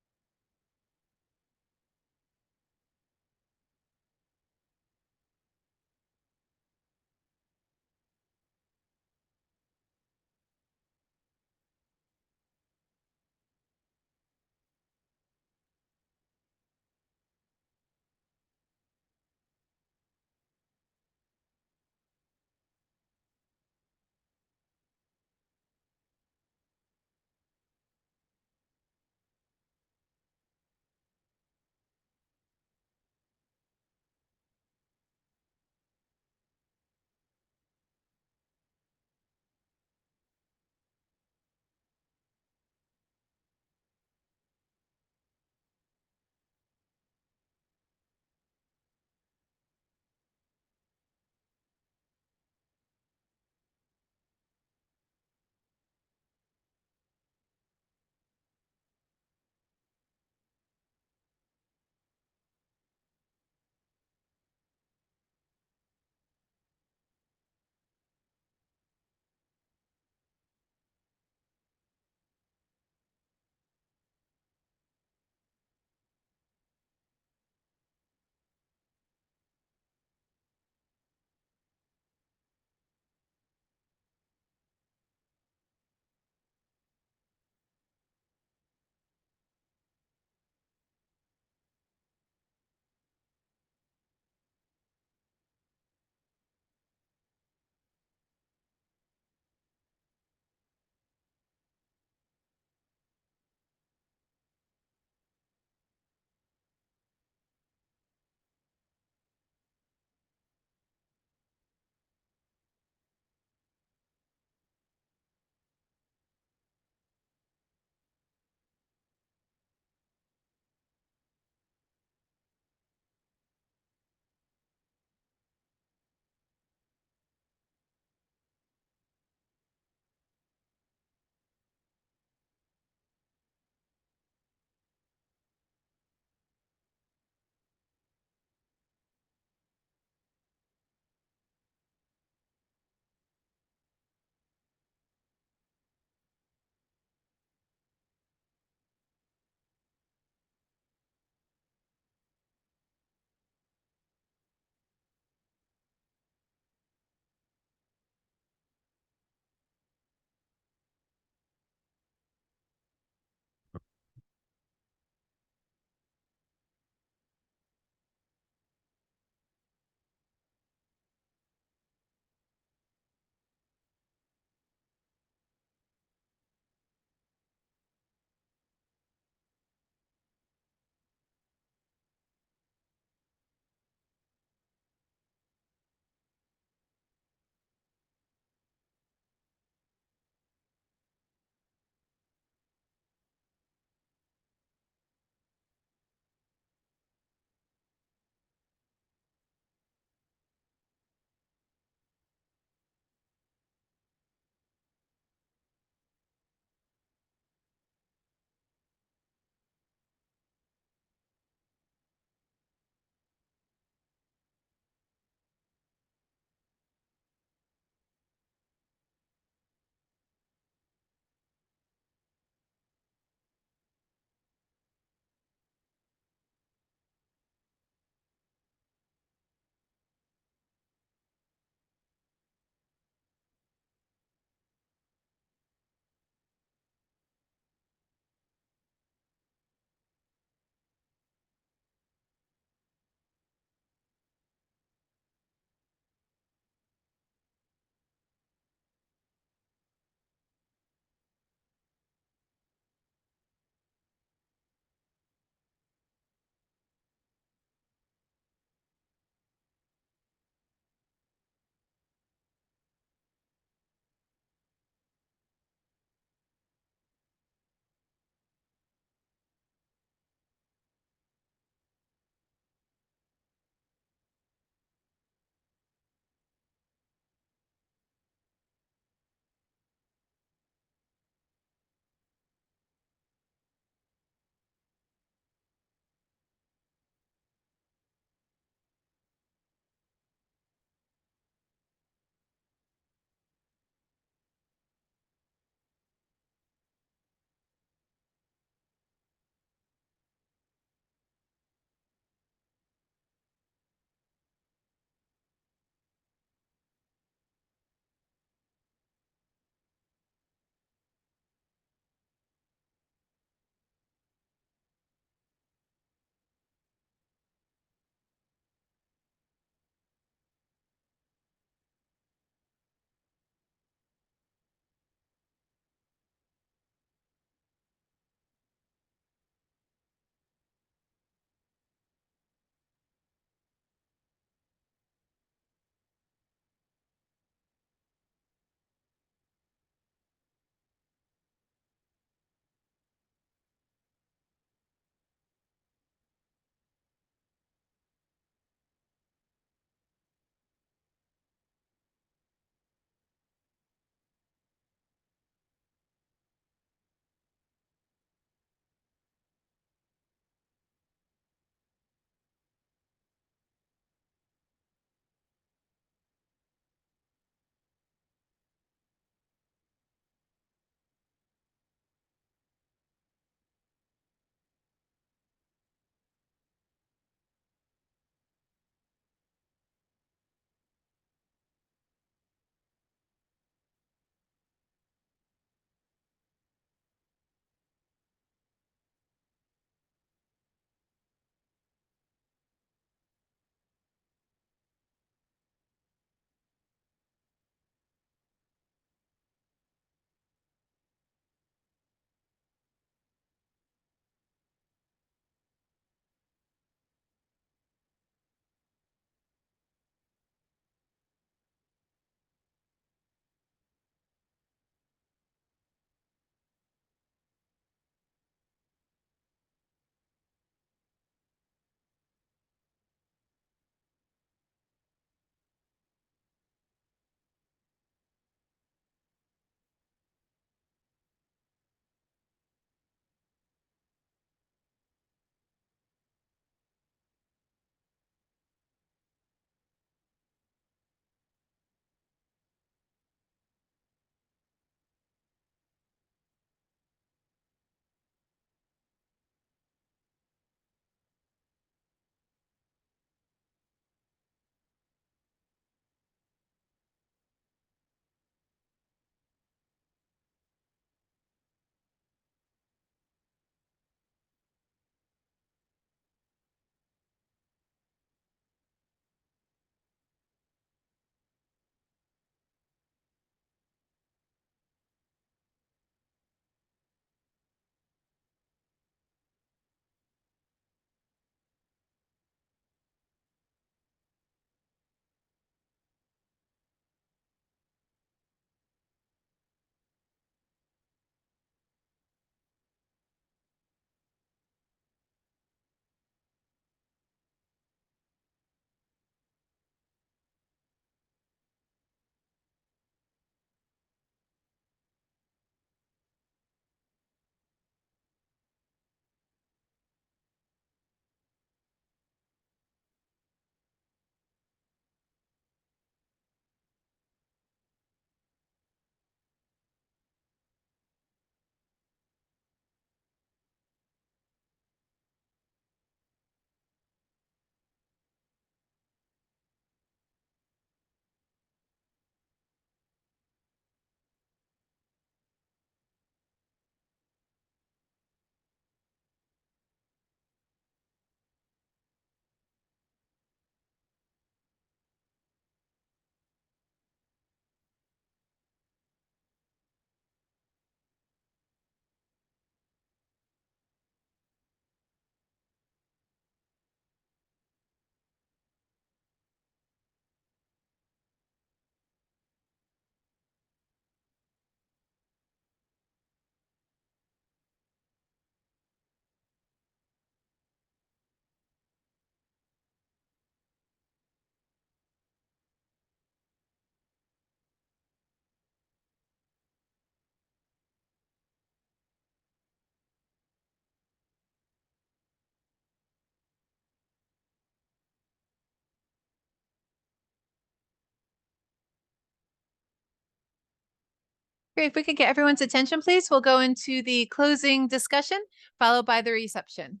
Great. If we could get everyone's attention, please, we'll go into the closing discussion, followed by the reception.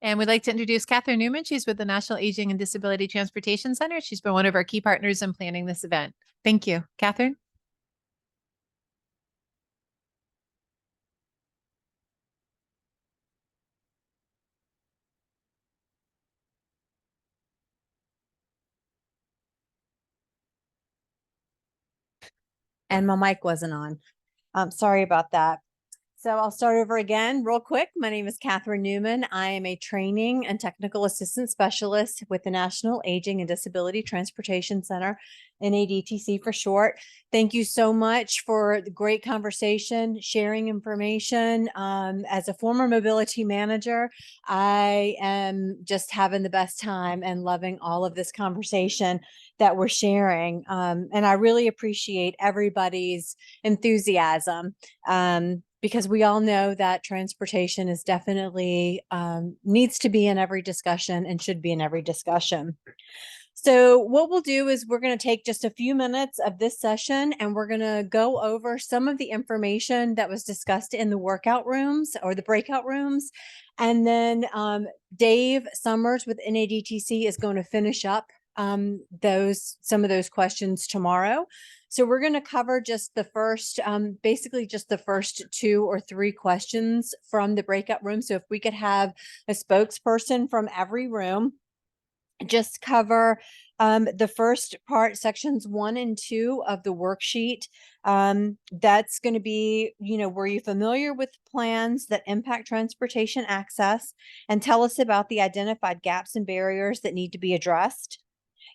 And we'd like to introduce Catherine Newman. She's with the National Aging and Disability Transportation Center. She's been one of our key partners in planning this event. Thank you. Catherine? And my mic wasn't on. Sorry about that. So I'll start over again real quick. My name is Catherine Newman. I am a training and technical assistant specialist with the National Aging and Disability Transportation Center, NADTC for short. Thank you so much for the great conversation, sharing information. As a former mobility manager, I am just having the best time and loving all of this conversation that we're sharing. And I really appreciate everybody's enthusiasm. Because we all know that transportation is definitely needs to be in every discussion and should be in every discussion. So what we'll do is we're going to take just a few minutes of this session and we're going to go over some of the information that was discussed in the workout rooms or the breakout rooms. And then Dave Summers with NADTC is going to finish up some of those questions tomorrow. So we're going to cover just the first, basically just the first 2 or 3 questions from the breakout room. So if we could have a spokesperson from every room, just cover the first part, sections 1 and 2 of the worksheet. That's going to be, were you familiar with plans that impact transportation access? And tell us about the identified gaps and barriers that need to be addressed.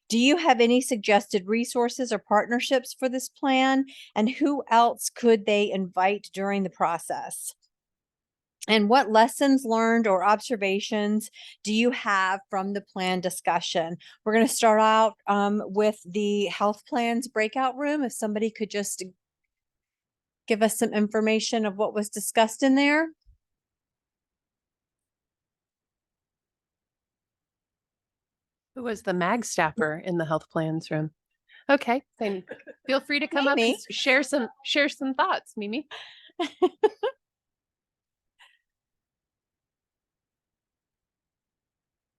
Do you have any suggested resources or partnerships for this plan? And who else could they invite during the process? And what lessons learned or observations do you have from the plan discussion? We're going to start out with the health plans breakout room. If somebody could just give us some information of what was discussed in there. Who was the MAG staffer in the health plans room? Okay, then feel free to come up and share some thoughts, Mimi.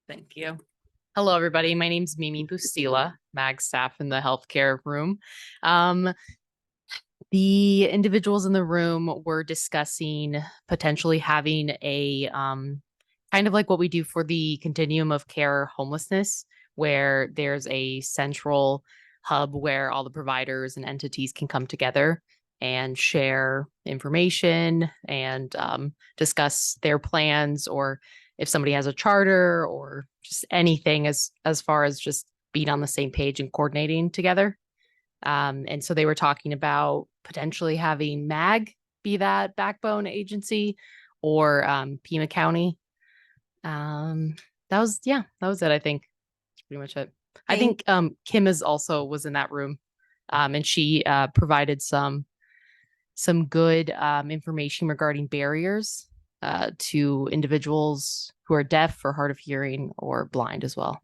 Thank you. Hello, everybody. My name's Mimi Bustila, MAG staff in the healthcare room. The individuals in the room were discussing potentially having a kind of like what we do for the continuum of care homelessness, where there's a central hub where all the providers and entities can come together and share information and discuss their plans, or if somebody has a charter or just anything as far as just being on the same page and coordinating together. And so they were talking about potentially having MAG be that backbone agency, or Pima County. That was it. I think that's pretty much it. I think Kim was in that room, and she provided some good information regarding barriers to individuals who are deaf or hard of hearing or blind as well.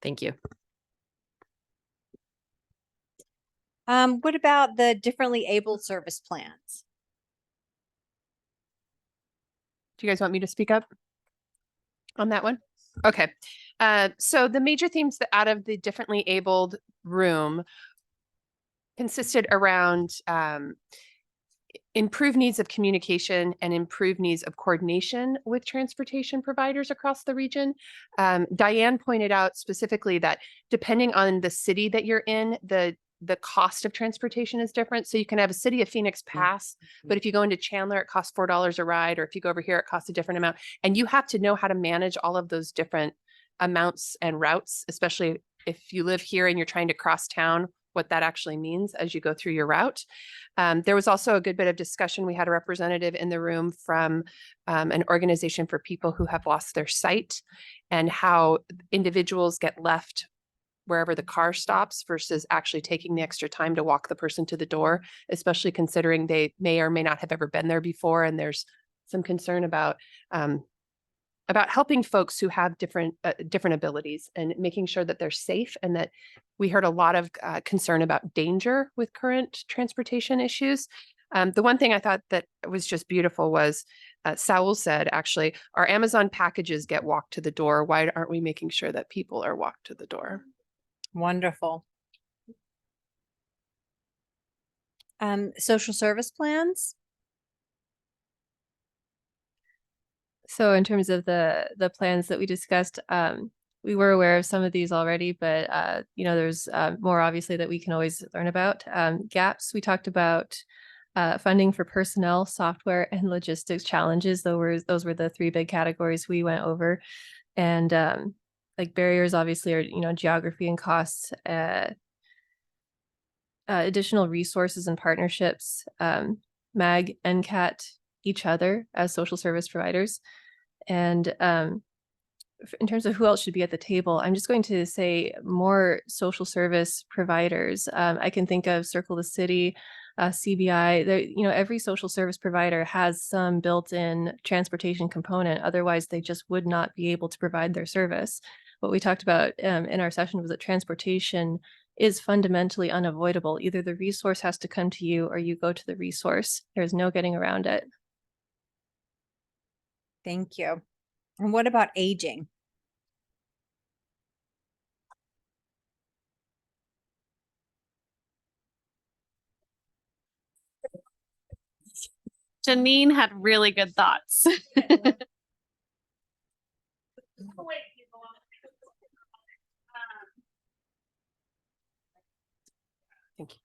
Thank you. What about the differently abled service plans? Do you guys want me to speak up on that one? Okay. So the major themes that out of the differently abled room consisted around improved needs of communication and improved needs of coordination with transportation providers across the region. Diane pointed out specifically that depending on the city that you're in, the cost of transportation is different. So you can have a City of Phoenix pass, but if you go into Chandler, it costs $4 a ride, or if you go over here, it costs a different amount. And you have to know how to manage all of those different amounts and routes, especially if you live here and you're trying to cross town, what that actually means as you go through your route. There was also a good bit of discussion. We had a representative in the room from an organization for people who have lost their sight, and how individuals get left wherever the car stops versus actually taking the extra time to walk the person to the door, especially considering they may or may not have ever been there before. And there's some concern about about helping folks who have different abilities and making sure that they're safe, and that we heard a lot of concern about danger with current transportation issues. The one thing I thought that was just beautiful was Saul said, actually, our Amazon packages get walked to the door. Why aren't we making sure that people are walked to the door? Wonderful. Social service plans. So in terms of the plans that we discussed, we were aware of some of these already, but there's more obviously that we can always learn about. Gaps, we talked about funding for personnel, software, and logistics challenges. Those were the three big categories we went over. And like barriers obviously are, geography and costs, additional resources and partnerships, MAG, NCAT, each other as social service providers. And in terms of who else should be at the table, I'm just going to say more social service providers. I can think of Circle the City, CBI. Every social service provider has some built-in transportation component. Otherwise, they just would not be able to provide their service. What we talked about in our session was that transportation is fundamentally unavoidable. Either the resource has to come to you or you go to the resource. There's no getting around it. Thank you. And what about aging? Janine had really good thoughts. Thank you.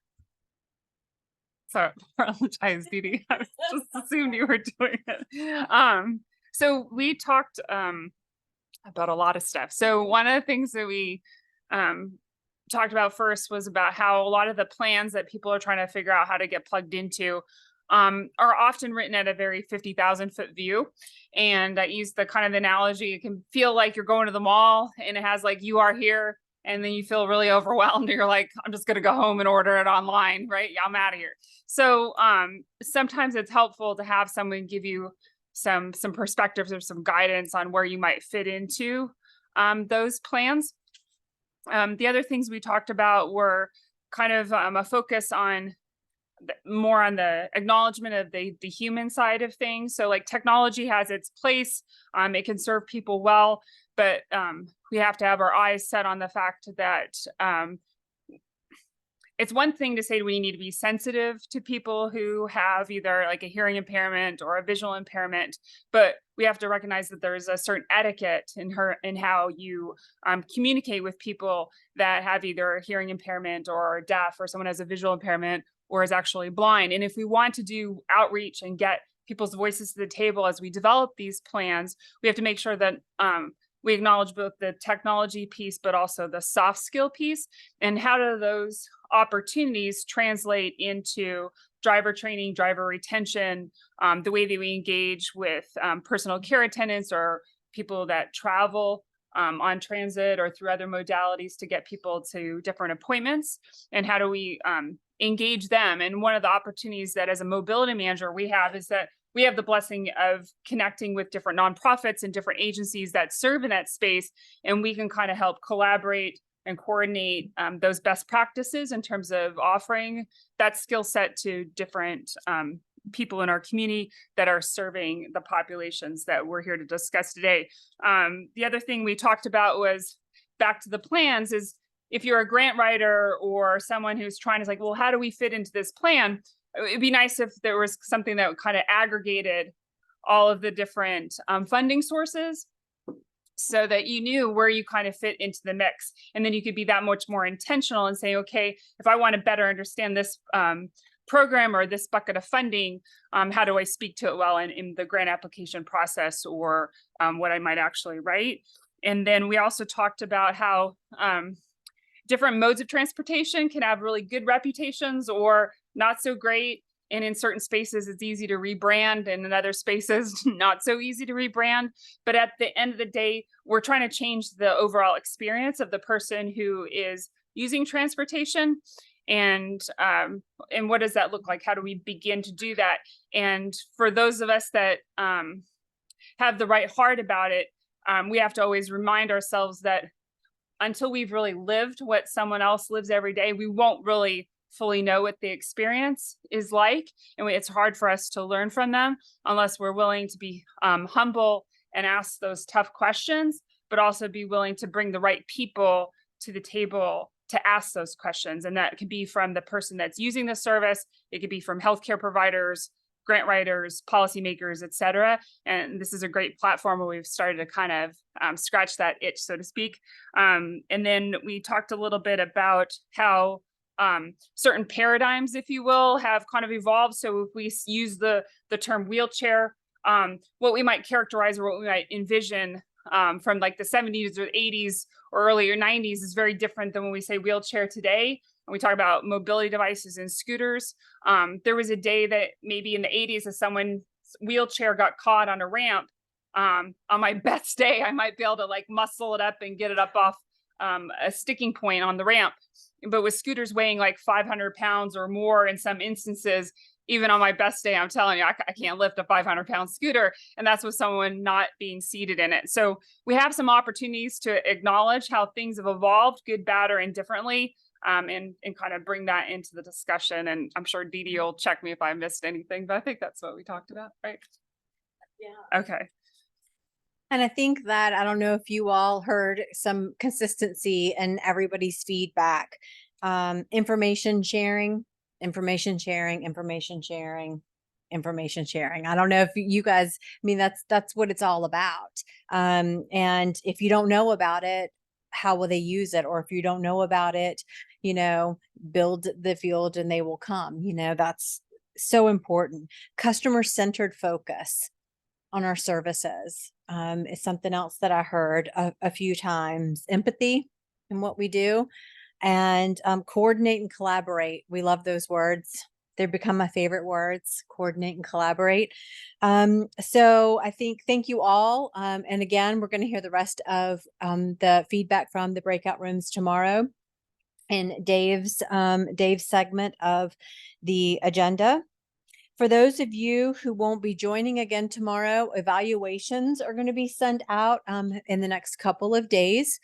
Sorry, apologize, Dee Dee. I just assumed you were doing it. So we talked about a lot of stuff. So one of the things that we talked about first was about how a lot of the plans that people are trying to figure out how to get plugged into are often written at a very 50,000-foot view. And I use the kind of analogy, it can feel like you're going to the mall and it has like, you are here. And then you feel really overwhelmed. You're like, I'm just going to go home and order it online, right? Yeah, I'm out of here. So sometimes it's helpful to have someone give you some perspectives or some guidance on where you might fit into those plans. The other things we talked about were kind of a focus on more on the acknowledgement of the human side of things. So like technology has its place, it can serve people well, but we have to have our eyes set on the fact that it's one thing to say we need to be sensitive to people who have either like a hearing impairment or a visual impairment, but we have to recognize that there is a certain etiquette in how you communicate with people that have either a hearing impairment or deaf, or someone has a visual impairment or is actually blind. And if we want to do outreach and get people's voices to the table as we develop these plans, we have to make sure that we acknowledge both the technology piece, but also the soft skill piece. And how do those opportunities translate into driver training, driver retention, the way that we engage with personal care attendants or people that travel on transit or through other modalities to get people to different appointments, and how do we engage them. And one of the opportunities that as a mobility manager we have is that we have the blessing of connecting with different nonprofits and different agencies that serve in that space, and we can kind of help collaborate and coordinate those best practices in terms of offering that skill set to different people in our community that are serving the populations that we're here to discuss today. The other thing we talked about was back to the plans is if you're a grant writer or someone who's trying to like, well, how do we fit into this plan? It'd be nice if there was something that kind of aggregated all of the different funding sources so that you knew where you kind of fit into the mix. And then you could be that much more intentional and say, okay, if I want to better understand this program or this bucket of funding, how do I speak to it well in the grant application process or what I might actually write? And then we also talked about how different modes of transportation can have really good reputations or not so great. And in certain spaces, it's easy to rebrand, and in other spaces, not so easy to rebrand. But at the end of the day, we're trying to change the overall experience of the person who is using transportation. And what does that look like? How do we begin to do that? And for those of us that have the right heart about it, we have to always remind ourselves that until we've really lived what someone else lives every day, we won't really fully know what the experience is like. And it's hard for us to learn from them unless we're willing to be humble and ask those tough questions, but also be willing to bring the right people to the table to ask those questions. And that could be from the person that's using the service. It could be from healthcare providers, grant writers, policymakers, et cetera. And this is a great platform where we've started to kind of scratch that itch, so to speak. And then we talked a little bit about how certain paradigms, if you will, have kind of evolved. So if we use the term wheelchair, what we might characterize or what we might envision from like the 70s or 80s or earlier 90s is very different than when we say wheelchair today. And we talk about mobility devices and scooters. There was a day that maybe in the 80s if someone's wheelchair got caught on a ramp, on my best day, I might be able to like muscle it up and get it up off a sticking point on the ramp. But with scooters weighing like 500 pounds or more in some instances, even on my best day, I'm telling you, I can't lift a 500-pound scooter. And that's with someone not being seated in it. So we have some opportunities to acknowledge how things have evolved, good, bad, or indifferently, and kind of bring that into the discussion. And I'm sure Dee Dee will check me if I missed anything, but I think that's what we talked about, right? Yeah. Okay. And I think that, I don't know if you all heard some consistency in everybody's feedback. Information sharing, information sharing, information sharing, information sharing. I don't know if you guys, I mean, that's what it's all about. And if you don't know about it, how will they use it? Or if you don't know about it, you know, build the field and they will come. You know, that's so important. Customer-centered focus on our services is something else that I heard a few times. Empathy in what we do, and coordinate and collaborate. We love those words. They've become my favorite words, coordinate and collaborate. So I think, thank you all. And again, we're going to hear the rest of the feedback from the breakout rooms tomorrow in Dave's segment of the agenda. For those of you who won't be joining again tomorrow, evaluations are going to be sent out in the next couple of days.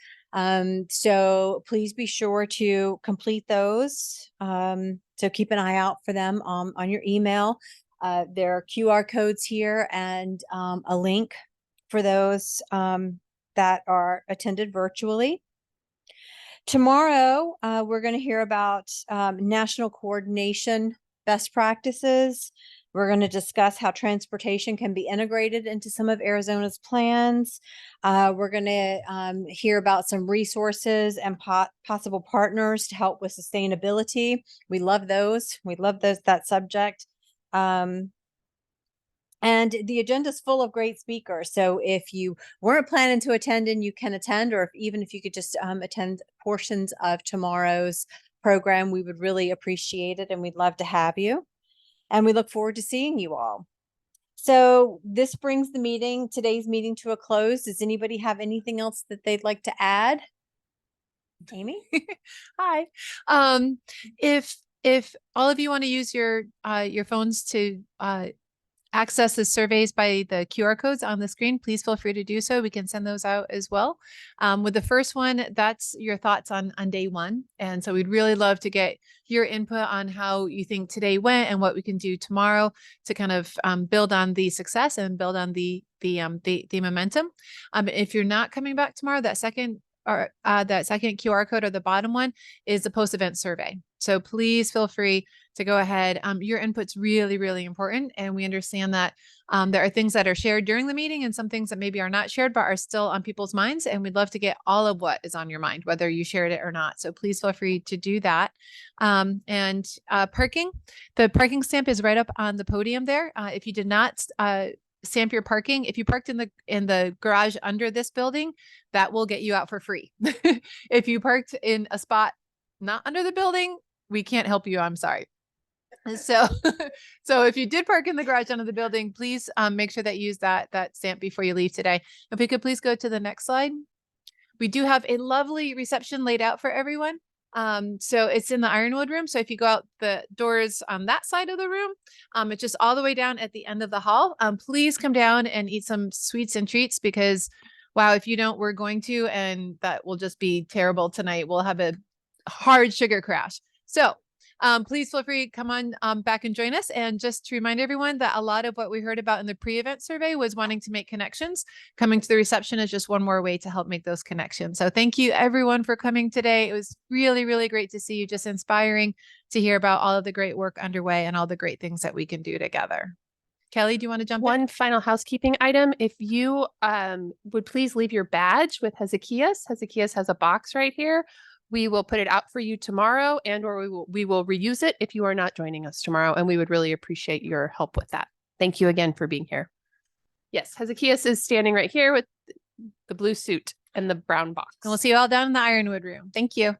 So please be sure to complete those. So keep an eye out for them on your email. There are QR codes here and a link for those that are attended virtually. Tomorrow, we're going to hear about national coordination best practices. We're going to discuss how transportation can be integrated into some of Arizona's plans. We're going to hear about some resources and possible partners to help with sustainability. We love those. We love that subject. And the agenda is full of great speakers. So if you weren't planning to attend and you can attend, or even if you could just attend portions of tomorrow's program, we would really appreciate it and we'd love to have you. And we look forward to seeing you all. So this brings today's meeting to a close. Does anybody have anything else that they'd like to add? Amy? Hi. If all of you want to use your phones to access the surveys by the QR codes on the screen, please feel free to do so. We can send those out as well. With the first one, that's your thoughts on day one. And so we'd really love to get your input on how you think today went and what we can do tomorrow to kind of build on the success and build on the momentum. If you're not coming back tomorrow, that second QR code or the bottom one is the post-event survey. So please feel free to go ahead. Your input's really, really important. And we understand that there are things that are shared during the meeting and some things that maybe are not shared, but are still on people's minds. And we'd love to get all of what is on your mind, whether you shared it or not. So please feel free to do that. Parking, the parking stamp is right up on the podium there. If you did not stamp your parking, if you parked in the garage under this building, that will get you out for free. If you parked in a spot not under the building, we can't help you. I'm sorry. So if you did park in the garage under the building, please make sure that you use that stamp before you leave today. If we could please go to the next slide. We do have a lovely reception laid out for everyone. So it's in the Ironwood room. So if you go out the doors on that side of the room, it's just all the way down at the end of the hall. Please come down and eat some sweets and treats because wow, if you don't, we're going to, and that will just be terrible tonight. We'll have a hard sugar crash. So please feel free to come on back and join us. And just to remind everyone that a lot of what we heard about in the pre-event survey was wanting to make connections. Coming to the reception is just one more way to help make those connections. So thank you everyone for coming today. It was really, really great to see you. Just inspiring to hear about all of the great work underway and all the great things that we can do together. Kelly, do you want to jump in? One final housekeeping item. If you would please leave your badge with Hezekias. Hezekias has a box right here. We will put it out for you tomorrow and or we will reuse it if you are not joining us tomorrow. And we would really appreciate your help with that. Thank you again for being here. Yes, Hezekias is standing right here with the blue suit and the brown box. And we'll see you all down in the Ironwood room. Thank you.